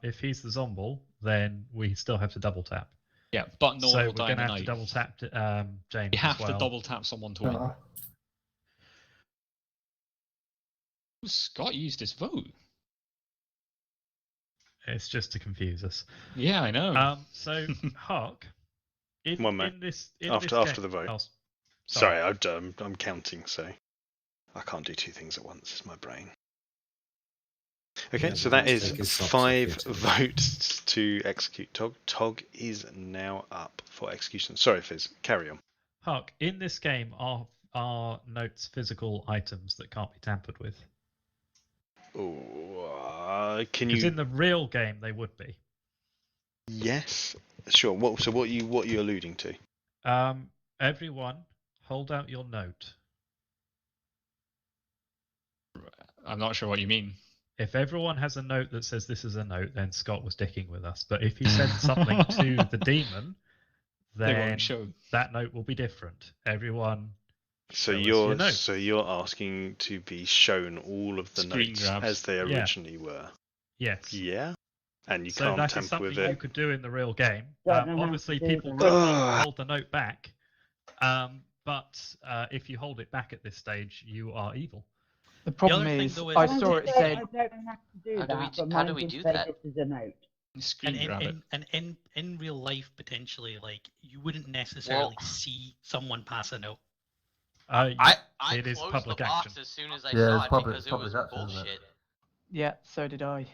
if he's the Zomble, then we still have to double tap. Yeah, but no So one we're will die going in to the have to night. double tap James. You have as well. to double tap someone to win. Scott used his vote. It's just to confuse us. Yeah, I know. So Hark, One minute. in this After the vote. Oh, Sorry, I'm counting, so I can't do two things at once. It's my brain. Okay, Yeah, so but that let's is take his socks off 5 here too. votes to execute Tog. Tog is now up for execution. Sorry, Fizz. Carry on. Hark, in this game are notes physical items that can't be tampered with? Ooh, can Because you? in the real game they would be. Yes, sure. What are you alluding to? Everyone, hold out your note. I'm not sure what you mean. If everyone has a note that says this is a note, then Scott was dicking with us. But if you send something to the demon, They then won't show. that note will be different. Everyone. So show us your note. you're asking to be shown all of the Screen notes grabs. as they Yeah. originally were. Yes. Yeah, and you So can't that is tamper something with you it. could do in the real game. Don't know how Obviously, to do people that. could Ugh. hold the note back. But if you hold it back at this stage, you are evil. The problem other thing, is, though, is- I Mine saw did it say said I don't have to do How do we that, do- but how do mine we did do say that? this is a note. Screen And grab it. in real life, potentially, like you wouldn't necessarily Well- see someone pass a note. I It is closed public the box action. as soon as I Yeah, saw it's it public- because it public was action, isn't it? bullshit. Yeah, so did I.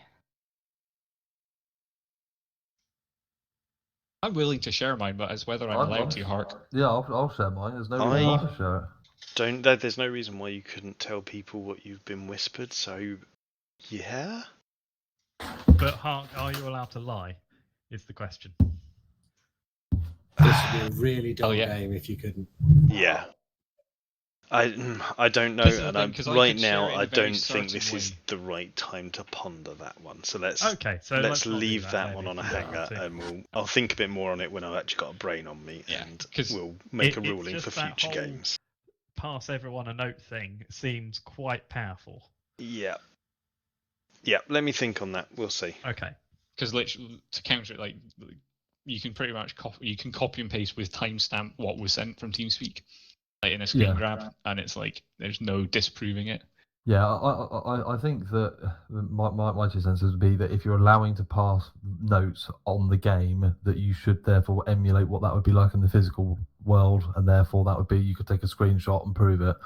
I'm willing to share mine, but it's whether I'm allowed to, Hark. Yeah, I'll share mine. There's no reason not to share it. There's no reason why you couldn't tell people what you've been whispered. So, yeah. But Hark, are you allowed to lie? Is the question. This would be a really dull yeah. game if you couldn't. Yeah. I don't know, This is the and thing, 'cause I right could share now it in a I very don't think this certain is way. the right time to ponder that one. So let's Okay, so let's not do leave that that then, one if on a you don't hanger, want to. and I'll think a bit more on it when I've actually got a brain on me, Yeah, and 'cause we'll make a it's ruling just for that future whole- games. Pass everyone a note thing seems quite powerful. Yeah. Yeah. Let me think on that. We'll see. Okay. Because literally, to counter it, like you can pretty much copy and paste with timestamp what was sent from TeamSpeak, like in a screen Yeah. grab, and it's like there's no disproving it. Yeah, I think that my 2 cents would be that if you're allowing to pass notes on the game, that you should therefore emulate what that would be like in the physical world, and therefore that would be you could take a screenshot and prove it.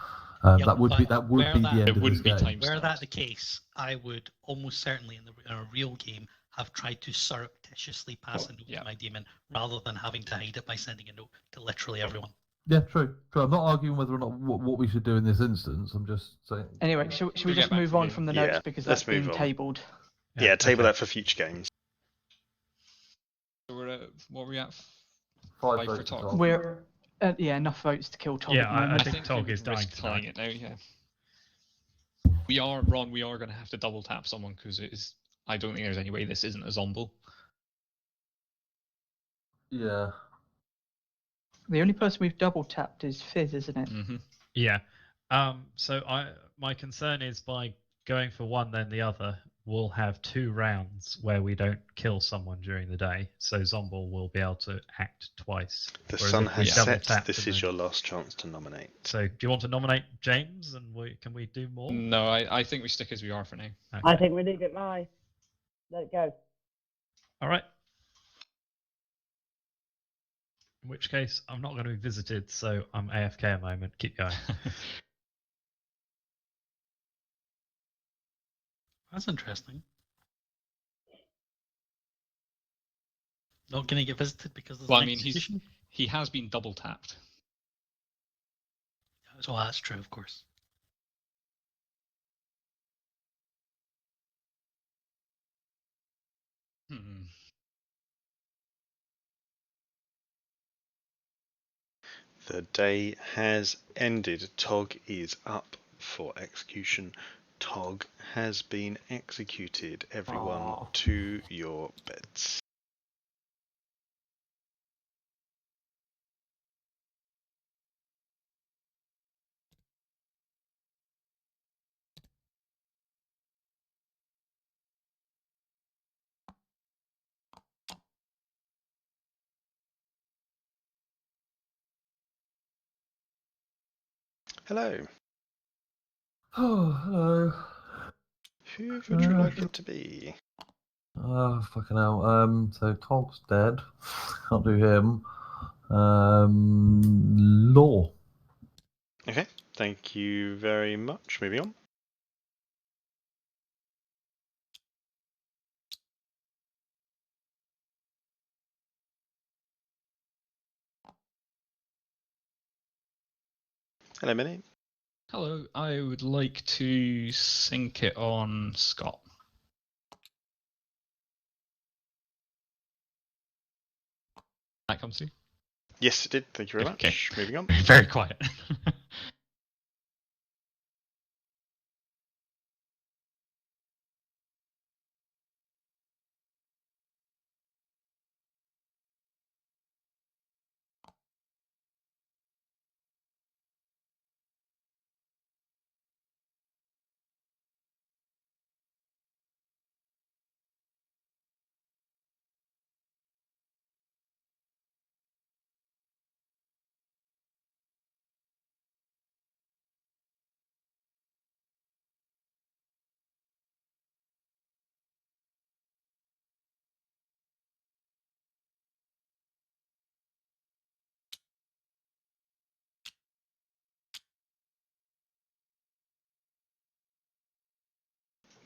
Yep, that would be but the where end that- of It this wouldn't be game. time Were that stamped. the case, I would almost certainly in a real game have tried to surreptitiously pass a note yeah. to my demon rather than having to hide it by sending a note to literally everyone. Yeah, true. I'm not arguing whether or not what we should do in this instance. I'm just saying. Anyway, should we We'll get just back move to the on game. from the Yeah, notes because let's that's been move on. tabled? Yeah, table okay. that for future games. So we're at, what were we at? 5 Five for votes Tog. to Tog. We're yeah, enough votes to kill Todd. Yeah, at the I moment. think Tog we is dying risk to tying die. it now. Yeah. We are Ron. We are going to have to double tap someone because it is. I don't think there's any way this isn't a Zomble. Yeah. The only person we've double tapped is Fizz, isn't it? Mm-hmm. Yeah. So my concern is by going for one then the other, we'll have 2 rounds where we don't kill someone during the day. So Zomble will be able to act twice. The Whereas sun if we has double set. tap This and is then- your last chance to nominate. So do you want to nominate James and can we do more? No, I think we stick as we are for now. Okay. I think we leave it lie. Let it go. All right. In which case, I'm not going to be visited, so I'm AFK at the moment. Keep going. That's interesting. Not going to get visited because there's Well, an I mean, execution? he has been double tapped. Well, that's true, of course. Hmm. The day has ended. Tog is up for execution. Tog has been executed. Everyone Aw. to your beds. Hello. Oh, hello. Who would you like it to be? Oh, fucking hell. So Tog's dead. Can't do him. Law. Okay, thank you very much. Moving on. Hello, Minnie. Hello, I would like to sink it on Scott. That comes to you? Yes, it did. Thank you very Okay. much. Moving on. Very quiet.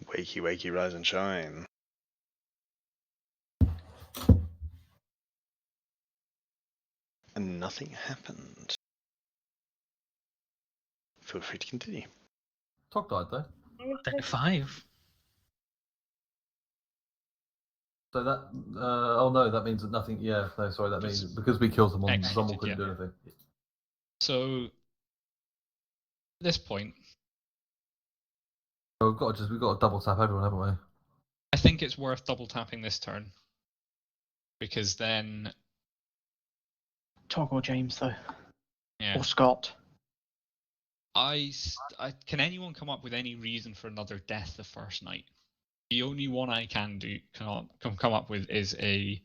Wakey, wakey, rise and shine. And nothing happened. Feel free to continue. Tog died though. Down to 5. So that. Oh no, that means that nothing. Yeah, no, sorry. That means because we killed someone, Executed, someone couldn't yeah. do anything. So, at this point, So we've got to double tap everyone, haven't we? I think it's worth double tapping this turn. Because then, Tog or James, though. yeah. Or Scott. Can anyone come up with any reason for another death the first night? The only one I can come up with is a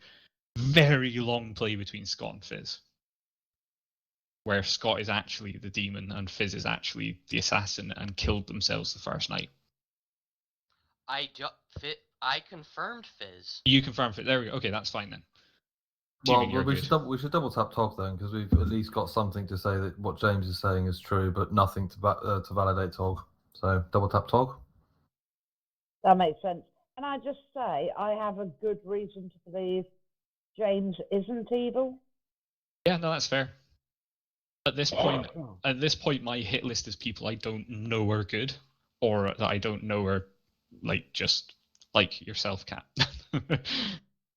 very long play between Scott and Fizz, where Scott is actually the demon and Fizz is actually the assassin and killed themselves the first night. I confirmed Fizz. You confirmed Fizz. There we go. Okay, that's fine then. Well, Assuming you're we good. should double tap Tog then, because we've at least got something to say that what James is saying is true, but nothing to validate Tog. So double tap Tog. That makes sense. Can I just say, I have a good reason to believe James isn't evil. Yeah, no, that's fair. At this point, my hit list is people I don't know are good, or that I don't know are just like yourself, Cat.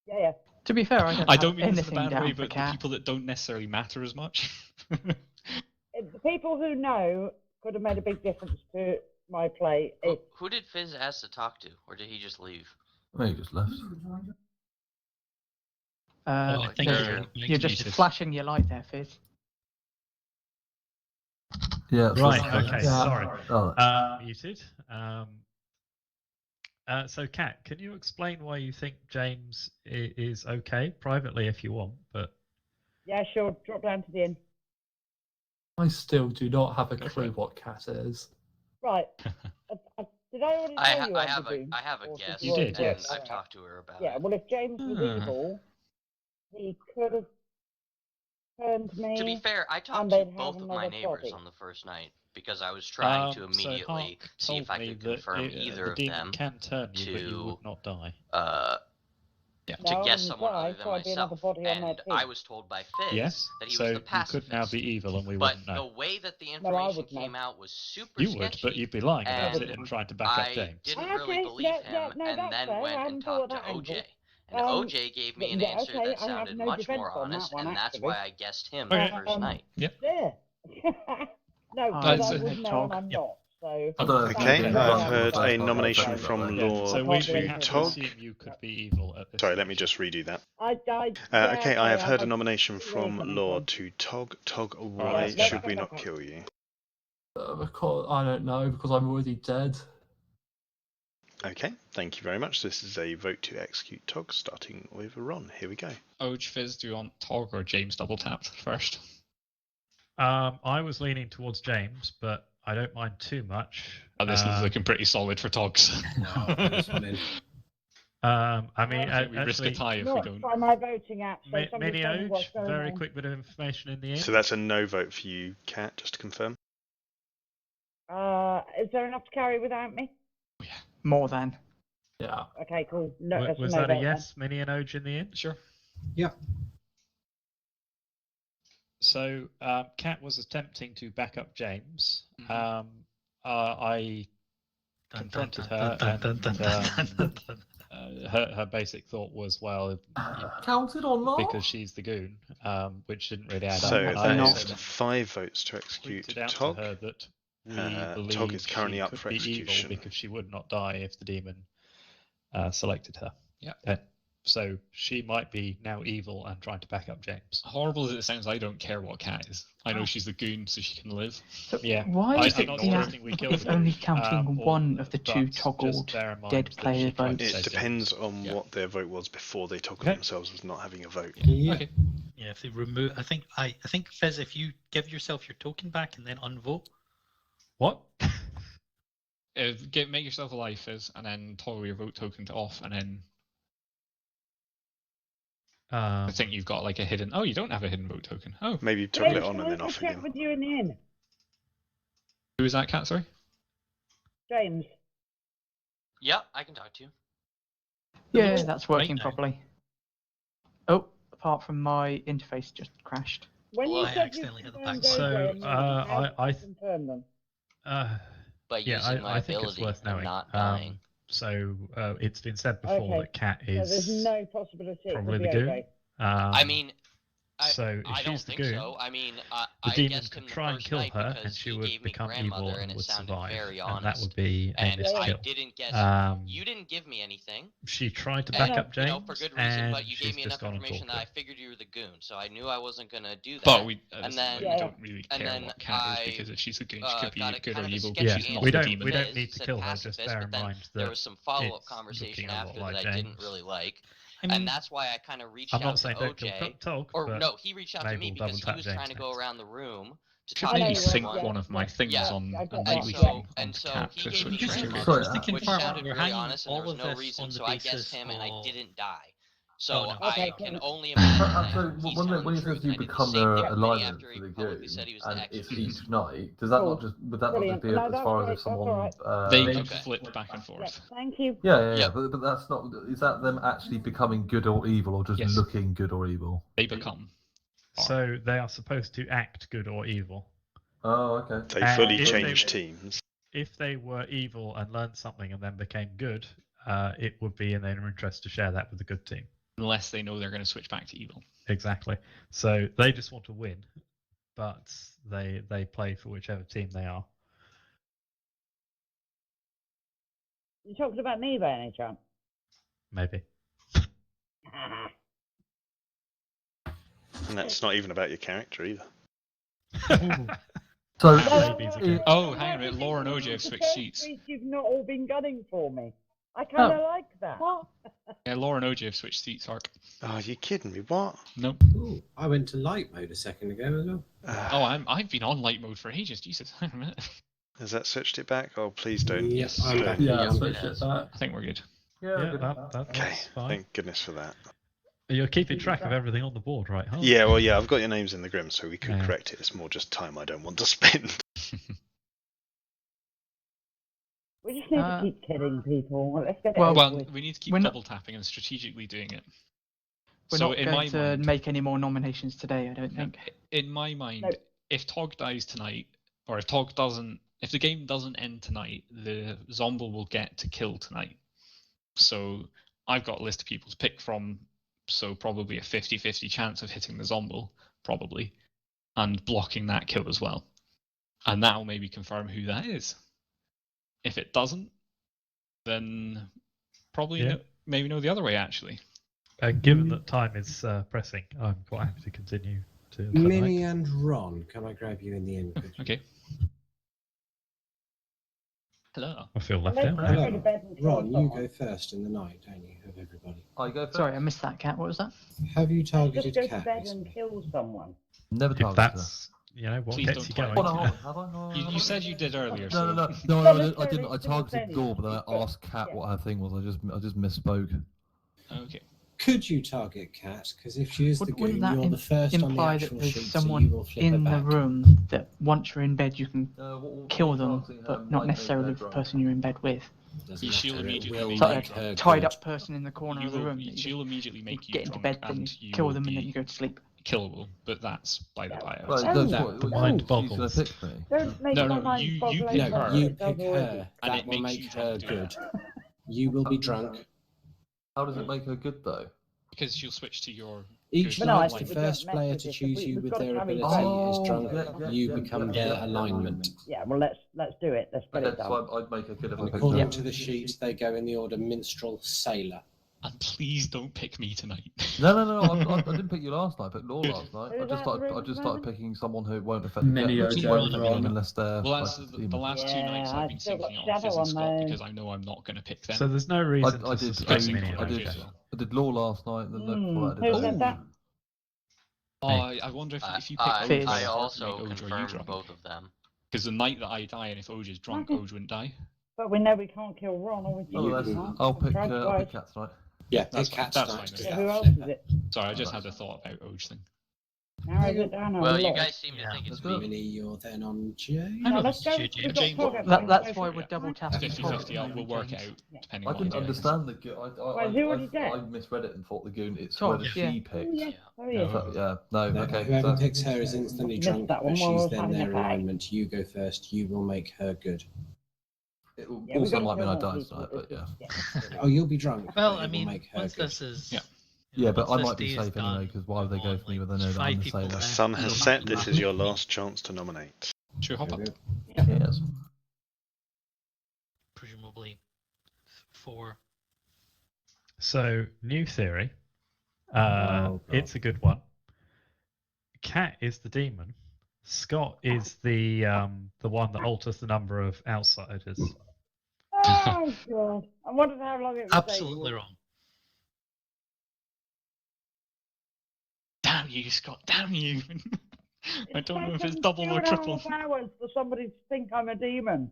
Yeah. To be fair, I don't mean this in a anything bad down way, for but the Cat. people that don't necessarily matter as much. The people who know could have made a big difference to my play. Who did Fizz ask to talk to, or did he just leave? Well, he just left. I think there's- you're you're just muted. flashing your light there, Fizz. Yeah. Right. Okay. Yeah. Sorry. Oh, Muted. So, Kat, can you explain why you think James is okay privately, if you want? But Yeah, sure. Drop down to the inn. I still do not have a Go for clue it. what cat is. Right. Did I already tell you I I'm have the a Doom? I have a Or guess, did You did, and yes. I've Alright. talked to her about Yeah, it. well, if James was evil, he could have turned me. To be fair, I talked and to they'd have both of my another neighbors body. on the first night because I was trying to So immediately Hark see if told I me could that confirm either the of demon them can turn you, but you to would not die. Yeah. No, to I guess wouldn't someone die, other than so I'd be another myself. body on their And I team. was told by Fizz Yes. that he So was the you pacifist. could now be evil, and we But wouldn't the know. way that the No, I information would know. came out was super You sketchy. would, but you'd be lying about and it and trying to back up I James. didn't really Okay, believe yeah, him, no, and that's then fair. went I and hadn't thought talked of to that OJ. angle. And OJ gave me an yeah, answer okay, that I have sounded no much defense more on that honest, one, and that's actually. why I guessed him Okay. the first night. Yep. There. No, I'm because I That's would a know Tog. and I'm Yep. not. So I don't know if Okay, you I've did I've well for the heard first a part, nomination but from okay. Yeah. Lord So can't we believe have it. to Tog. assume you could be evil at this Sorry, let me stage. just redo that. yeah, Okay, I have okay, heard a I nomination see where you're from coming Lord from. to Tog. Tog, Right, why let's go should back. we go not back up. kill you? Because I don't know, because I'm already dead. Okay, thank you very much. This is a vote to execute Tog, starting with Ron. Here we go. Oj, Fizz, do you want Tog or James double tapped first? I was leaning towards James, but I don't mind too much. This is looking pretty solid for Togs. No, I'll put this one in. I mean, I think we risk a actually, tie if we Not don't. by my voting app, so somebody Mini tell me what's Oj, going very on. quick bit of information in the end. So that's a no vote for you, Kat, just to confirm. Is there enough to carry without me? More than. Yeah. Okay, cool. No, that's Was no that a vote yes, Mini and Oj in the end? Sure. Yeah. So, Kat was attempting to back up James. Mhm. I Dun, confronted dun, her, dun, dun, dun, dun, dun, dun, dun. and her basic thought was, well, Counted or not? because she's the goon, which didn't really add up. So And I that not. is also 5 votes to execute pointed out Tog. to her that we Tog believe is currently she up could for be evil execution. because she would not die if the demon selected her. Yeah. So she might be now evil and trying to back up James. Horrible as it sounds, I don't care what Cat is. I know she's the goon, so she can live. So Yeah. why I'm is it not the app suggesting we kill is the only goon, counting one of the two but just toggled bear in mind dead that she player tried to votes? It save depends James. on Yeah. what their vote was before they toggled Okay. themselves as not having a vote. Yeah. Okay. Yeah, if they remove, I think Fizz, if you give yourself your token back and then unvote. What? Make yourself alive, Fizz, and then toggle your vote token to off, and then I think you've got like a hidden. Oh, you don't have a hidden vote token. Oh, Maybe toggle it James, on can and I then have a off chat again. with you in the inn? who is that, Cat? Sorry. James. Yep, I can talk to you. Yeah, looks that's right working now. properly. Oh, apart from my interface just crashed. When Well, you I said you accidentally hit the confirmed back button. OJ So, and Mini, how did I you confirm them? By yeah, using my I think it's ability worth and knowing. not dying. So it's been said before Okay, that Cat So there's is no possibility it probably could the be goon. OJ. I mean, so if I she's don't the think goon, so. I mean, the I demon guessed could him the try and first kill night her, and because she he would gave me become evil grandmother, and and it would sounded survive, very and that honest. would be a And I miskill. didn't guess. You didn't give me anything. She tried to And, back up you James, know, for good reason, and but you she's gave me just enough gone and information that I talked figured you were the goon, so I knew I wasn't gonna do that. But we and we then, don't really and care then what Cat I, is, because if she's a goon, she could be got a good or kind of a evil, sketchy but Yeah, she's not we the answer. don't demon. need to Said kill her. Just pacifist, bear but in then mind there that was some follow-up it's conversation looking a lot after like that I James. didn't really like, I mean, and that's why I kind of reached I'm out not to saying don't kill OJ. Tog, Or but no, he reached out to maybe me we'll because double he was tap trying to James go next. around the room to Should talk maybe to know, sync everyone. one of my things Yeah. on I get and that, And voting yeah. so, onto and so Cat he to gave me switch Just to- between. Sorry, just to grandmother, which confirm, sounded we're really hanging honest, and there all was of no this reason, on the so I guessed basis him, and I of. didn't die. So Oh, no. I Okay, can cool. only imagine So that he's when telling when the he says truth. you I did the become same the thing to Minnie alignment after for he the publicly goon, said he was the and it's executioner. each night, does that Cool. not just would that not Brilliant. just be No, as that's far great. as if That's all someone right. They Okay. flip back and Yeah, forth. thank you. yeah, Yep. but that's not, is that them actually becoming good or evil, or just Yes. looking good or evil? They become. So they are supposed to act good or evil. Oh, okay. They And fully if they- changed teams. If they were evil and learned something and then became good, it would be in their interest to share that with the good team. Unless they know they're going to switch back to evil. Exactly. So they just want to win, but they play for whichever team they are. You talking about me by any chance? Maybe. And that's not even about your character either. So, Babies again. Oh, hang on a minute. Laura and OJ have switched seats. You've not all been gunning for me. I kind of like that. Yeah, Laura and OJ have switched seats, Hark. Oh, you kidding me? What? Nope. Ooh, I went to light mode a second ago as well. Oh, I've been on light mode for ages. Jesus, hang on a minute. Has that switched it back? Oh, please don't. Yes, Yes. I'm back. Yeah, Yes, switch it it has. back. I think we're good. Yeah, good. that's Okay, fine. thank goodness for that. You're keeping track of everything on the board, right? Huh? Yeah, well, yeah, I've got your names in the Grim, so we could Yeah. correct it. It's more just time I don't want to spend. We just need to keep kidding people. Let's get it Well, over Well, with. we need to keep We're not- double tapping and strategically doing it. We're So not in going my to mind, make any more nominations today, I don't think. in my mind, No. if Tog dies tonight, or if the game doesn't end tonight, the Zomble will get to kill tonight. So I've got a list of people to pick from, so probably a 50-50 chance of hitting the Zomble, probably, and blocking that kill as well. And that'll maybe confirm who that is. If it doesn't, then probably Yeah. maybe no the other way, actually. Given that time is pressing, I'm quite happy to continue to. Minnie and Ron, can I grab you in the end? please? Okay. Hello. I feel left Let's out. go Hello. to bed and kill Ron, you someone. go first in the night, don't you, of everybody? I go first. Sorry, I missed that, Cat. What was that? Have you Just targeted go to Cat bed and recently? kill someone. Never If targeted her. that's what Please gets don't you target going. Oh, no, hold on, have I? You said you did earlier, No, so... no, no, no, Well, no, let's I go didn't. I next to targeted Benny. Gore, but then I asked Kat what her thing was. I just misspoke. Okay. Could you target Cat? Because if she is the Wouldn't goon, that you're the first on the imply that actual there's sheet, so someone you will flip her in the back. room that once you're in bed you can kill them, targeting her but might not make necessarily her the drunk. person you're in bed with? Doesn't She'll matter, it immediately will make It's you like make drunk. her a tied good. up person in the corner of the room. That you She'll immediately make you get into drunk, bed, then and you you kill will them, and then be you go to sleep. killable, but that's by the by. Right, Oh, that's no. what The she's mind gonna boggles. pick me. Don't make No, my no, mind you boggle pick over. her. You It does pick already. her. And That it will makes make you her drunk doing good. You will be drunk. How does it make her good though? because she'll switch to your Each good But no, I night, think the we don't first mess player with to this. choose We've you with got to their carry ability on. is drunk. yeah, You yeah, become yeah, their yeah. alignment. Yeah, well, let's do it. Let's get Okay, it done. so I'd make her good if I And picked according her. to the sheet, they go in the order minstrel, sailor. And please don't pick me tonight. No. I didn't pick you last night. I picked Laura last night. Who's out of the room I at just the started moment? picking someone who won't affect Mini the OJ won't and affect them Ron. unless they're. Well, that's like, the last two nights Yeah, I've been I've still got syncing it off shadow Fizz and on Scott those. because I know I'm not going to pick them. So there's no reason I to did. suspect Amy, Mini and I OJ. did. I did Law last night, and then the night before that I Who did said Oj. that? Oh, I wonder if you pick I, Oj, Fizz. will I it also make Oj or you confirmed drunk? both of them. Because the night that I die, and if Oj is drunk, Oj wouldn't die. But we know we can't kill Ron, or we think Oh, we that's, can't. I'll We've pick. tried I'll twice. pick Cat tonight. Yeah, That's pick fine. Cat That's tonight. fine. to Yeah, get who a else is flipper. it? Sorry, I just had a thought about Oj thing. Narrows it down a Well, lot. you guys seem to Yeah. think it's Let's do me. it. Minnie, you're then on J. I No, know let's this go. is you, We've got James. Tog at That's the why moment. we're double tapping. 50-50, we'll work it out Yeah. depending I on didn't what it is. understand the goon. Well, who would you get? I misread it and thought the goon. It's Tog, whether yeah. she Oh, picked. yes. Oh, No. yes. So, yeah. No. No, Okay. whoever so- picks her is instantly Missed drunk, that one but while I she's was then having their a bag. alignment. You go first. You will make her good. It will Yeah, we've also got might to mean I kill more die people. tonight, but yeah. Oh, you'll be drunk. Well, but I it will mean, make her once good. this is. Yeah. Yeah, but I once might be this day is safe anyway, done, because why would they we're go on, for me like, when they know there's that I'm 5 the people sailor? The left. sun has set. This is your Mhm. last chance to nominate. Should we hop up? Yes. Presumably 4. So new theory. Oh, God. It's a good one. Cat is the demon. Scott is the one that alters the number of outsiders. Oh, God. I wondered how long it would Absolutely take. wrong. Damn you, Scott! Damn you! I don't know if it's taken double or 2.5 triple. hours for somebody to think I'm a demon.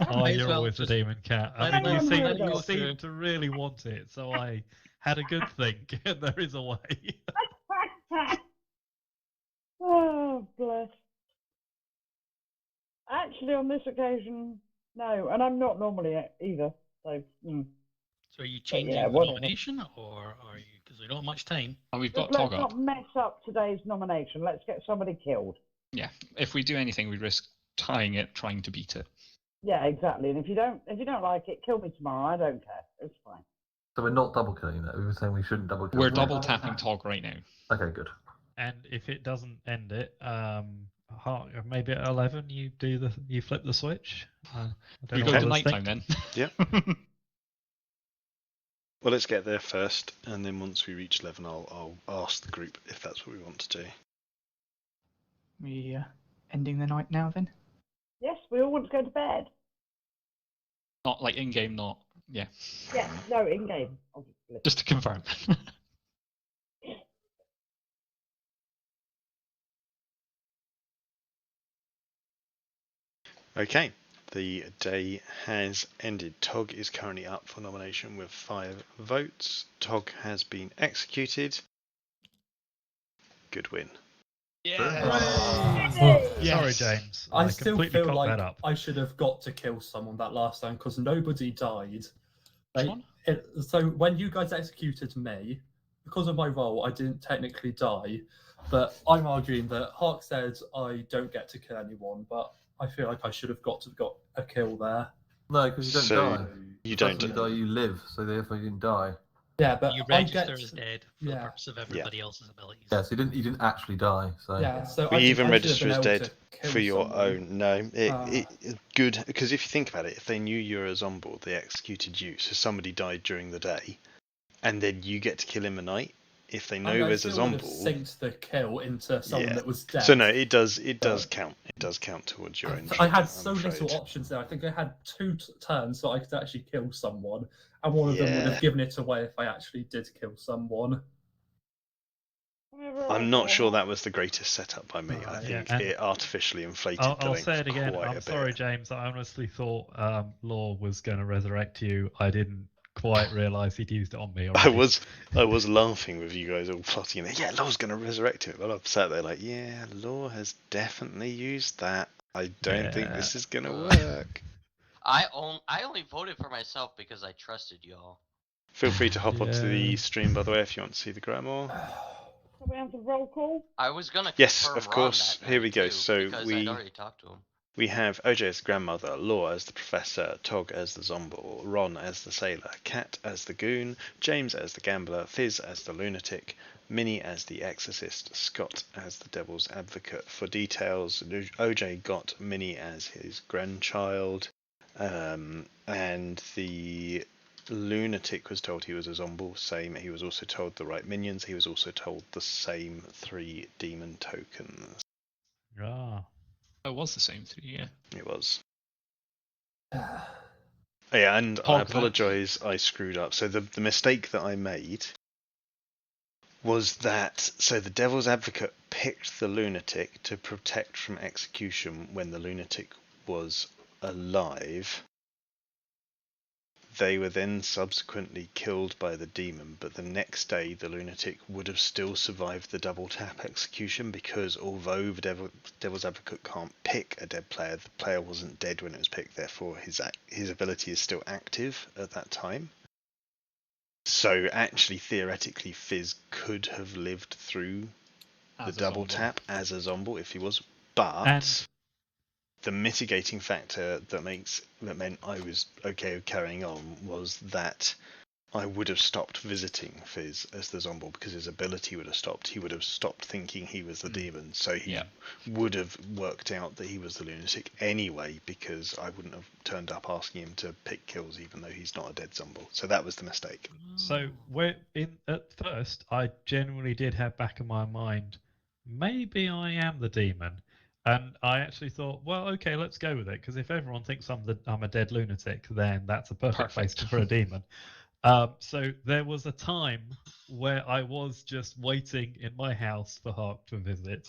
Oh, May as you're well always the just demon, Cat. let I mean, it- let it you go seem through. to really want it, so I had a good think, and there is a way. Oh, bless. Actually, on this occasion, no. And I'm not normally either. So, So are you changing yeah, the whatever. nomination, or are you? Because we don't have much time. And we've Just got let's Tog up. not mess up today's nomination. Let's get somebody killed. Yeah, if we do anything, we risk tying it, trying to beat it. Yeah, exactly. And if you don't like it, kill me tomorrow. I don't care. It's fine. So we're not double killing that. We were saying we shouldn't double kill. We're them. double tapping Tog right now. Okay, good. And if it doesn't end it, maybe at 11 you flip the switch. I don't We know go what to others nighttime think. then. Yep. Well, let's get there first, and then once we reach 11, I'll ask the group if that's what we want to do. We ending the night now then? Yes, we all want to go to bed. Not like in game, not yeah. Yes, no, in game, obviously. Just to confirm. Okay, the day has ended. Tog is currently up for nomination with 5 votes. Tog has been executed. Good win. Sorry, James. I I still completely feel cocked like that up. I should have got to kill someone that last time because nobody died. Which one? So when you guys executed me, because of my role, I didn't technically die. But I'm arguing that Hark said I don't get to kill anyone, but I feel like I should have got a kill there. No, because you don't So, die. you The don't faster you die, you live. So therefore you didn't die. Yeah, but You I register get as dead for the purpose of everybody else's abilities. Yeah, so you didn't actually die. So Yeah, so We I even I should have register been as able dead to kill for your someone. own. No, it's good, because if you think about it, if they knew you were a zombie, they executed you, so somebody died during the day, and then you get to kill him at night. If they know there's a zombie, synced the kill into someone that was dead. So no, it does count. It does count towards your own. I had I'm so afraid. little options there. I think I had 2 turns so I could actually kill someone, and one of them would Yeah. have given it away if I actually did kill someone. I'm not sure that was the greatest setup by me. I Yeah, think and it artificially inflated the I'll length say it again. quite I'm a sorry, bit. James. I honestly thought Law was going to resurrect you. I didn't quite realise he'd used it on me already. I was laughing with you guys all plotting there. Yeah, Law's going to resurrect him. But I'm sat there like, yeah, Law has definitely used that. I don't think this is going to work. I only voted for myself because I trusted y'all. Feel free to hop onto the Yeah. stream, by the way, if you want to see the grandma. Can we have the roll call? I was gonna Yes, confirm of Ron course. that Here we night, go. too, So because I'd already talked to him. we have OJ as the grandmother, Law as the professor, Tog as the zombie, Ron as the sailor, Kat as the goon, James as the gambler, Fizz as the lunatic, Minnie as the exorcist, Scott as the devil's advocate. For details, OJ got Minnie as his grandchild, and the lunatic was told he was a zombie. Same. He was also told the right minions. He was also told the same 3 demon tokens. Ah. It was the same 3, yeah. It was. Yeah, and I apologise, I screwed up. So the mistake that I made was that, so the Devil's Advocate picked the lunatic to protect from execution when the lunatic was alive. They were then subsequently killed by the demon, but the next day the lunatic would have still survived the double tap execution, because although the Devil's Advocate can't pick a dead player, the player wasn't dead when it was picked, therefore his ability is still active at that time. So actually, theoretically, Fizz could have lived through the double tap as a zombie if he was, but the mitigating factor that meant I was okay with carrying on was that I would have stopped visiting Fizz as the zombie, because his ability would have stopped. He would have stopped thinking he was the demon, so he would have worked out that he was the lunatic anyway, because I wouldn't have turned up asking him to pick kills even though he's not a dead zombie. So that was the mistake. So at first, I genuinely did have back in my mind, maybe I am the demon. And I actually thought, well, okay, let's go with it, because if everyone thinks I'm a dead lunatic, then that's a perfect place for a demon. So there was a time where I was just waiting in my house for Hark to visit.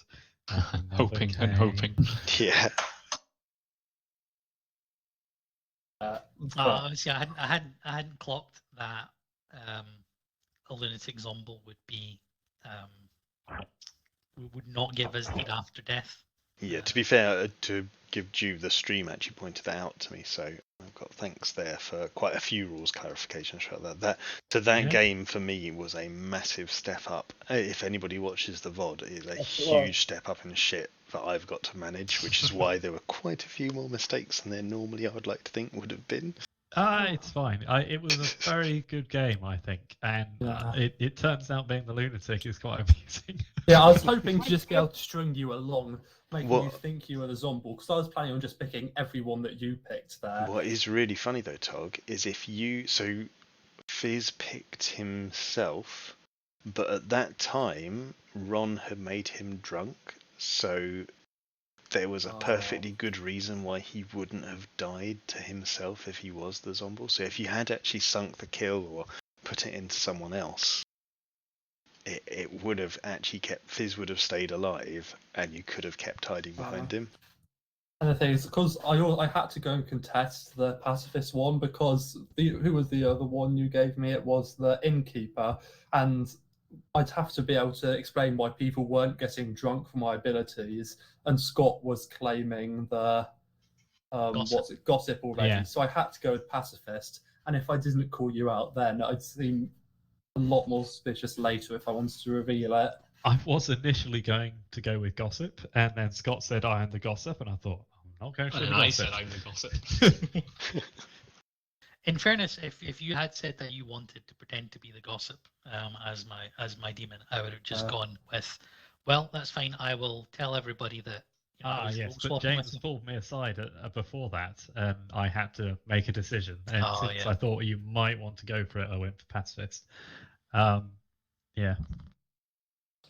Hoping and hoping. Yeah. See, I hadn't clocked that a lunatic zombie would be would not get visited after death. Yeah, to be fair, to give due, the stream actually pointed that out to me, so I've got thanks there for quite a few rules clarifications for that. That game for me was a massive step up. If anybody watches the VOD, it's a huge step up in shit that I've got to manage, which is why there were quite a few more mistakes than there normally I would like to think would have been. It's fine. It was a very good game, I think, and it turns out being the lunatic is quite amusing. Yeah, I was hoping to just be able to string you along, making you think you were the zombie, because I was planning on just picking everyone that you picked there. What is really funny though, Tog, is if you Fizz picked himself, but at that time, Ron had made him drunk, so there was a perfectly good reason why he wouldn't have died to himself if he was the Zomble. So if you had actually sunk the kill or put it into someone else, it would have actually Fizz would have stayed alive, and you could have kept hiding behind him. And the thing is, because I had to go and contest the pacifist one, because who was the other one you gave me? It was the innkeeper, and I'd have to be able to explain why people weren't getting drunk for my abilities, and Scott was claiming the gossip already. Yeah. So I had to go with pacifist, and if I didn't call you out then, I'd seem a lot more suspicious later if I wanted to reveal it. I was initially going to go with gossip, and then Scott said I am the gossip, and I thought I'm not going for the And gossip. I said I'm the gossip. In fairness, if you had said that you wanted to pretend to be the gossip as my demon, I would have just gone with, well, that's fine. I will tell everybody that. Yes, but James pulled me aside before that, and I had to make a decision. And since I thought you might want to go for it, I went for pacifist. Yeah.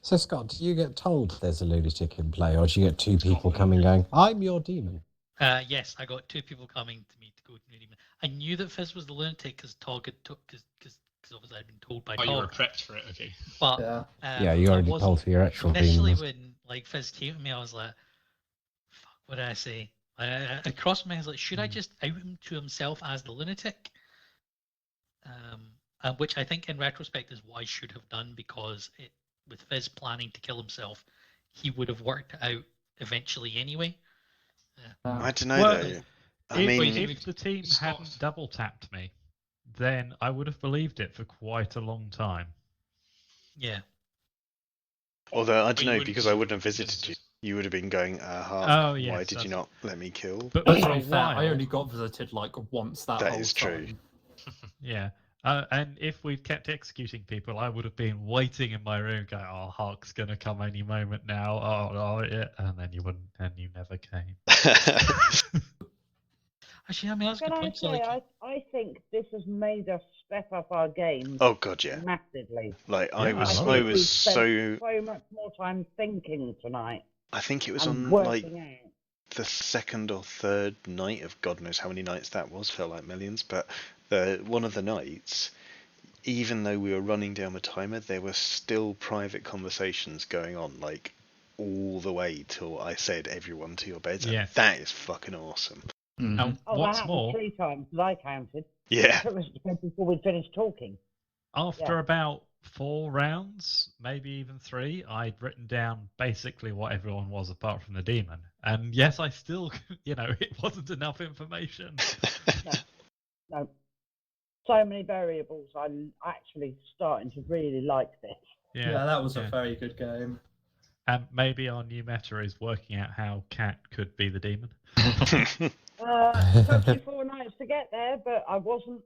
So, Scott, do you get told there's a lunatic in play, or do you get two people coming going, I'm your demon? Yes, I got two people coming to me to go to the demon. I knew that Fizz was the lunatic because Tog had because obviously I'd been told by Tog. You were prepped for it, okay. But yeah, you already told who your actual initially demon was. when Fizz came to me, I was like, "Fuck, what did I say?" I crossed my hands like, should I just out him to himself as the lunatic? Which I think in retrospect is what I should have done, because with Fizz planning to kill himself, he would have worked it out eventually anyway. I don't know though. If the team hadn't double tapped me, then I would have believed it for quite a long time. Yeah. Although I don't know, because I wouldn't have visited you. You would have been going, why did you not let me kill? But for a while, I only got visited like once that whole is time. true. Yeah. And if we'd kept executing people, I would have been waiting in my room going, oh, Hark's going to come any moment now. Oh, yeah. And then you wouldn't, and you never came. Actually, I mean, that's a good point. I think this has made us step up our game. Oh, God, yeah. Massively. Like, I was so much more time thinking tonight. I think it was on like the second or third night of God knows how many nights that was, felt like millions, but one of the nights, even though we were running down the timer, there were still private conversations going on, like all the way till I said everyone to your beds. Yeah. And that is fucking awesome. Mm-hmm. What's more, 3 times that I counted. Yeah. It was before we finished talking. After about 4 rounds, maybe even 3, I'd written down basically what everyone was apart from the demon. And yes, I still, it wasn't enough information. No. So many variables. I'm actually starting to really like this. Yeah, that was a very good game. And maybe our new meta is working out how Cat could be the demon. It took me 4 nights to get there, but I wasn't.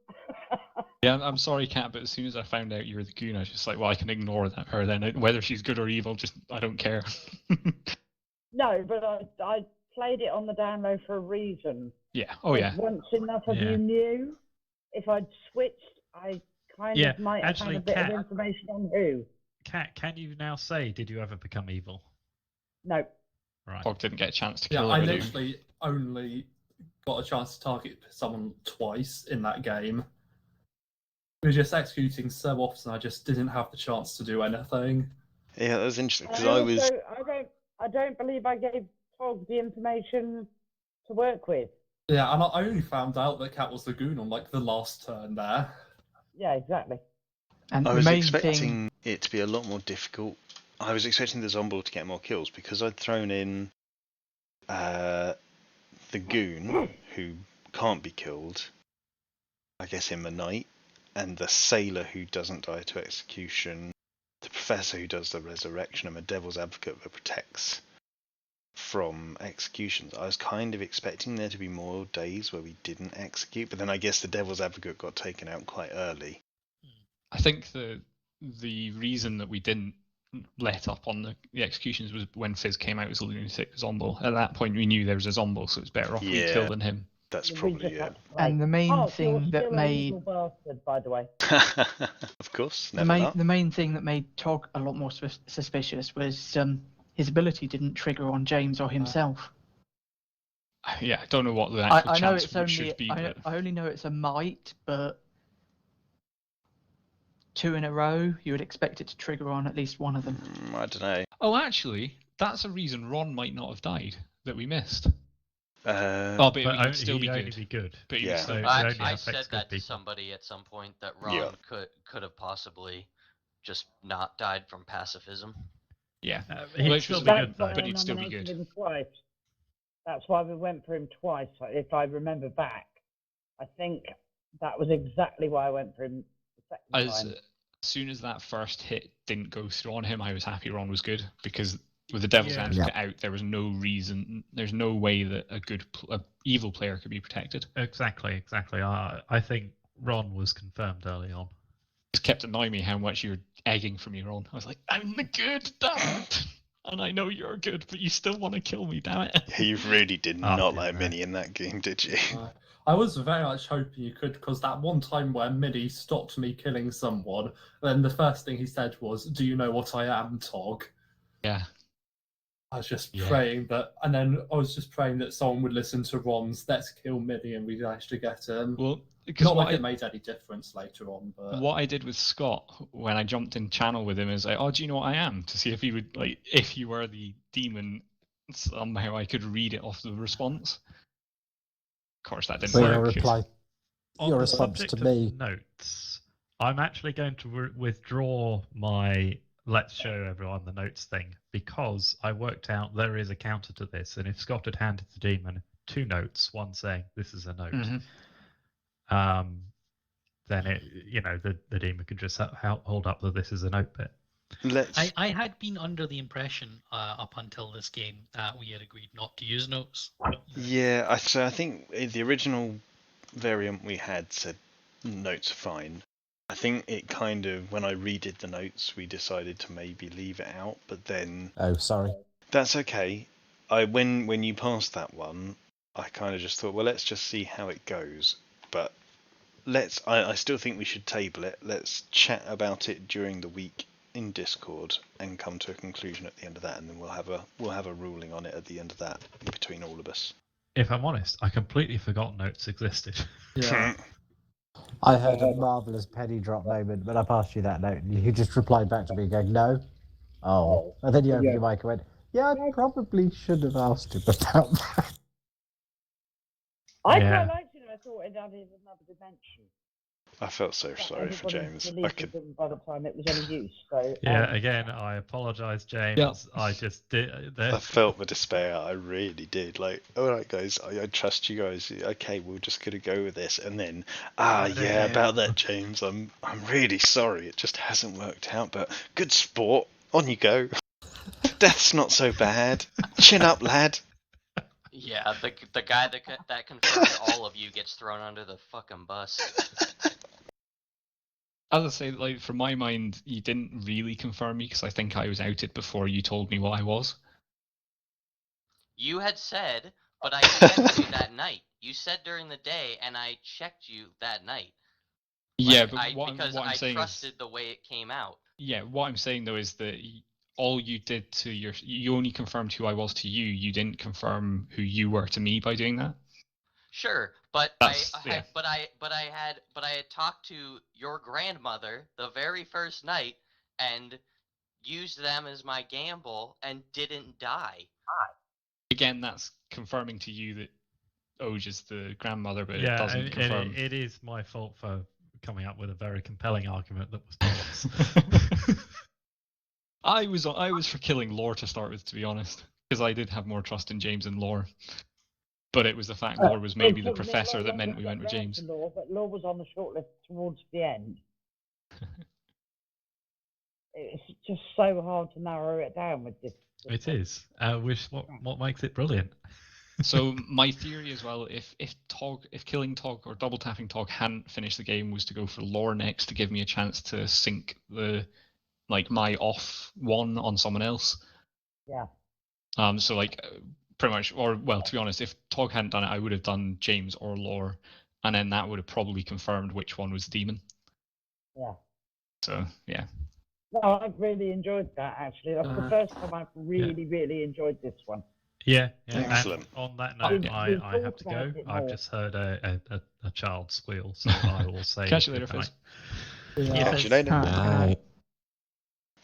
Yeah, I'm sorry, Kat, but as soon as I found out you were the goon, I was just like, well, I can ignore her then. Whether she's good or evil, I don't care. No, but I played it on the download for a reason. Yeah. Oh, yeah. Once enough of you knew, if I'd switched, I kind of might have had a bit of information on who. Kat, can you now say, did you ever become evil? No. Right. Hog didn't get a chance to kill her. I literally only got a chance to target someone twice in that game. We were just executing so often, I just didn't have the chance to do anything. Yeah, that was interesting because I don't believe I gave Tog the information to work with. Yeah, and I only found out that Cat was the goon on like the last turn there. Yeah, exactly. And I was expecting it to be a lot more difficult. I was expecting the Zomble to get more kills because I'd thrown in the goon who can't be killed, I guess, in the night, and the sailor who doesn't die to execution, the professor who does the resurrection, and the devil's advocate that protects from executions. I was kind of expecting there to be more days where we didn't execute, but then I guess the devil's advocate got taken out quite early. I think the reason that we didn't let up on the executions was when Fizz came out as a lunatic Zomble. At that point we knew there was a Zomble, so it was better off we killed than him. That's We probably just it. had to play. And the main you're thing that still made a evil bastard, by the way. Of course, the never not. main thing that made Tog a lot more suspicious was his ability didn't trigger on James or himself. Yeah, I don't know what the actual I know chance it's only should be. I But only know it's a might, but 2 in a row, you would expect it to trigger on at least one of them. I don't know. oh, actually, that's a reason Ron might not have died that we missed. Uh, Oh, but But he would still he'd be only good. be good. But he Yeah. would still So be it good. only I affects said good that to people. somebody at some point that Yeah. Ron could have possibly just not died from pacifism. Yeah. He'd Well, still be but- That's good why though. but I he'd still be nominated good. him twice. That's why we went for him twice. If I remember back, I think that was exactly why I went for him the second As time. soon as that first hit didn't go through on him, I was happy Ron was good, because with the Devil's Yeah. Advocate out, there was no reason, there's no way that a evil player could be protected. Exactly. I think Ron was confirmed early on. It kept annoying me how much you were egging for me, Ron. I was like, I'm the good, damn it! And I know you're good, but you still want to kill me, damn it! Yeah, you really did Oh, not dear, like no. Minnie in that game, did you? I was very much hoping you could, because that one time where Minnie stopped me killing someone, then the first thing he said was, "Do you know what I am, Tog?" Yeah. I was just Yeah. praying that, and then I was just praying that someone would listen to Ron's "Let's kill Minnie" and we'd actually get him. Well, because Not like it made any difference later on, but what I did with Scott when I jumped in channel with him is like, oh, do you know what I am? To see if he would, like, if you were the demon, somehow I could read it off the response. Of course, that didn't So your work. reply, On your the response subject to of me. notes, I'm actually going to withdraw my let's show everyone the notes thing, because I worked out there is a counter to this, and if Scott had handed the demon 2 notes, one saying this is a note, then it, the demon could just hold up that this is a note bit. Let's. I had been under the impression up until this game that we had agreed not to use notes. Yeah, so I think the original variant we had said notes are fine. I think it kind of, when I redid the notes, we decided to maybe leave it out, but then Oh, sorry. that's okay. When you passed that one, I kind of just thought, well, let's just see how it goes. But I still think we should table it. Let's chat about it during the week in Discord and come to a conclusion at the end of that, and then we'll have a ruling on it at the end of that between all of us. If I'm honest, I completely forgot notes existed. yeah. I heard a marvellous penny drop moment when I passed you that note, and you just replied back to me going, "No." Oh. And then you opened your mic and went, "Yeah, I probably should have asked him about that." I Yeah. quite liked it. I thought it added another dimension. I felt so sorry for Everybody James. I deleted could. them by the time it was any use. So Yeah, again, I apologise, James. Yeah. I just did. I felt the despair. I really did. Like, all right, guys, I trust you guys. Okay, we're just gonna go with this, and then, yeah, about that, James. I'm really sorry. It just hasn't worked out. But good sport. On you go. Death's not so bad. Chin up, lad. Yeah, the guy that confirmed all of you gets thrown under the fucking bus. As I say, like, from my mind, you didn't really confirm me, because I think I was outed before you told me what I was. You had said, but I checked you that night. You said during the day, and I checked you that night. Yeah, Like, but because what I'm I saying trusted is, the way it came out. yeah, what I'm saying though is that all you did to you only confirmed who I was to you. You didn't confirm who you were to me by doing that. Sure, but That's- I had talked to your grandmother the very first night and used them as my gamble and didn't die. Again, that's confirming to you that Oj is the grandmother, but it Yeah, doesn't and confirm. it is my fault for coming up with a very compelling argument that was false. I was for killing Lore to start with, to be honest, because I did have more trust in James and Lore. But it was the fact Lore was maybe the It took me a professor lot that longer meant we to went with get round James. to Law, but Law was on the shortlist towards the end. It's just so hard to narrow it down with this. It is. Which what makes it brilliant. So my theory as well, if killing Tog or double tapping Tog hadn't finished the game, was to go for Lore next to give me a chance to sync my off one on someone else. Yeah. So pretty much, or well, to be honest, if Tog hadn't done it, I would have done James or Lore, and then that would have probably confirmed which one was demon. Yeah. So yeah. No, I've really enjoyed that actually. That's the first time I've really enjoyed this one. Yeah, Excellent. And on that note, We've I have talked to about go. it I've more. just heard a child squeal, so I will say Catch you later, good night. Fizz. Catch you later. Aye.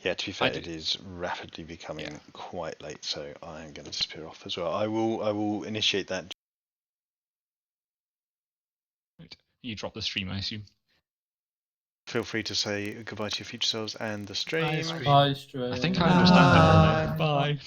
Yeah, to be fair, I it is rapidly becoming quite late, so I am going to disappear off as well. I will initiate that. Right. You drop the stream, I assume. Feel free to say goodbye to your future selves and the stream. stream. Bye, stream. I think I understand everyone now. Bye.